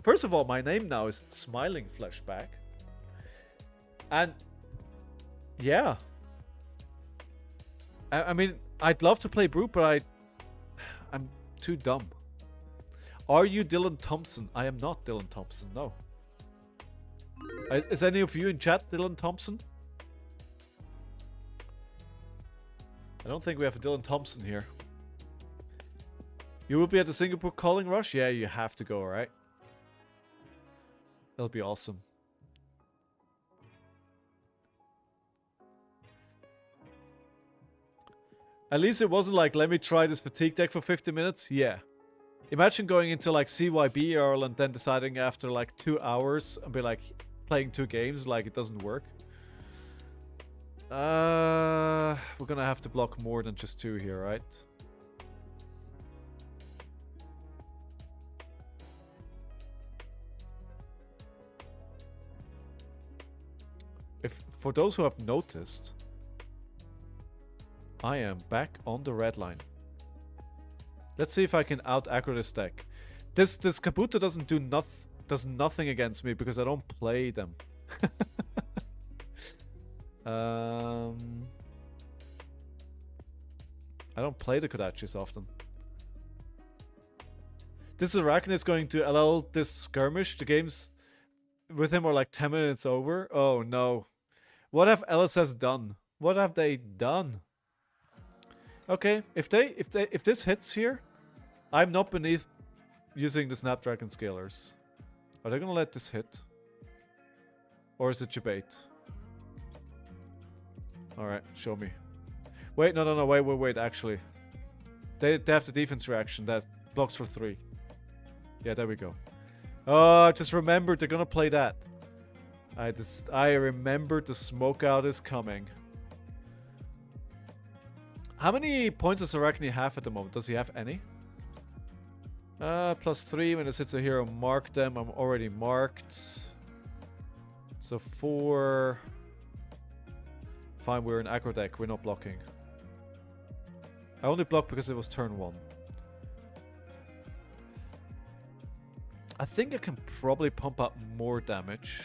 first of all, my name now is Smiling Flashback. And yeah, I mean, I'd love to play brute, but I'm too dumb. Are you Dylan Thompson? I am not Dylan Thompson, no. Is any of you in chat Dylan Thompson? I don't think we have a Dylan Thompson here. You will be at the Singapore Calling Rush? Yeah, you have to go, right? That'll be awesome. At least it wasn't like, let me try this fatigue deck for 50 minutes. Yeah. Imagine going into like CYB Earl and then deciding after like 2 hours and be like playing 2 games, like it doesn't work. We're gonna have to block more than just 2 here, right? If for those who have noticed, I am back on the red line. Let's see if I can out aggro this deck. This Kabuto does nothing against me because I don't play them. I don't play the Kodachis often. This Arakani is going to allow this skirmish. The games with him are like 10 minutes over. Oh no. What have LSS done? What have they done? Okay, if this hits here, I'm not beneath using the Snapdragon Scalers. Are they gonna let this hit? Or is it debate? Alright, show me. Wait, no, wait, actually. They have the defense reaction that blocks for 3. Yeah, there we go. Oh, just remembered they're gonna play that. I remembered the smoke out is coming. How many points does Arachne have at the moment? Does he have any? +3 when it hits a hero. Mark them. I'm already marked. So 4. Fine, we're in aggro deck. We're not blocking. I only blocked because it was turn 1. I think I can probably pump up more damage.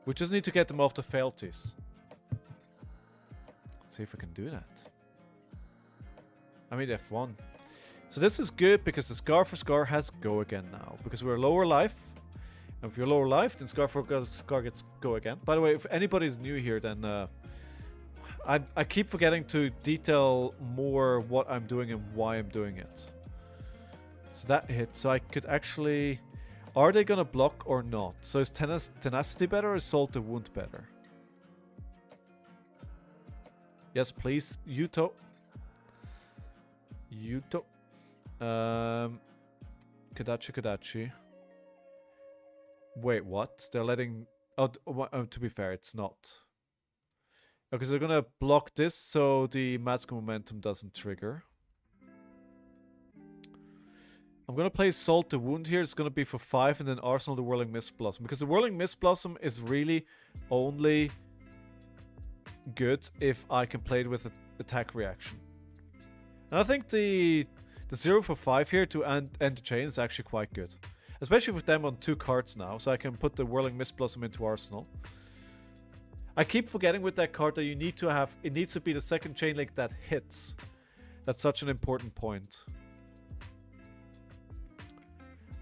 We just need to get them off the fealties. Let's see if we can do that. I mean F1. So this is good because the Scar for Scar has go again now. Because we're lower life. And if you're lower life, then Scar for Scar gets go again. By the way, if anybody's new here, then I keep forgetting to detail more what I'm doing and why I'm doing it. So that hit. So I could actually... Are they gonna block or not? So is Tenacity better or is Salt the Wound better? Yes, please. Yuto. Kodachi. Wait, what? They're letting... Oh, to be fair, it's not. Okay, so they're gonna block this so the magical momentum doesn't trigger. I'm gonna play Salt the Wound here. It's gonna be for 5 and then Arsenal the Whirling Mist Blossom. Because the Whirling Mist Blossom is really only good if I can play it with an attack reaction. And I think the 0 for 5 here to end the chain is actually quite good. Especially with them on 2 cards now. So I can put the Whirling Mist Blossom into Arsenal. I keep forgetting with that card that you need to have... It needs to be the second chain link that hits. That's such an important point.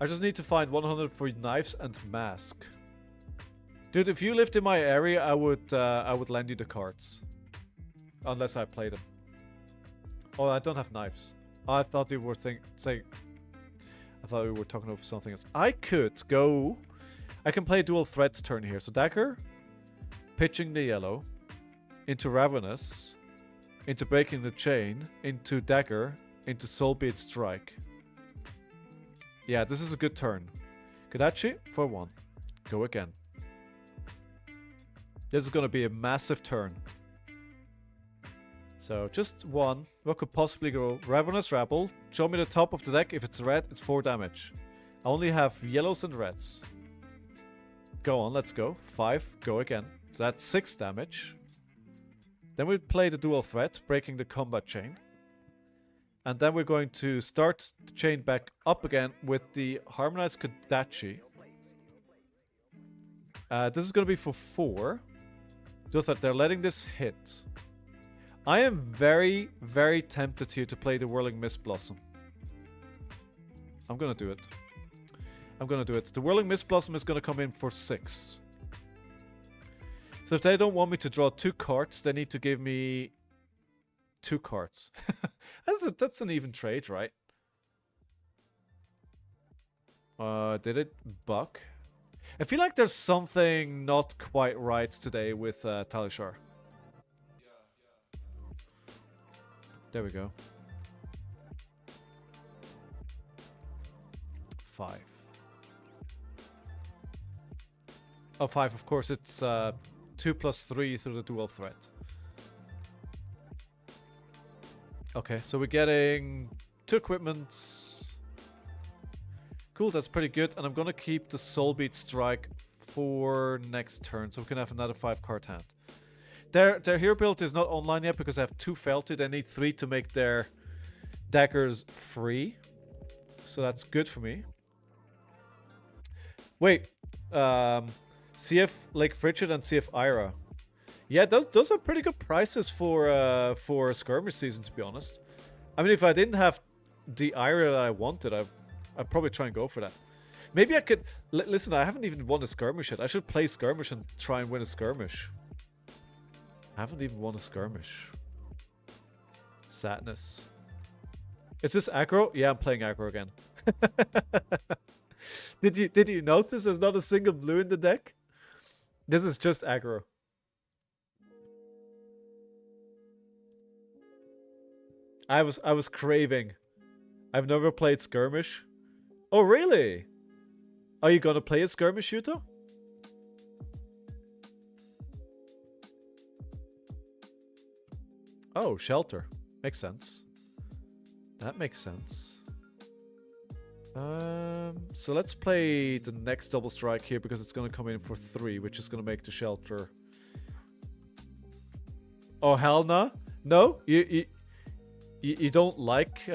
I just need to find 100 for knives and mask. Dude, if you lived in my area, I would lend you the cards. Unless I play them. Oh, I don't have knives. Oh, I thought you were saying... I thought we were talking over something else. I could go... I can play dual threats turn here. So dagger, pitching the yellow, into Ravenous, into breaking the chain, into dagger, into Soulbeat strike. Yeah, this is a good turn. Kodachi for 1. Go again. This is going to be a massive turn. So, just 1. What could possibly go? Ravenous Rabble. Show me the top of the deck. If it's red, it's 4 damage. I only have yellows and reds. Go on, let's go. 5. Go again. So that's 6 damage. Then we play the dual threat, breaking the combat chain. And then we're going to start the chain back up again with the Harmonized Kodachi. This is going to be for 4. They're letting this hit. I am very, very tempted here to play the Whirling Mist Blossom. I'm going to do it. The Whirling Mist Blossom is going to come in for 6. So if they don't want me to draw 2 cards, they need to give me 2 cards. That's an even trade, right? Did it buck? I feel like there's something not quite right today with Talishar. There we go. 5. Oh, 5, of course. It's 2 plus 3 through the dual threat. Okay, so we're getting 2 equipments. Cool, that's pretty good. And I'm gonna keep the Soulbeat Strike 4 next turn, so we can have another 5-card hand. Their hero build is not online yet because I have 2 felted. I need 3 to make their daggers free. So that's good for me. Wait. CF Lake Frigid and CF Ira. Yeah, those are pretty good prices for skirmish season, to be honest. I mean, if I didn't have the Ira that I wanted, I'd probably try and go for that. Maybe I could... listen, I haven't even won a skirmish yet. I should play skirmish and try and win a skirmish. I haven't even won a skirmish. Sadness. Is this aggro? Yeah, I'm playing aggro again. Did you notice there's not a single blue in the deck? This is just aggro. I was craving. I've never played skirmish. Oh really? Are you gonna play a skirmish shooter? Oh, shelter. Makes sense. That makes sense. So let's play the next double strike here because it's gonna come in for 3, which is gonna make the shelter. Oh hell no! No, you don't like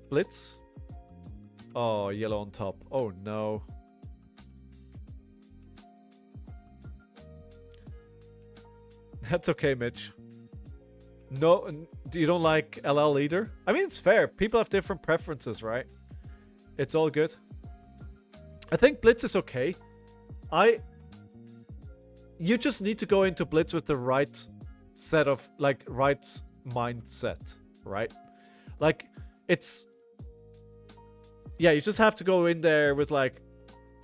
Blitz? Oh, yellow on top. Oh no. That's okay, Mitch. No, you don't like LL either? I mean, it's fair. People have different preferences, right? It's all good. I think Blitz is okay. You just need to go into Blitz with the right set of, like, right mindset, right? Like, it's... yeah, you just have to go in there with, like,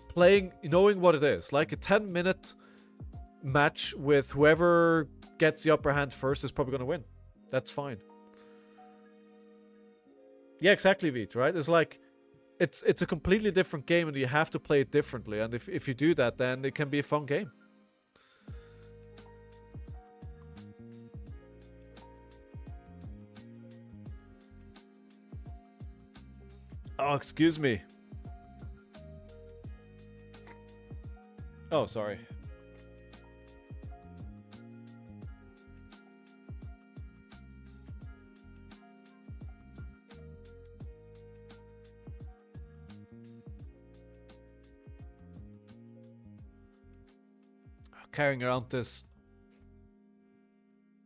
playing, knowing what it is. Like, a 10-minute match with whoever gets the upper hand first is probably going to win. That's fine. Yeah, exactly, Veet, right? It's like, it's a completely different game and you have to play it differently. And if you do that, then it can be a fun game. Oh, excuse me. Oh, sorry. Carrying around this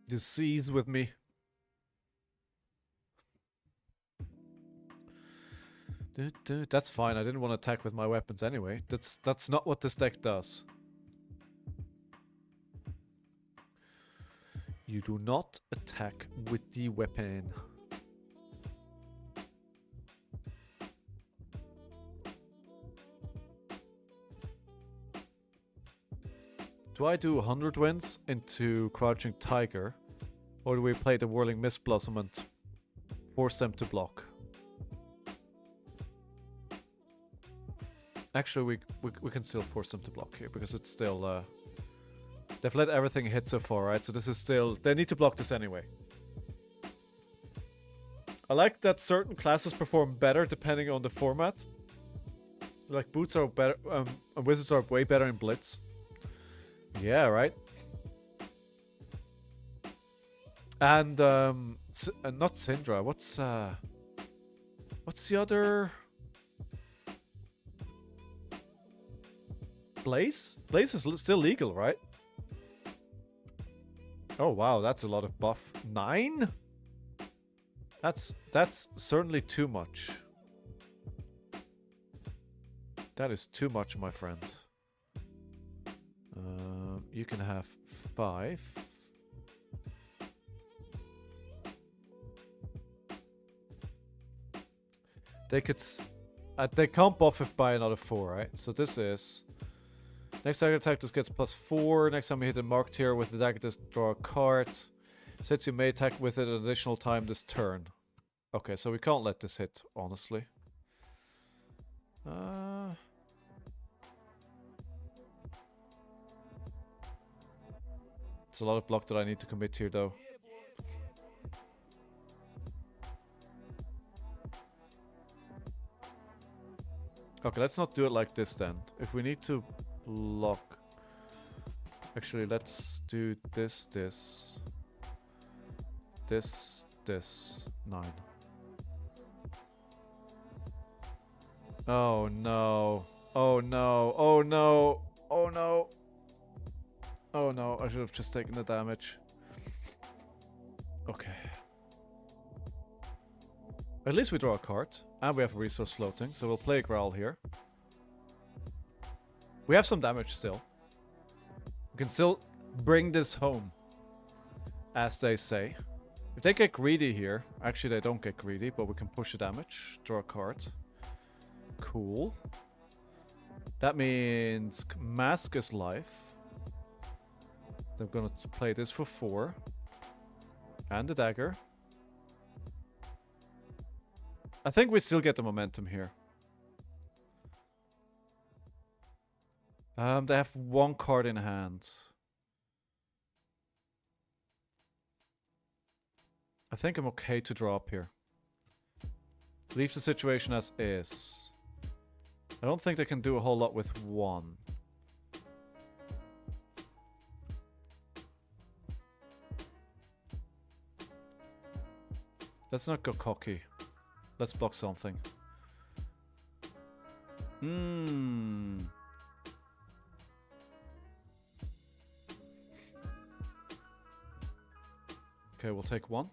disease with me. That's fine. I didn't want to attack with my weapons anyway. That's not what this deck does. You do not attack with the weapon. Do I do 100 wins into Crouching Tiger? Or do we play the Whirling Mist Blossom and force them to block? Actually, we can still force them to block here because it's still... they've let everything hit so far, right? So this is still... they need to block this anyway. I like that certain classes perform better depending on the format. Like boots are better... and wizards are way better in Blitz. Yeah, right? And, not Syndra. What's the other... Blaze? Blaze is still legal, right? Oh, wow, that's a lot of buff. 9? That's certainly too much. That is too much, my friend. You can have 5. They could... they can't buff it by another 4, right? So this is... next target attack just gets +4. Next time you hit a marked tier with the dagger, just draw a card. Says you may attack with it an additional time this turn. Okay, so we can't let this hit, honestly. It's a lot of block that I need to commit here, though. Okay, let's not do it like this then. If we need to block... Actually, let's do this, this. This, this. 9. Oh no. Oh no. Oh no. Oh no. Oh no, I should have just taken the damage. Okay. At least we draw a card. And we have a resource floating, so we'll play a growl here. We have some damage still. We can still bring this home, as they say. If they get greedy here, actually they don't get greedy, but we can push the damage, draw a card. Cool. That means Mask is life. They're gonna play this for 4. And the dagger. I think we still get the momentum here. They have 1 card in hand. I think I'm okay to draw up here. Leave the situation as is. I don't think they can do a whole lot with 1. Let's not go cocky. Let's block something. Okay, we'll take 1.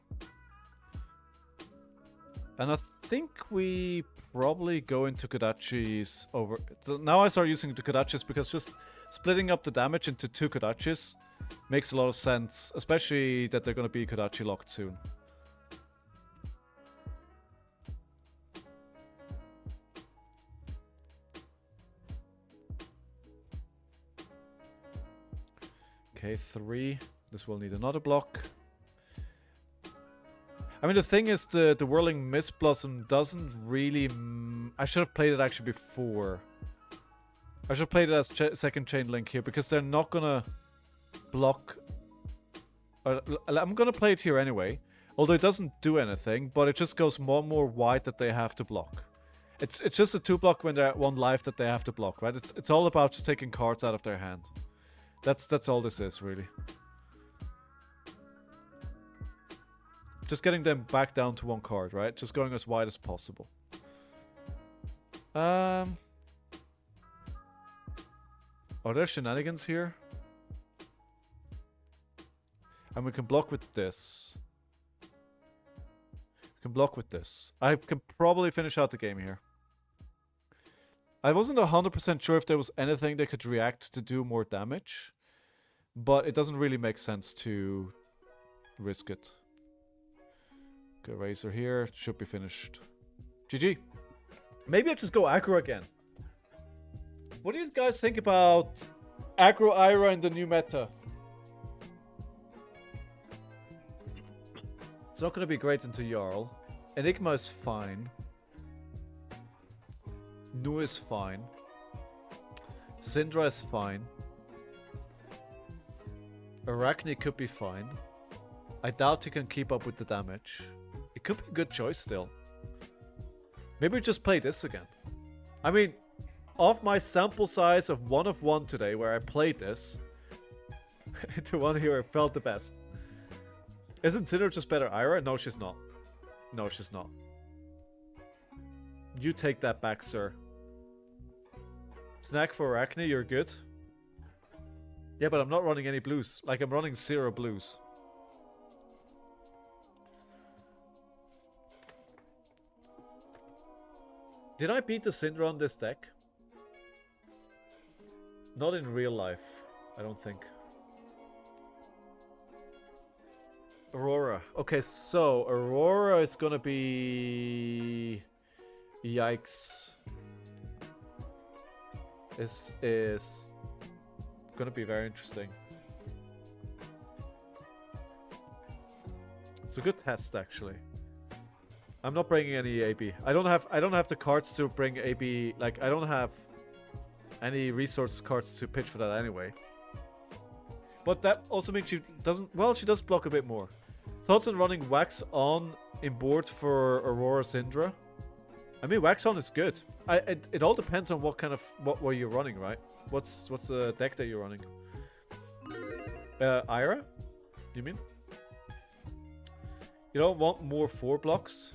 And I think we probably go into Kodachis over... Now I start using the Kodachis because just splitting up the damage into 2 Kodachis makes a lot of sense. Especially that they're going to be Kodachi locked soon. Okay, 3. This will need another block. I mean, the thing is, the Whirling Mist Blossom doesn't really... I should have played it actually before. I should have played it as second Chain Link here, because they're not gonna block... I'm gonna play it here anyway. Although it doesn't do anything, but it just goes more and more wide that they have to block. It's just a 2-block when they're at 1 life that they have to block, right? It's all about just taking cards out of their hand. That's all this is, really. Just getting them back down to 1 card, right? Just going as wide as possible. Are there shenanigans here? And we can block with this. We can block with this. I can probably finish out the game here. I wasn't 100% sure if there was anything they could react to do more damage. But it doesn't really make sense to risk it. Okay, Razor here. Should be finished. GG. Maybe I just go aggro again. What do you guys think about aggro Ira in the new meta? It's not going to be great into Jarl. Enigma is fine. Nu is fine. Syndra is fine. Arakani could be fine. I doubt he can keep up with the damage. It could be a good choice still. Maybe we just play this again. I mean, off my sample size of 1 of 1 today where I played this, the one here felt the best. Isn't Syndra just better Ira? No, she's not. No, she's not. You take that back, sir. Snack for Arakani, you're good. Yeah, but I'm not running any blues. Like, I'm running 0 blues. Did I beat the Syndra on this deck? Not in real life, I don't think. Aurora. Okay, so Aurora is gonna be... Yikes. This is gonna be very interesting. It's a good test, actually. I'm not bringing any AB. I don't have the cards to bring AB. Like, I don't have any resource cards to pitch for that anyway. But that also means she doesn't... Well, she does block a bit more. Thoughts on running Wax on in board for Aurora Syndra? I mean, Wax On is good. It all depends on what kind of what you're running, right? What's the deck that you're running? Ira? You mean? You don't want more 4 blocks?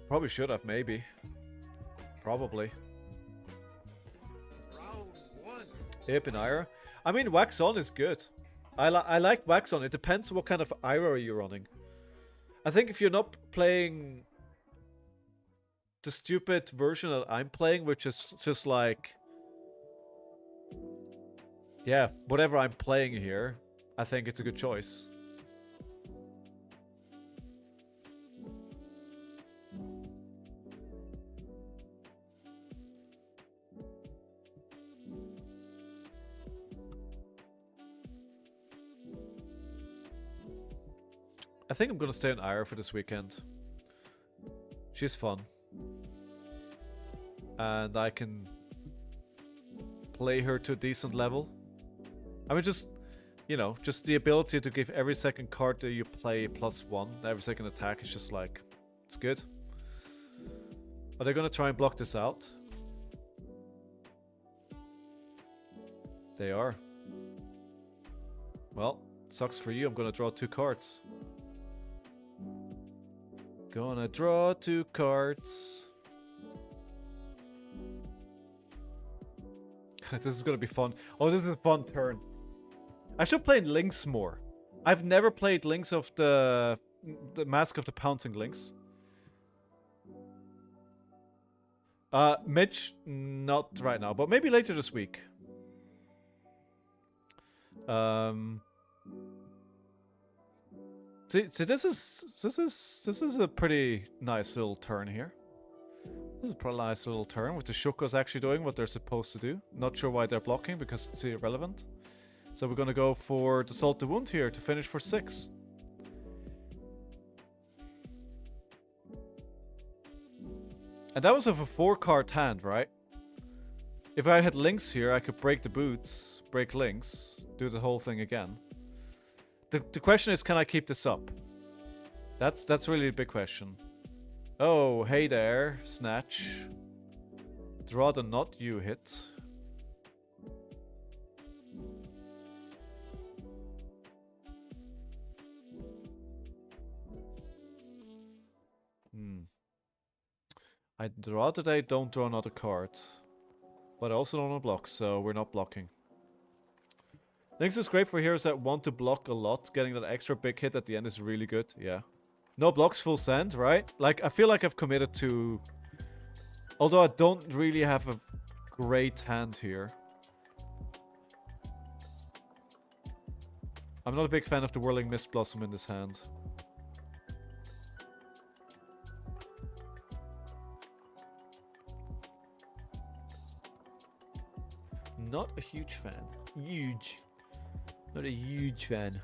Probably should have, maybe. Probably. Round 1. Ip and Ira. I mean, Wax On is good. I like Wax On. It depends what kind of Ira you're running. I think if you're not playing the stupid version that I'm playing, which is just like, yeah, whatever I'm playing here, I think it's a good choice. I think I'm gonna stay on Ira for this weekend. She's fun. And I can play her to a decent level. I mean, just, you know, just the ability to give every second card that you play +1, every second attack is just like, it's good. Are they gonna try and block this out? They are. Well, sucks for you. I'm gonna draw 2 cards. Gonna draw 2 cards. This is gonna be fun. Oh, this is a fun turn. I should play Lynx more. I've never played Lynx of the Mask of the Pouncing Lynx. Mitch, not right now, but maybe later this week. See, this is a pretty nice little turn here. This is a pretty nice little turn with the Shukos actually doing what they're supposed to do. Not sure why they're blocking because it's irrelevant. So we're gonna go for the Salt the Wound here to finish for 6. And that was of a 4-card hand, right? If I had Lynx here, I could break the boots, break Lynx, do the whole thing again. The question is, can I keep this up? That's really a big question. Oh, hey there, Snatch. Draw the not you hit. I'd rather they don't draw another card. But I also don't want to block, so we're not blocking. Lynx is great for heroes that want to block a lot. Getting that extra big hit at the end is really good, yeah. No blocks, full send, right? Like, I feel like I've committed to... Although I don't really have a great hand here. I'm not a big fan of the Whirling Mist Blossom in this hand. Not a huge fan. Huge. Not a huge fan.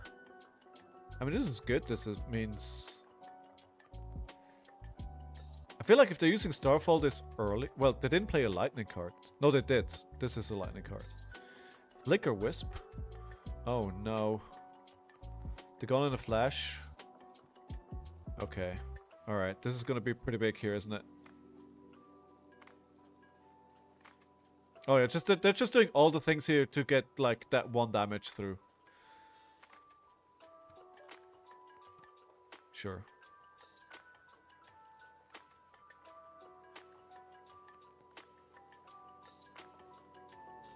I mean, this is good. Means... I feel like if they're using Starfall this early... Well, they didn't play a lightning card. No, they did. This is a lightning card. Flicker Wisp. Oh, no. The Gun in a Flash. Okay. Alright, this is gonna be pretty big here, isn't it? Oh yeah, they're just doing all the things here to get, like, that 1 damage through. Sure.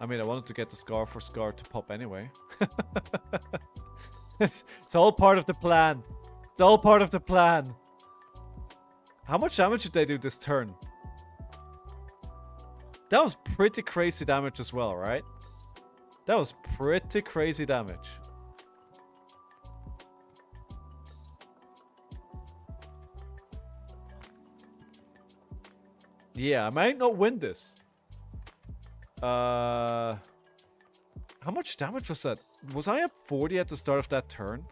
I mean, I wanted to get the Scar for Scar to pop anyway. It's all part of the plan. It's all part of the plan. How much damage did they do this turn? That was pretty crazy damage as well, right? That was pretty crazy damage. Yeah, I might not win this. How much damage was that? Was I up 40 at the start of that turn?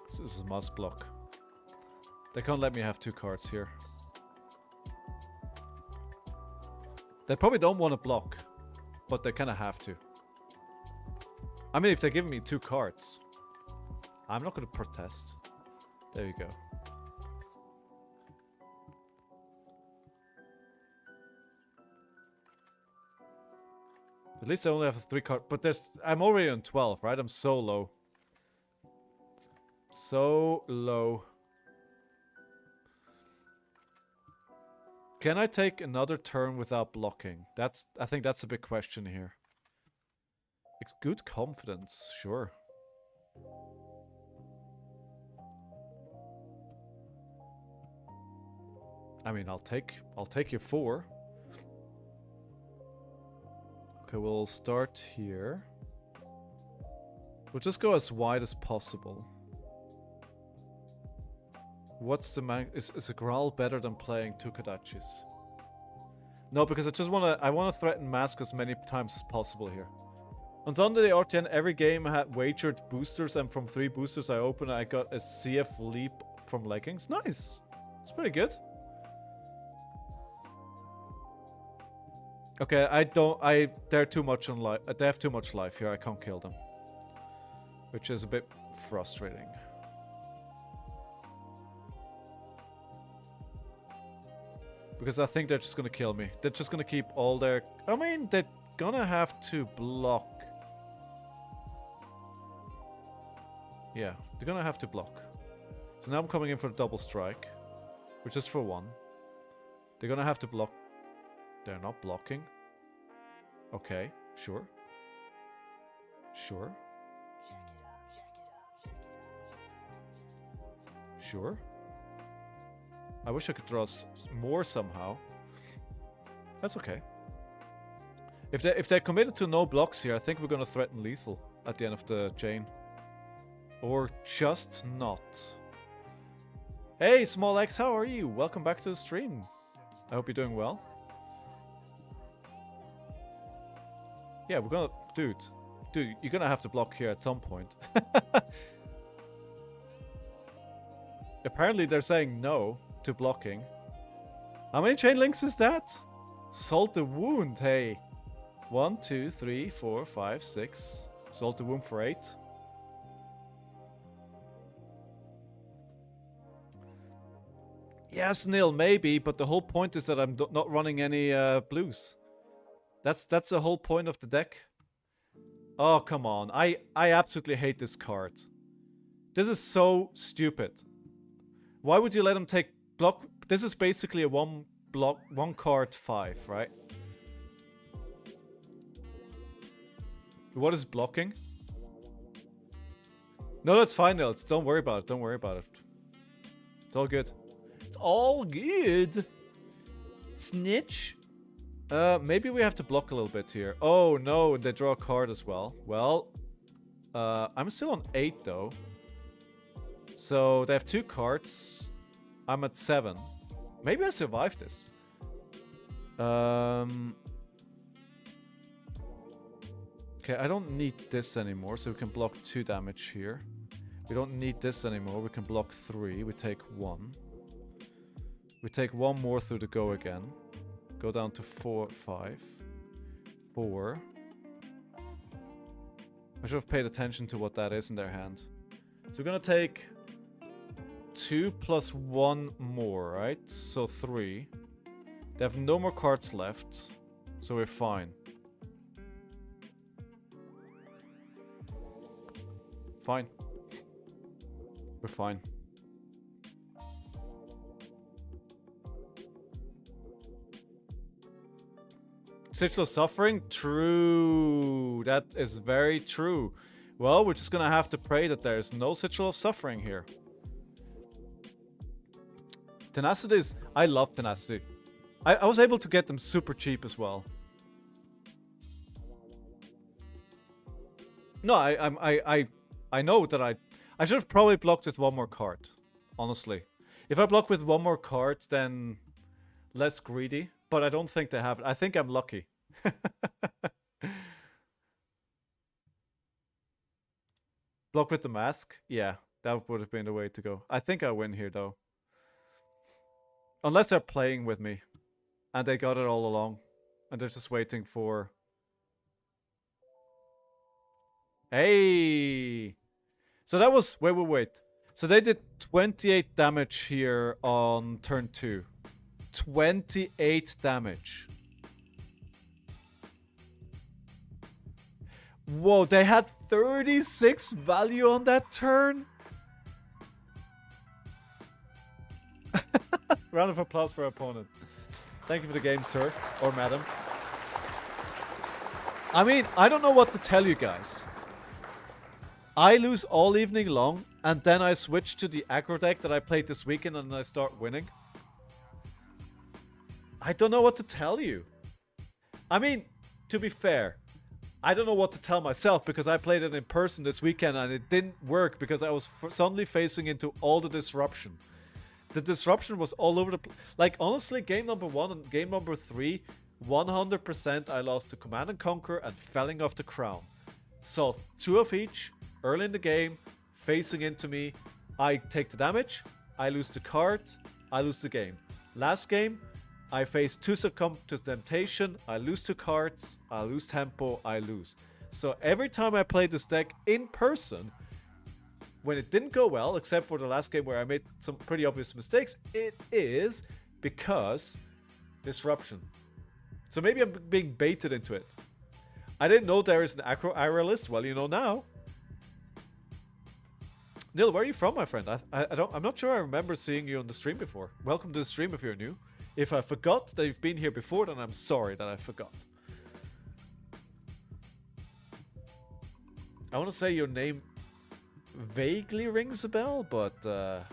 This is a must block. They can't let me have 2 cards here. They probably don't want to block, but they kind of have to. I mean, if they're giving me 2 cards, I'm not going to protest. There you go. At least I only have 3 cards, but I'm already on 12, right? I'm so low. So low. Can I take another turn without blocking? I think that's a big question here. It's good confidence, sure. I mean, I'll take your 4. Okay, we'll start here. We'll just go as wide as possible. What's the man? Is a growl better than playing 2 Kodachis? No, because I want to threaten mask as many times as possible here. On Sunday RtN, every game had wagered boosters, and from 3 boosters I opened, I got a CF leap from leggings. Nice. It's pretty good. Okay, they're too much on life. They have too much life here. I can't kill them, which is a bit frustrating. Because I think they're just gonna kill me. They're just gonna keep all their... I mean, they're gonna have to block. Yeah, they're gonna have to block. So now I'm coming in for a double strike, which is for 1. They're gonna have to block. They're not blocking. Okay, sure. Sure. Sure. I wish I could draw more somehow. That's okay. If they're committed to no blocks here, I think we're gonna threaten lethal at the end of the chain. Or just not. Hey, Small X, how are you? Welcome back to the stream. I hope you're doing well. Yeah, we're gonna... Dude, you're gonna have to block here at some point. Apparently they're saying no to blocking. How many chain links is that? Salt the wound, hey. 1, 2, 3, 4, 5, 6. Salt the wound for 8. Yes, Neil, maybe, but the whole point is that I'm not running any blues. That's the whole point of the deck. Oh, come on. I absolutely hate this card. This is so stupid. Why would you let him take block? This is basically a one card 5, right? What is blocking? No, that's fine, Nils. Don't worry about it. Don't worry about it. It's all good. It's all good. Snitch. Maybe we have to block a little bit here. Oh, no. They draw a card as well. Well, I'm still on 8, though. So they have 2 cards. I'm at 7. Maybe I survived this. Okay, I don't need this anymore, so we can block 2 damage here. We don't need this anymore. We can block 3. We take 1. We take 1 more through the go again. Go down to 4, 5, 4. I should have paid attention to what that is in their hand. So we're gonna take 2 plus 1 more, right? So 3. They have no more cards left, so we're fine. Fine. We're fine. Sigil of Suffering? True. That is very true. Well, we're just gonna have to pray that there is no Sigil of Suffering here. Tenacity is... I love Tenacity. I was able to get them super cheap as well. No, I know that I should have probably blocked with 1 more card. Honestly. If I block with 1 more card, then less greedy. But I don't think they have it. I think I'm lucky. Block with the mask? Yeah, that would have been the way to go. I think I win here, though. Unless they're playing with me. And they got it all along. And they're just waiting for... Hey! So that was... Wait. So they did 28 damage here on turn 2. 28 damage. Whoa, they had 36 value on that turn? Round of applause for our opponent. Thank you for the game, sir. Or madam. I mean, I don't know what to tell you guys. I lose all evening long, and then I switch to the aggro deck that I played this weekend, and I start winning. I don't know what to tell you. I mean, to be fair, I don't know what to tell myself because I played it in person this weekend and it didn't work because I was suddenly facing into all the disruption. The disruption was all over the place. Like, honestly, game number 1 and game number 3, 100% I lost to Command and Conquer and Felling of the Crown. So, 2 of each, early in the game, facing into me. I take the damage, I lose the card, I lose the game. Last game, I face 2 succumb to temptation, I lose 2 cards, I lose tempo, I lose. So every time I play this deck in person, when it didn't go well, except for the last game where I made some pretty obvious mistakes, it is because disruption. So maybe I'm being baited into it. I didn't know there is an aggro Ira list. Well, you know now. Neil, where are you from, my friend? I'm not sure I remember seeing you on the stream before. Welcome to the stream if you're new. If I forgot that you've been here before, then I'm sorry that I forgot. I want to say your name vaguely rings a bell, but I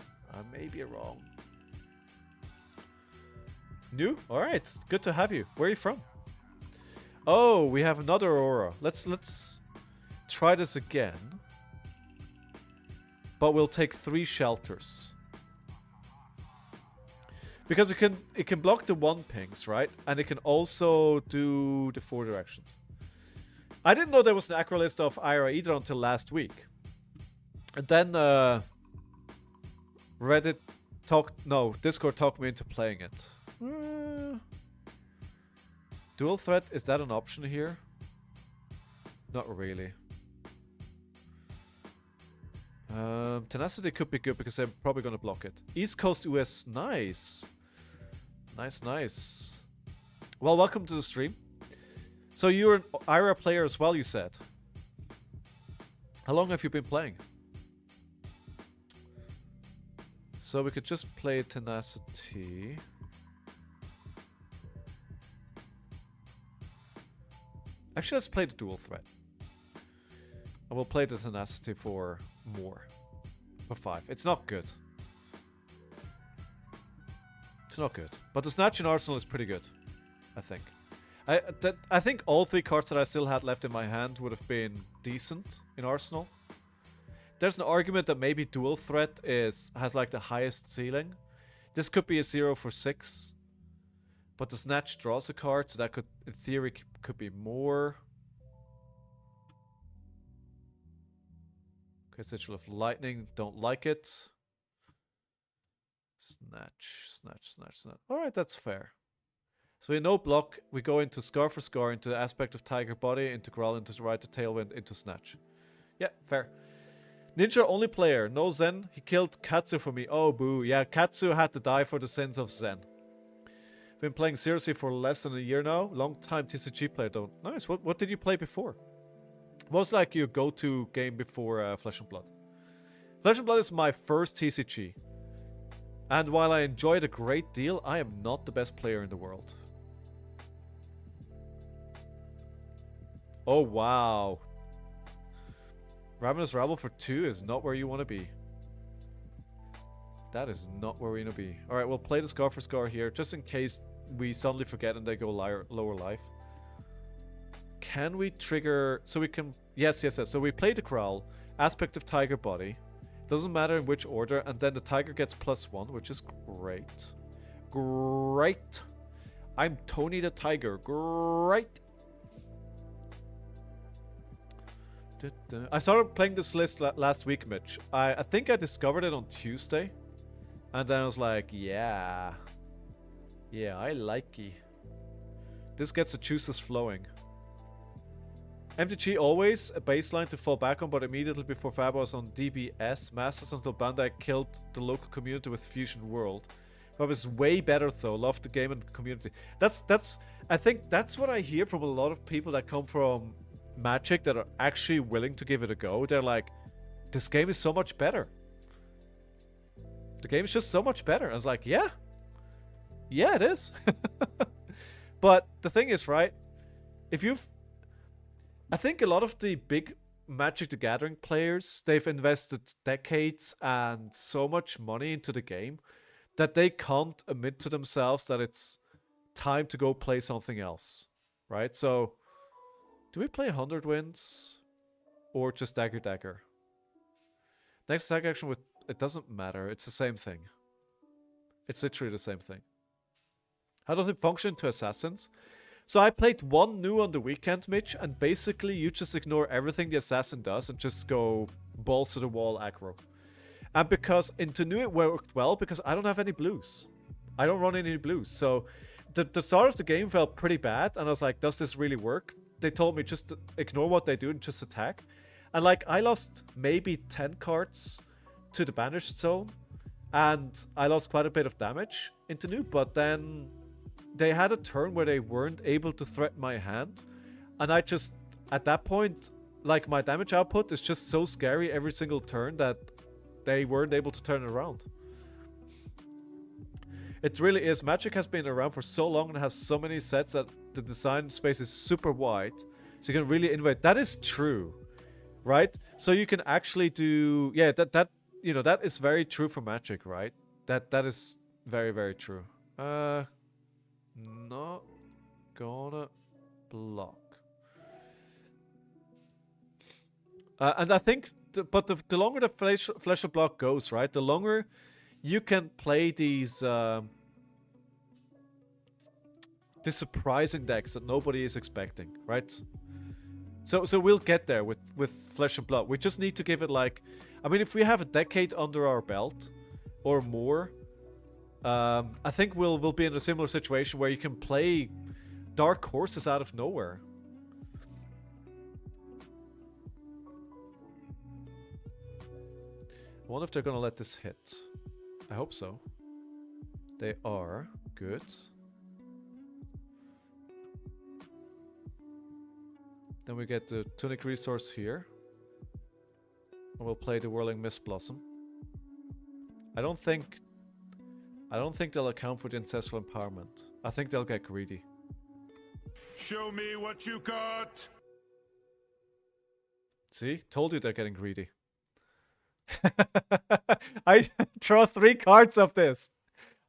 may be wrong. New? Alright, good to have you. Where are you from? Oh, we have another Aurora. Let's try this again. But we'll take 3 shelters. Because it can block the 1 pings, right? And it can also do the 4 directions. I didn't know there was an aggro list of Ira either until last week. And then Discord talked me into playing it. Dual threat, is that an option here? Not really. Tenacity could be good because I'm probably gonna block it. East Coast US, nice. Nice. Well, welcome to the stream. So you're an Ira player as well, you said. How long have you been playing? So we could just play Tenacity. Actually, let's play the dual threat. And we'll play the Tenacity for more. For 5. It's not good. It's not good. But the Snatch in Arsenal is pretty good. I think. I think all 3 cards that I still had left in my hand would have been decent in Arsenal. There's an argument that maybe Dual Threat has like the highest ceiling. This could be a 0 for 6. But the Snatch draws a card, so that could, in theory, could be more. Okay, Sigil of Lightning, don't like it. Snatch. Alright, that's fair. So we no block, we go into Scar for Scar, into Aspect of Tiger Body, into Growl, into Ride to Tailwind, into Snatch. Yeah, fair. Ninja only player, no Zen. He killed Katsu for me. Oh, boo. Yeah, Katsu had to die for the sins of Zen. Been playing seriously for less than a year now. Long time TCG player though. Nice. What did you play before? What was like your go-to game before Flesh and Blood? Flesh and Blood is my first TCG. And while I enjoy it a great deal, I am not the best player in the world. Oh, wow. Ravenous Rabble for 2 is not where you want to be. That is not where we want to be. Alright, we'll play the Scar for Scar here, just in case we suddenly forget and they go lower life. Can we trigger... So we can... Yes. So we play the Growl, Aspect of Tiger Body. Doesn't matter in which order, and then the Tiger gets +1, which is great. Great. I'm Tony the Tiger. Great. I started playing this list last week, Mitch. I think I discovered it on Tuesday. And then I was like, yeah, Yeah, I like it. This gets the juices flowing. MTG always a baseline to fall back on, but immediately before Fab was on DBS, Masters until Bandai killed the local community with Fusion World. Fab is way better though. Love the game and the community. I think that's what I hear from a lot of people that come from Magic that are actually willing to give it a go. They're like, this game is so much better. The game is just so much better. I was like, yeah. Yeah, it is. But the thing is, right? I think a lot of the big Magic the Gathering players, they've invested decades and so much money into the game that they can't admit to themselves that it's time to go play something else, right? So, do we play 100 Winds or just Dagger Dagger? Next attack action with... It doesn't matter. It's the same thing. It's literally the same thing. How does it function to Assassins? So I played one new on the weekend, Mitch, and basically you just ignore everything the Assassin does and just go balls to the wall aggro. And because into new it worked well because I don't have any blues. I don't run any blues. So the start of the game felt pretty bad and I was like, does this really work? They told me just to ignore what they do and just attack. And like I lost maybe 10 cards to the banished zone and I lost quite a bit of damage into new, but then they had a turn where they weren't able to threaten my hand. And I just, at that point, like my damage output is just so scary every single turn that they weren't able to turn it around. It really is. Magic has been around for so long and has so many sets that the design space is super wide. So you can really innovate. That is true, right? So you can actually do, yeah, that you know, that is very true for Magic, right? That is very, very true. Not gonna block. And I think, but the longer the Flesh of Block goes, right, the longer you can play these surprising decks that nobody is expecting, right? So we'll get there with Flesh and Blood. We just need to give it like, I mean, if we have a decade under our belt or more, I think we'll be in a similar situation where you can play dark horses out of nowhere. I wonder if they're gonna let this hit. I hope so. They are. Good. Then we get the Tunic resource here. And we'll play the Whirling Mist Blossom. I don't think they'll account for the Ancestral Empowerment. I think they'll get greedy. Show me what you got! See? Told you they're getting greedy. I draw 3 cards of this.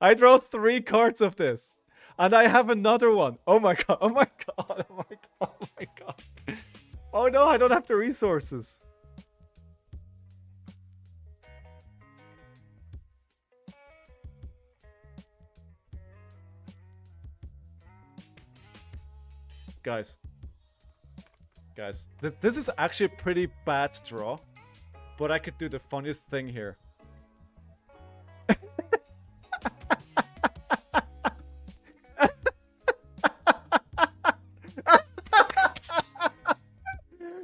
I draw 3 cards of this. And I have another one. Oh my god, oh my god, oh my god, oh my god. Oh no, I don't have the resources. Guys, this is actually a pretty bad draw, but I could do the funniest thing here.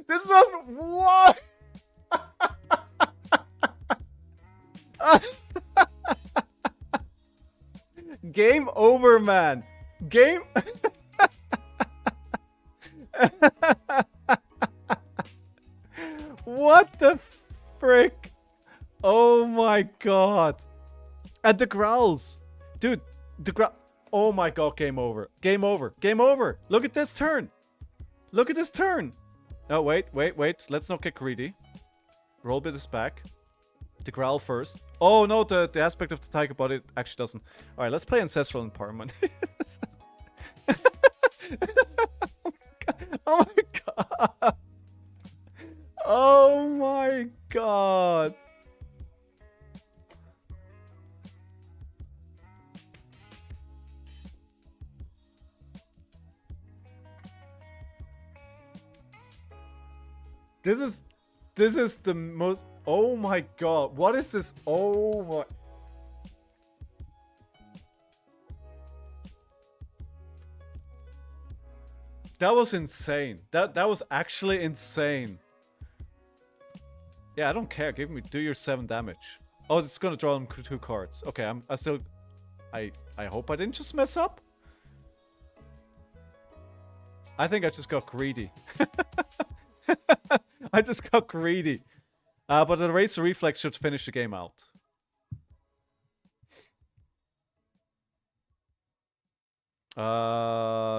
This was what? Game over, man. Game. What the frick? Oh my god. And the growls. Dude, the growl. Oh my god, game over. Game over. Game over. Look at this turn. Look at this turn. Oh, wait. Let's not get greedy. Roll bit is back. The growl first. Oh no, the aspect of the tiger body actually doesn't. Alright, let's play Ancestral Empowerment. Oh my god. Oh my god. This is the most. Oh my god. What is this? Oh my. That was insane. That was actually insane. Yeah, I don't care. Do your 7 damage. Oh, it's gonna draw them 2 cards. Okay, I hope I didn't just mess up. I think I just got greedy. I just got greedy. But the Eraser Reflex should finish the game out.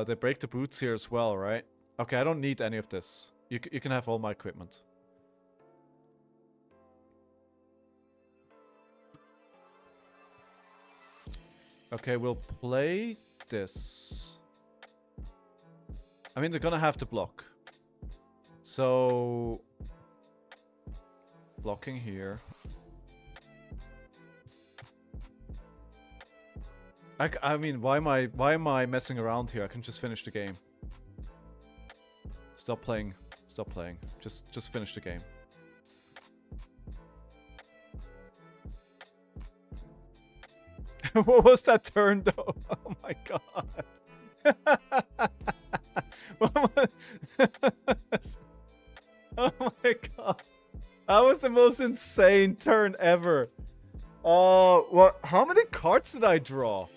They break the boots here as well, right? Okay, I don't need any of this. You can have all my equipment. Okay, we'll play this. I mean, they're gonna have to block. So... blocking here. I mean, why am I messing around here? I can just finish the game. Stop playing. Stop playing. Just finish the game. What was that turn though? Oh my god. What was... Oh my god. That was the most insane turn ever. Oh, what? How many cards did I draw?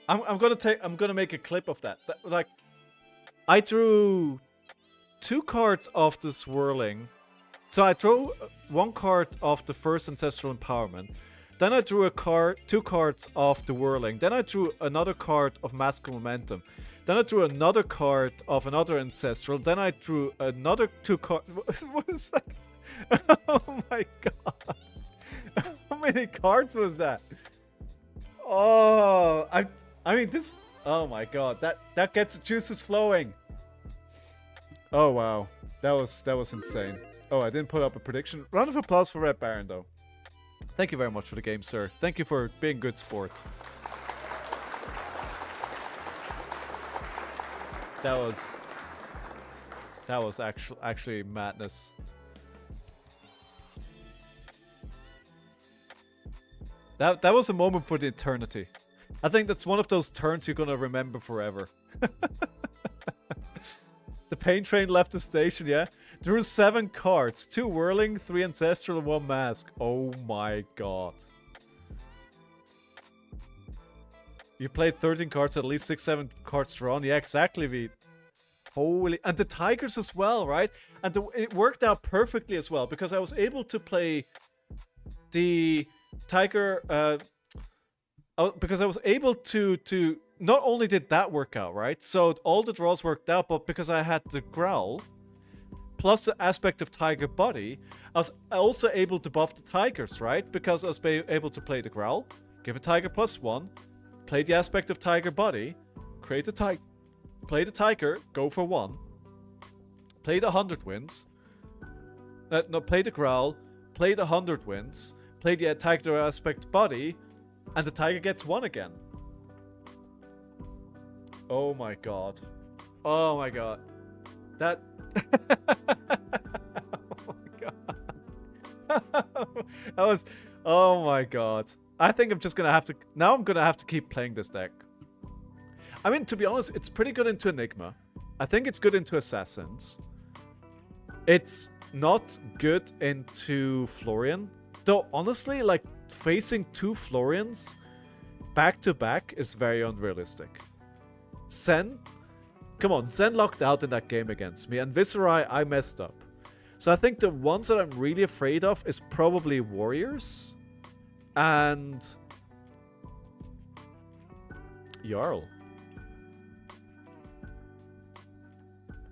I'm gonna make a clip of that. Like, I drew 2 cards of the swirling. So I drew 1 card of the first ancestral empowerment. Then I drew 2 cards of the whirling. Then I drew another card of masculine momentum. Then I drew another card of another ancestral. Then I drew another 2 cards. What is that? Oh my god! How many cards was that? Oh, I mean this. Oh my god, that gets the juices flowing. Oh wow, that was insane. Oh, I didn't put up a prediction. Round of applause for Red Baron though. Thank you very much for the game, sir. Thank you for being good sport. That was actually madness. That was a moment for the eternity. I think that's one of those turns you're gonna remember forever. The pain train left the station, yeah? Drew 7 cards, 2 whirling, 3 ancestral, and 1 mask. Oh my god. You played 13 cards, at least 6-7 cards drawn. Yeah, exactly, V. Holy... And the tigers as well, right? And it worked out perfectly as well, because I was able to play the tiger... because I was able to... Not only did that work out, right? So all the draws worked out, but because I had the growl, plus the aspect of tiger body, I was also able to buff the tigers, right? Because I was able to play the growl, give a tiger +1, play the aspect of tiger body, create a tiger, play the tiger, go for 1, play the 100 wins, no, play the growl, play the 100 wins, play the tiger aspect body, and the tiger gets 1 again. Oh my god. Oh my god. That... Oh my god. That was... Oh my god. I think I'm just gonna have to... Now I'm gonna have to keep playing this deck. I mean, to be honest, it's pretty good into Enigma. I think it's good into Assassins. It's not good into Florian. Though, honestly, like, facing 2 Florians back-to-back is very unrealistic. Zen? Come on, Zen locked out in that game against me, and Viserai, I messed up. So I think the ones that I'm really afraid of is probably Warriors and Jarl.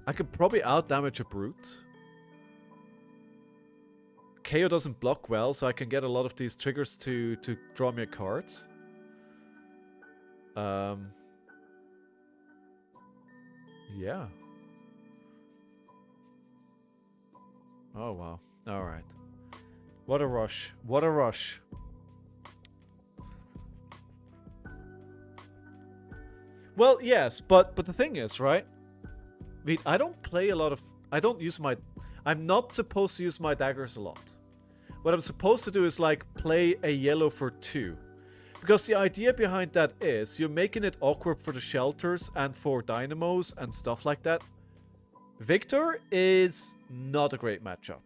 I could probably outdamage a Brute. Kayo doesn't block well, so I can get a lot of these triggers to draw me a card. Yeah. Oh, wow. Alright. What a rush. What a rush. Well, yes, but the thing is, right? I don't play a lot of... I don't use my... I'm not supposed to use my daggers a lot. What I'm supposed to do is, like, play a yellow for 2. Because the idea behind that is you're making it awkward for the shelters and for dynamos and stuff like that. Victor is not a great matchup.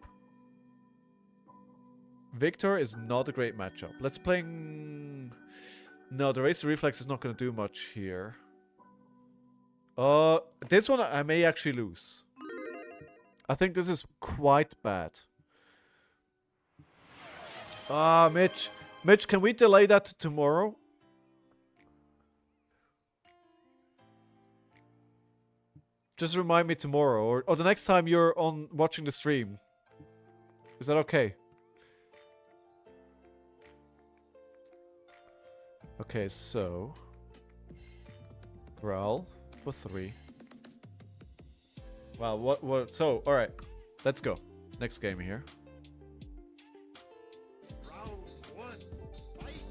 Victor is not a great matchup. Let's play... No, the Racer Reflex is not going to do much here. This one I may actually lose. I think this is quite bad. Ah, Mitch. Mitch, can we delay that to tomorrow? Just remind me tomorrow, or the next time you're on watching the stream. Is that okay? Okay, so... Growl for 3. Wow, what, so, alright. Let's go. Next game here. Round 1. Fight.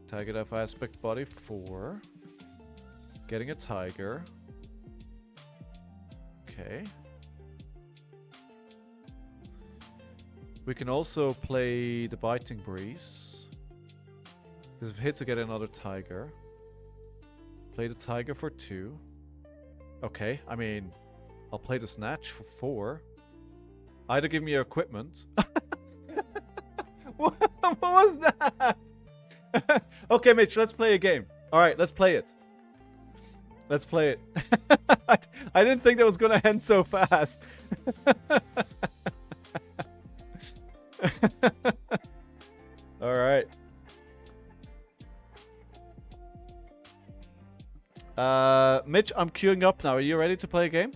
Tiger Death Aspect Body 4. Getting a Tiger. Okay. We can also play the Biting Breeze. Because if hit to get another Tiger. Play the Tiger for 2. Okay, I mean, I'll play the Snatch for 4. Either give me your equipment. What was that? Okay, Mitch, let's play a game. Alright, let's play it. Let's play it. I didn't think that was going to end so fast. Alright. Mitch, I'm queuing up now. Are you ready to play a game?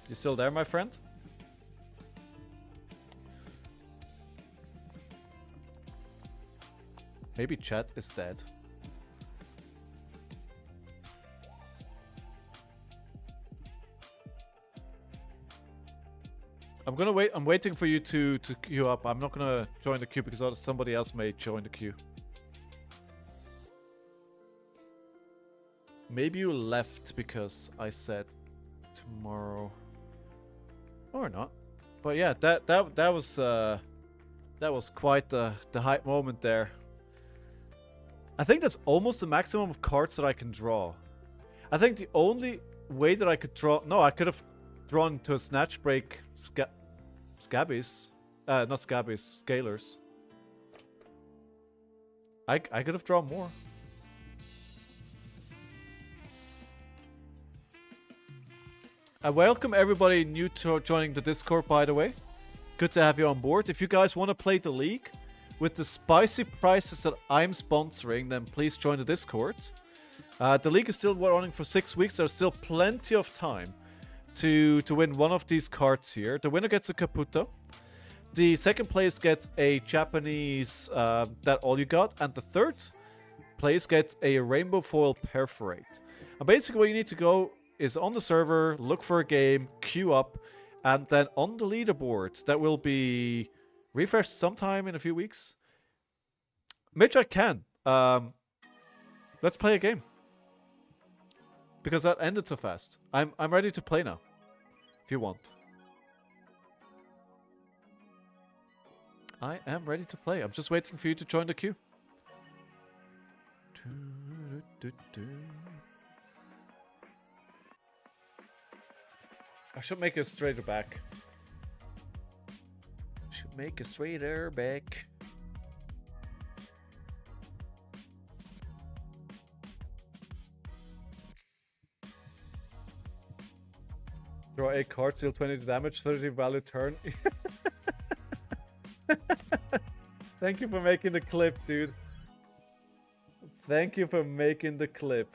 You still there, my friend? Maybe chat is dead. I'm gonna wait. I'm waiting for you to queue up. I'm not gonna join the queue because somebody else may join the queue. Maybe you left because I said tomorrow, or not. But yeah, that was quite the hype moment there. I think that's almost the maximum of cards that I can draw. I think the only way that I could draw... No, I could have drawn to a Snatch Break Scabbies. Not Scabbies, Scalers. I could have drawn more. I welcome everybody new to joining the Discord, by the way. Good to have you on board. If you guys want to play the League with the spicy prices that I'm sponsoring, then please join the Discord. The League is still running for 6 weeks. There's still plenty of time to win one of these cards here. The winner gets a Caputo. The second place gets a Japanese That All You Got. And the third place gets a Rainbow Foil Perforate. And basically what you need to go is on the server, look for a game, queue up, and then on the leaderboard, that will be refreshed sometime in a few weeks. Mitch, I can. Let's play a game. Because that ended so fast. I'm ready to play now. If you want. I am ready to play. I'm just waiting for you to join the queue. I should make a straighter back. Should make a straighter back. Draw 8 cards, deal 20 damage, 30 value turn. Thank you for making the clip, dude. Thank you for making the clip.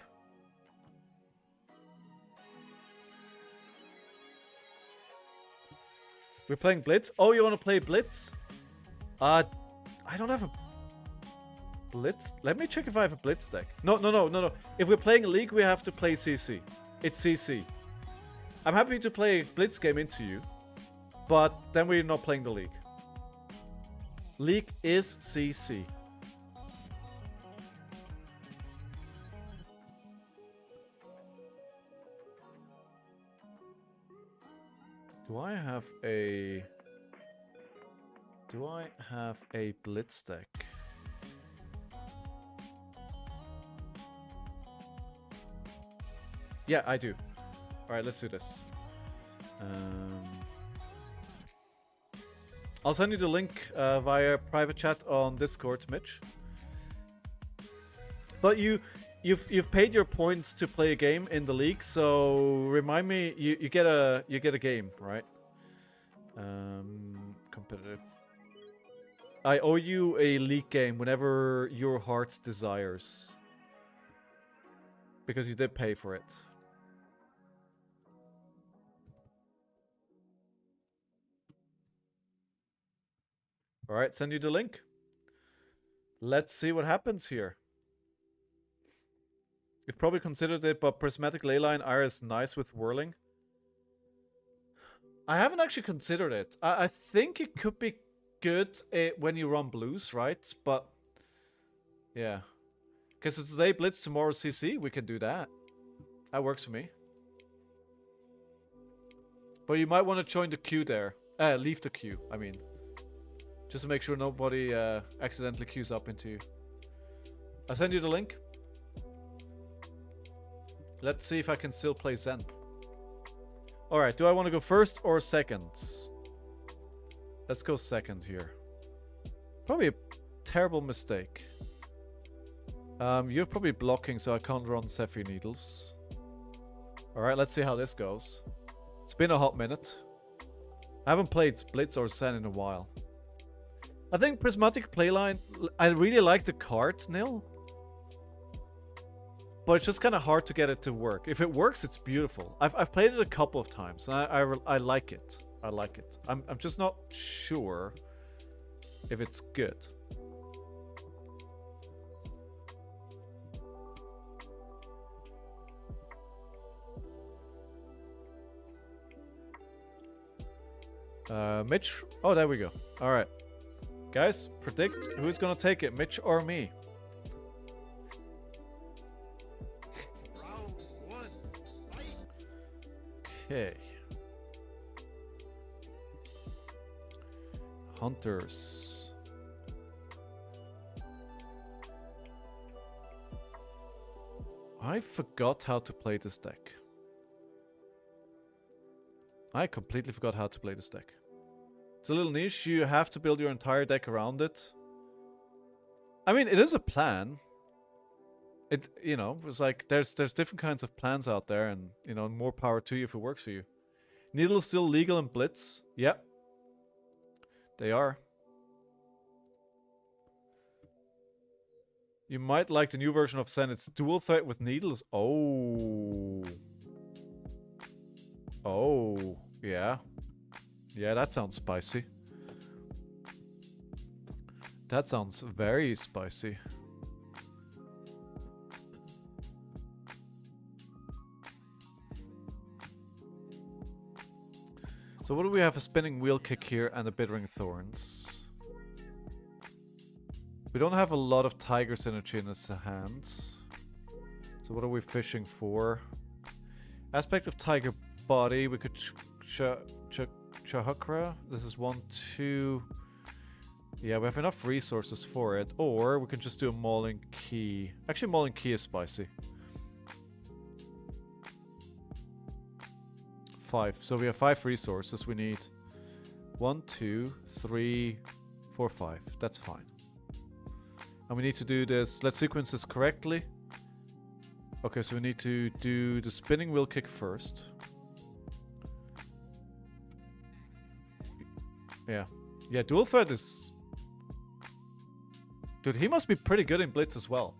We're playing Blitz? Oh, you want to play Blitz? I don't have a Blitz. Let me check if I have a Blitz deck. No. If we're playing a League, we have to play CC. It's CC. I'm happy to play a Blitz game into you, but then we're not playing the League. League is CC. Do I have a... Do I have a blitz deck? Yeah, I do. Alright, let's do this. I'll send you the link via private chat on Discord, Mitch. But you've paid your points to play a game in the league, so remind me you get a game, right? Competitive. I owe you a league game whenever your heart desires. Because you did pay for it. Alright, send you the link. Let's see what happens here. You've probably considered it, but prismatic leyline Iras nice with whirling. I haven't actually considered it. I think it could be good when you run blues, right? But yeah. Because it's today blitz, tomorrow CC, we can do that. That works for me. But you might want to join the queue there. Leave the queue, I mean. Just to make sure nobody accidentally queues up into you. I'll send you the link. Let's see if I can still play Zen. Alright, do I want to go first or second? Let's go second here. Probably a terrible mistake. You're probably blocking, so I can't run Zephyr Needles. Alright, let's see how this goes. It's been a hot minute. I haven't played Blitz or Zen in a while. I think Prismatic Playline, I really like the card, Nil. But it's just kind of hard to get it to work. If it works, it's beautiful. I've played it a couple of times, and I like it. I like it. I'm just not sure if it's good. Mitch? Oh, there we go. Alright. Guys, predict who's gonna take it, Mitch or me? Round one, fight! Okay. Hunters. I forgot how to play this deck. I completely forgot how to play this deck. It's a little niche. You have to build your entire deck around it. I mean, it is a plan. It, you know, it's like there's different kinds of plans out there, and you know, more power to you if it works for you. Needle is still legal in Blitz. Yep. They are. You might like the new version of Zen. It's dual threat with needles. Oh. Oh, yeah. Yeah, that sounds spicy. That sounds very spicy. So what do we have? A spinning wheel kick here and a bittering thorns. We don't have a lot of tiger synergy in his hands. So what are we fishing for? Aspect of tiger body. We could Chahakra. This is 1, 2. Yeah, we have enough resources for it. Or we can just do a Mauling Key. Actually, Mauling Key is spicy. 5. So we have 5 resources. We need 1, 2, 3, 4, 5. That's fine. And we need to do this. Let's sequence this correctly. Okay, so we need to do the spinning wheel kick first. Yeah. Yeah, dual threat is... Dude, he must be pretty good in Blitz as well.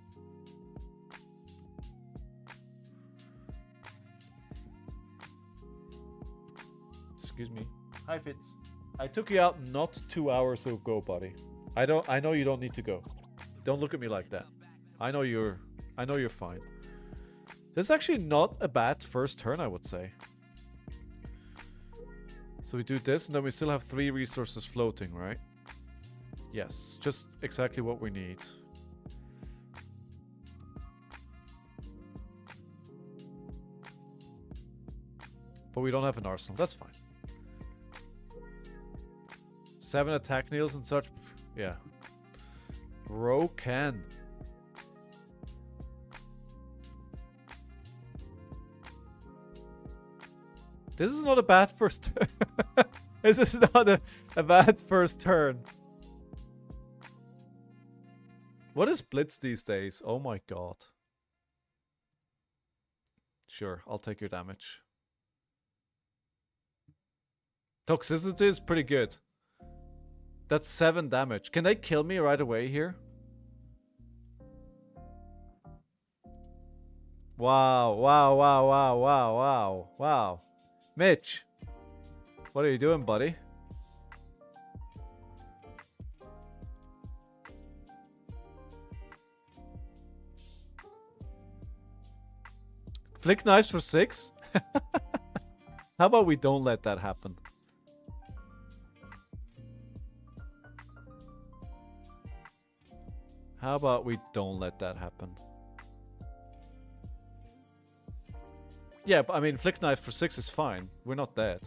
Excuse me. Hi, Fitz. I took you out not 2 hours ago, buddy. I know you don't need to go. Don't look at me like that. I know you're fine. This is actually not a bad first turn, I would say. So we do this, and then we still have 3 resources floating, right? Yes, just exactly what we need. But we don't have an arsenal, that's fine. 7 attack needles and such. Yeah. Bro can. This is not a bad first turn. This is not a bad first turn. What is Blitz these days? Oh my god. Sure, I'll take your damage. Toxicity is pretty good. That's 7 damage. Can they kill me right away here? Wow, wow, wow, wow, wow, wow, wow. Mitch, what are you doing, buddy? Flick knives for 6? How about we don't let that happen? How about we don't let that happen? Yeah, but I mean, flick knife for 6 is fine. We're not dead.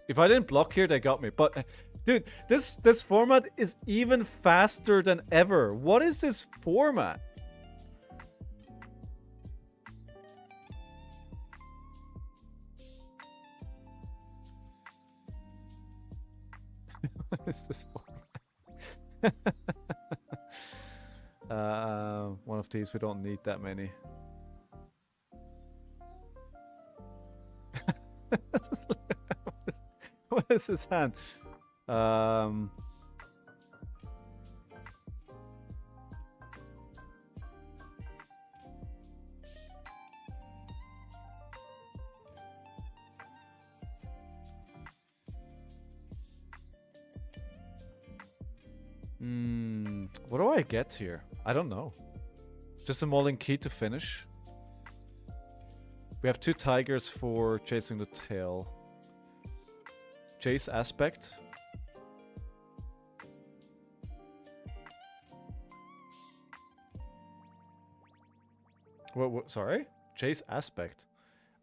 If I didn't block here, they got me. But, dude, this format is even faster than ever. What is this format? What is this format? One of these, we don't need that many. What is his hand? What do I get here? I don't know. Just a mauling key to finish. We have 2 tigers for chasing the tail. Chase aspect. What, sorry? Chase aspect.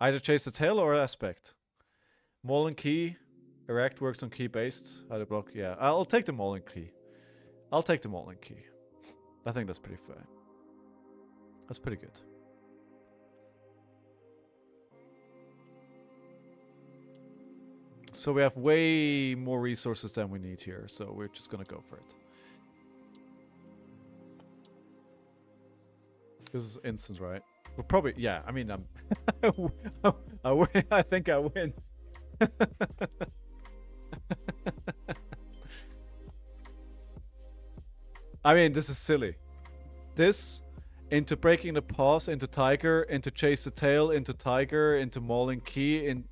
Either chase the tail or aspect. Mauling key. Erect works on key based. How to block? Yeah, I'll take the mauling key. I'll take the mauling key. I think that's pretty fair. That's pretty good. So we have way more resources than we need here, so we're just gonna go for it. This is instant, right? Well, probably, yeah. I mean, I'm I win. I think I win. I mean, this is silly. This, into breaking the paws, into tiger, into chase the tail, into tiger, into mauling key, in...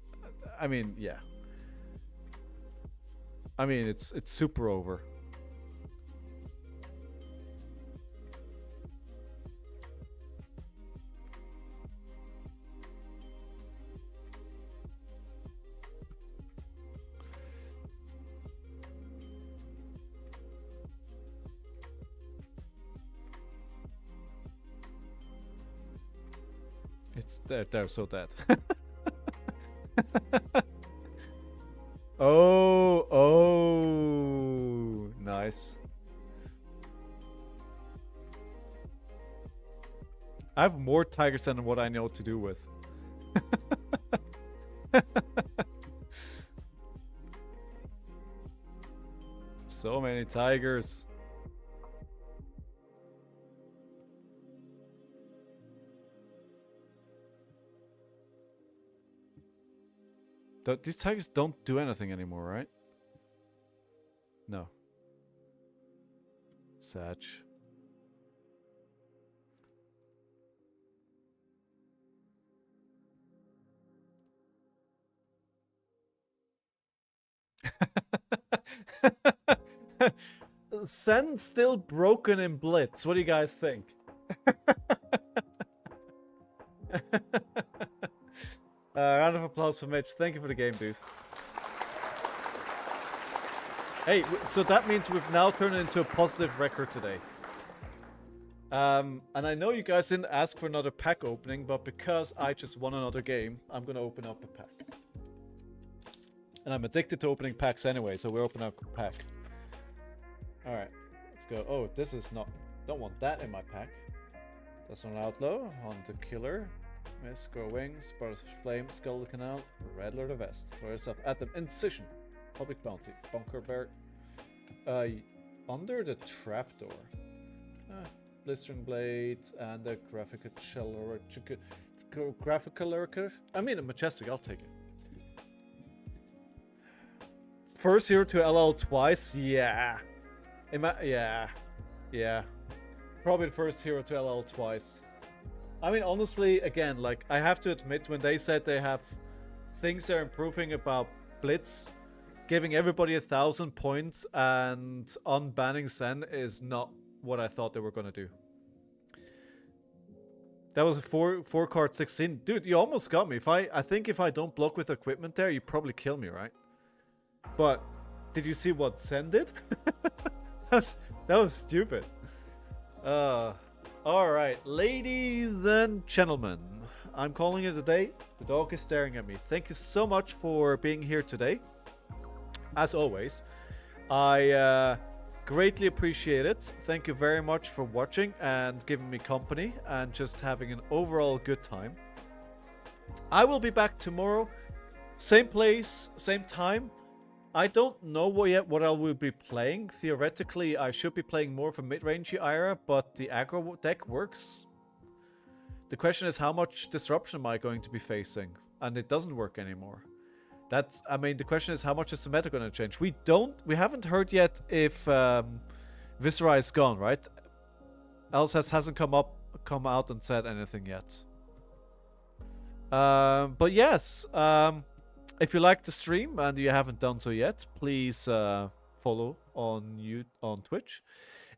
I mean, yeah. I mean, it's super over. It's they're so dead. Oh, nice. I have more tigers than what I know to do with. So many tigers. These tigers don't do anything anymore, right? No. Sad. Sen still broken in Blitz. What do you guys think? Round of applause for Mitch. Thank you for the game, dude. Hey, so that means we've now turned it into a positive record today. And I know you guys didn't ask for another pack opening, but because I just won another game, I'm gonna open up a pack. And I'm addicted to opening packs anyway, so we're opening up a pack. Alright, let's go. Oh, this is not... Don't want that in my pack. That's not an outlaw. Hunter killer. Miss, grow wings. Sparrows flame. Skull canal. Rattler the vest. Throw yourself at them. Incision. Public bounty. Bunker bear. Under the trapdoor. Blistering blade and a graphical lurker. I mean a majestic. I'll take it. First hero to LL twice. Yeah. Yeah. Probably the first hero to LL twice. I mean, honestly, again, like, I have to admit, when they said they have things they're improving about Blitz, giving everybody 1,000 points and unbanning Zen is not what I thought they were going to do. That was a 4 card 16. Dude, you almost got me. I think if I don't block with equipment there, you probably kill me, right? But did you see what Zen did? that was stupid. Alright, ladies and gentlemen, I'm calling it a day. The dog is staring at me. Thank you so much for being here today. As always, I greatly appreciate it. Thank you very much for watching and giving me company and just having an overall good time. I will be back tomorrow. Same place, same time. I don't know yet what I will be playing. Theoretically, I should be playing more of a mid-range Ira, but the aggro deck works. The question is, how much disruption am I going to be facing? And it doesn't work anymore. I mean, the question is, how much is the meta going to change? We haven't heard yet if Viscera is gone, right? Else hasn't come out and said anything yet. But yes, if you like the stream and you haven't done so yet, please follow on Twitch.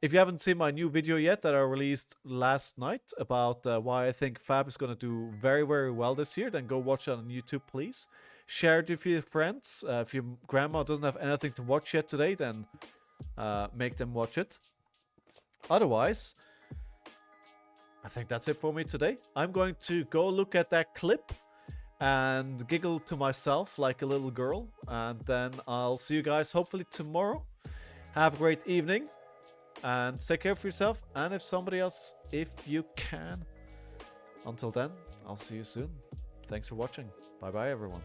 If you haven't seen my new video yet that I released last night about why I think Fab is going to do very, very well this year, then go watch it on YouTube, please. Share it with your friends. If your grandma doesn't have anything to watch yet today, then make them watch it. Otherwise, I think that's it for me today. I'm going to go look at that clip and giggle to myself like a little girl. And then I'll see you guys hopefully tomorrow. Have a great evening. And take care of yourself and if somebody else, if you can. Until then, I'll see you soon. Thanks for watching. Bye-bye, everyone.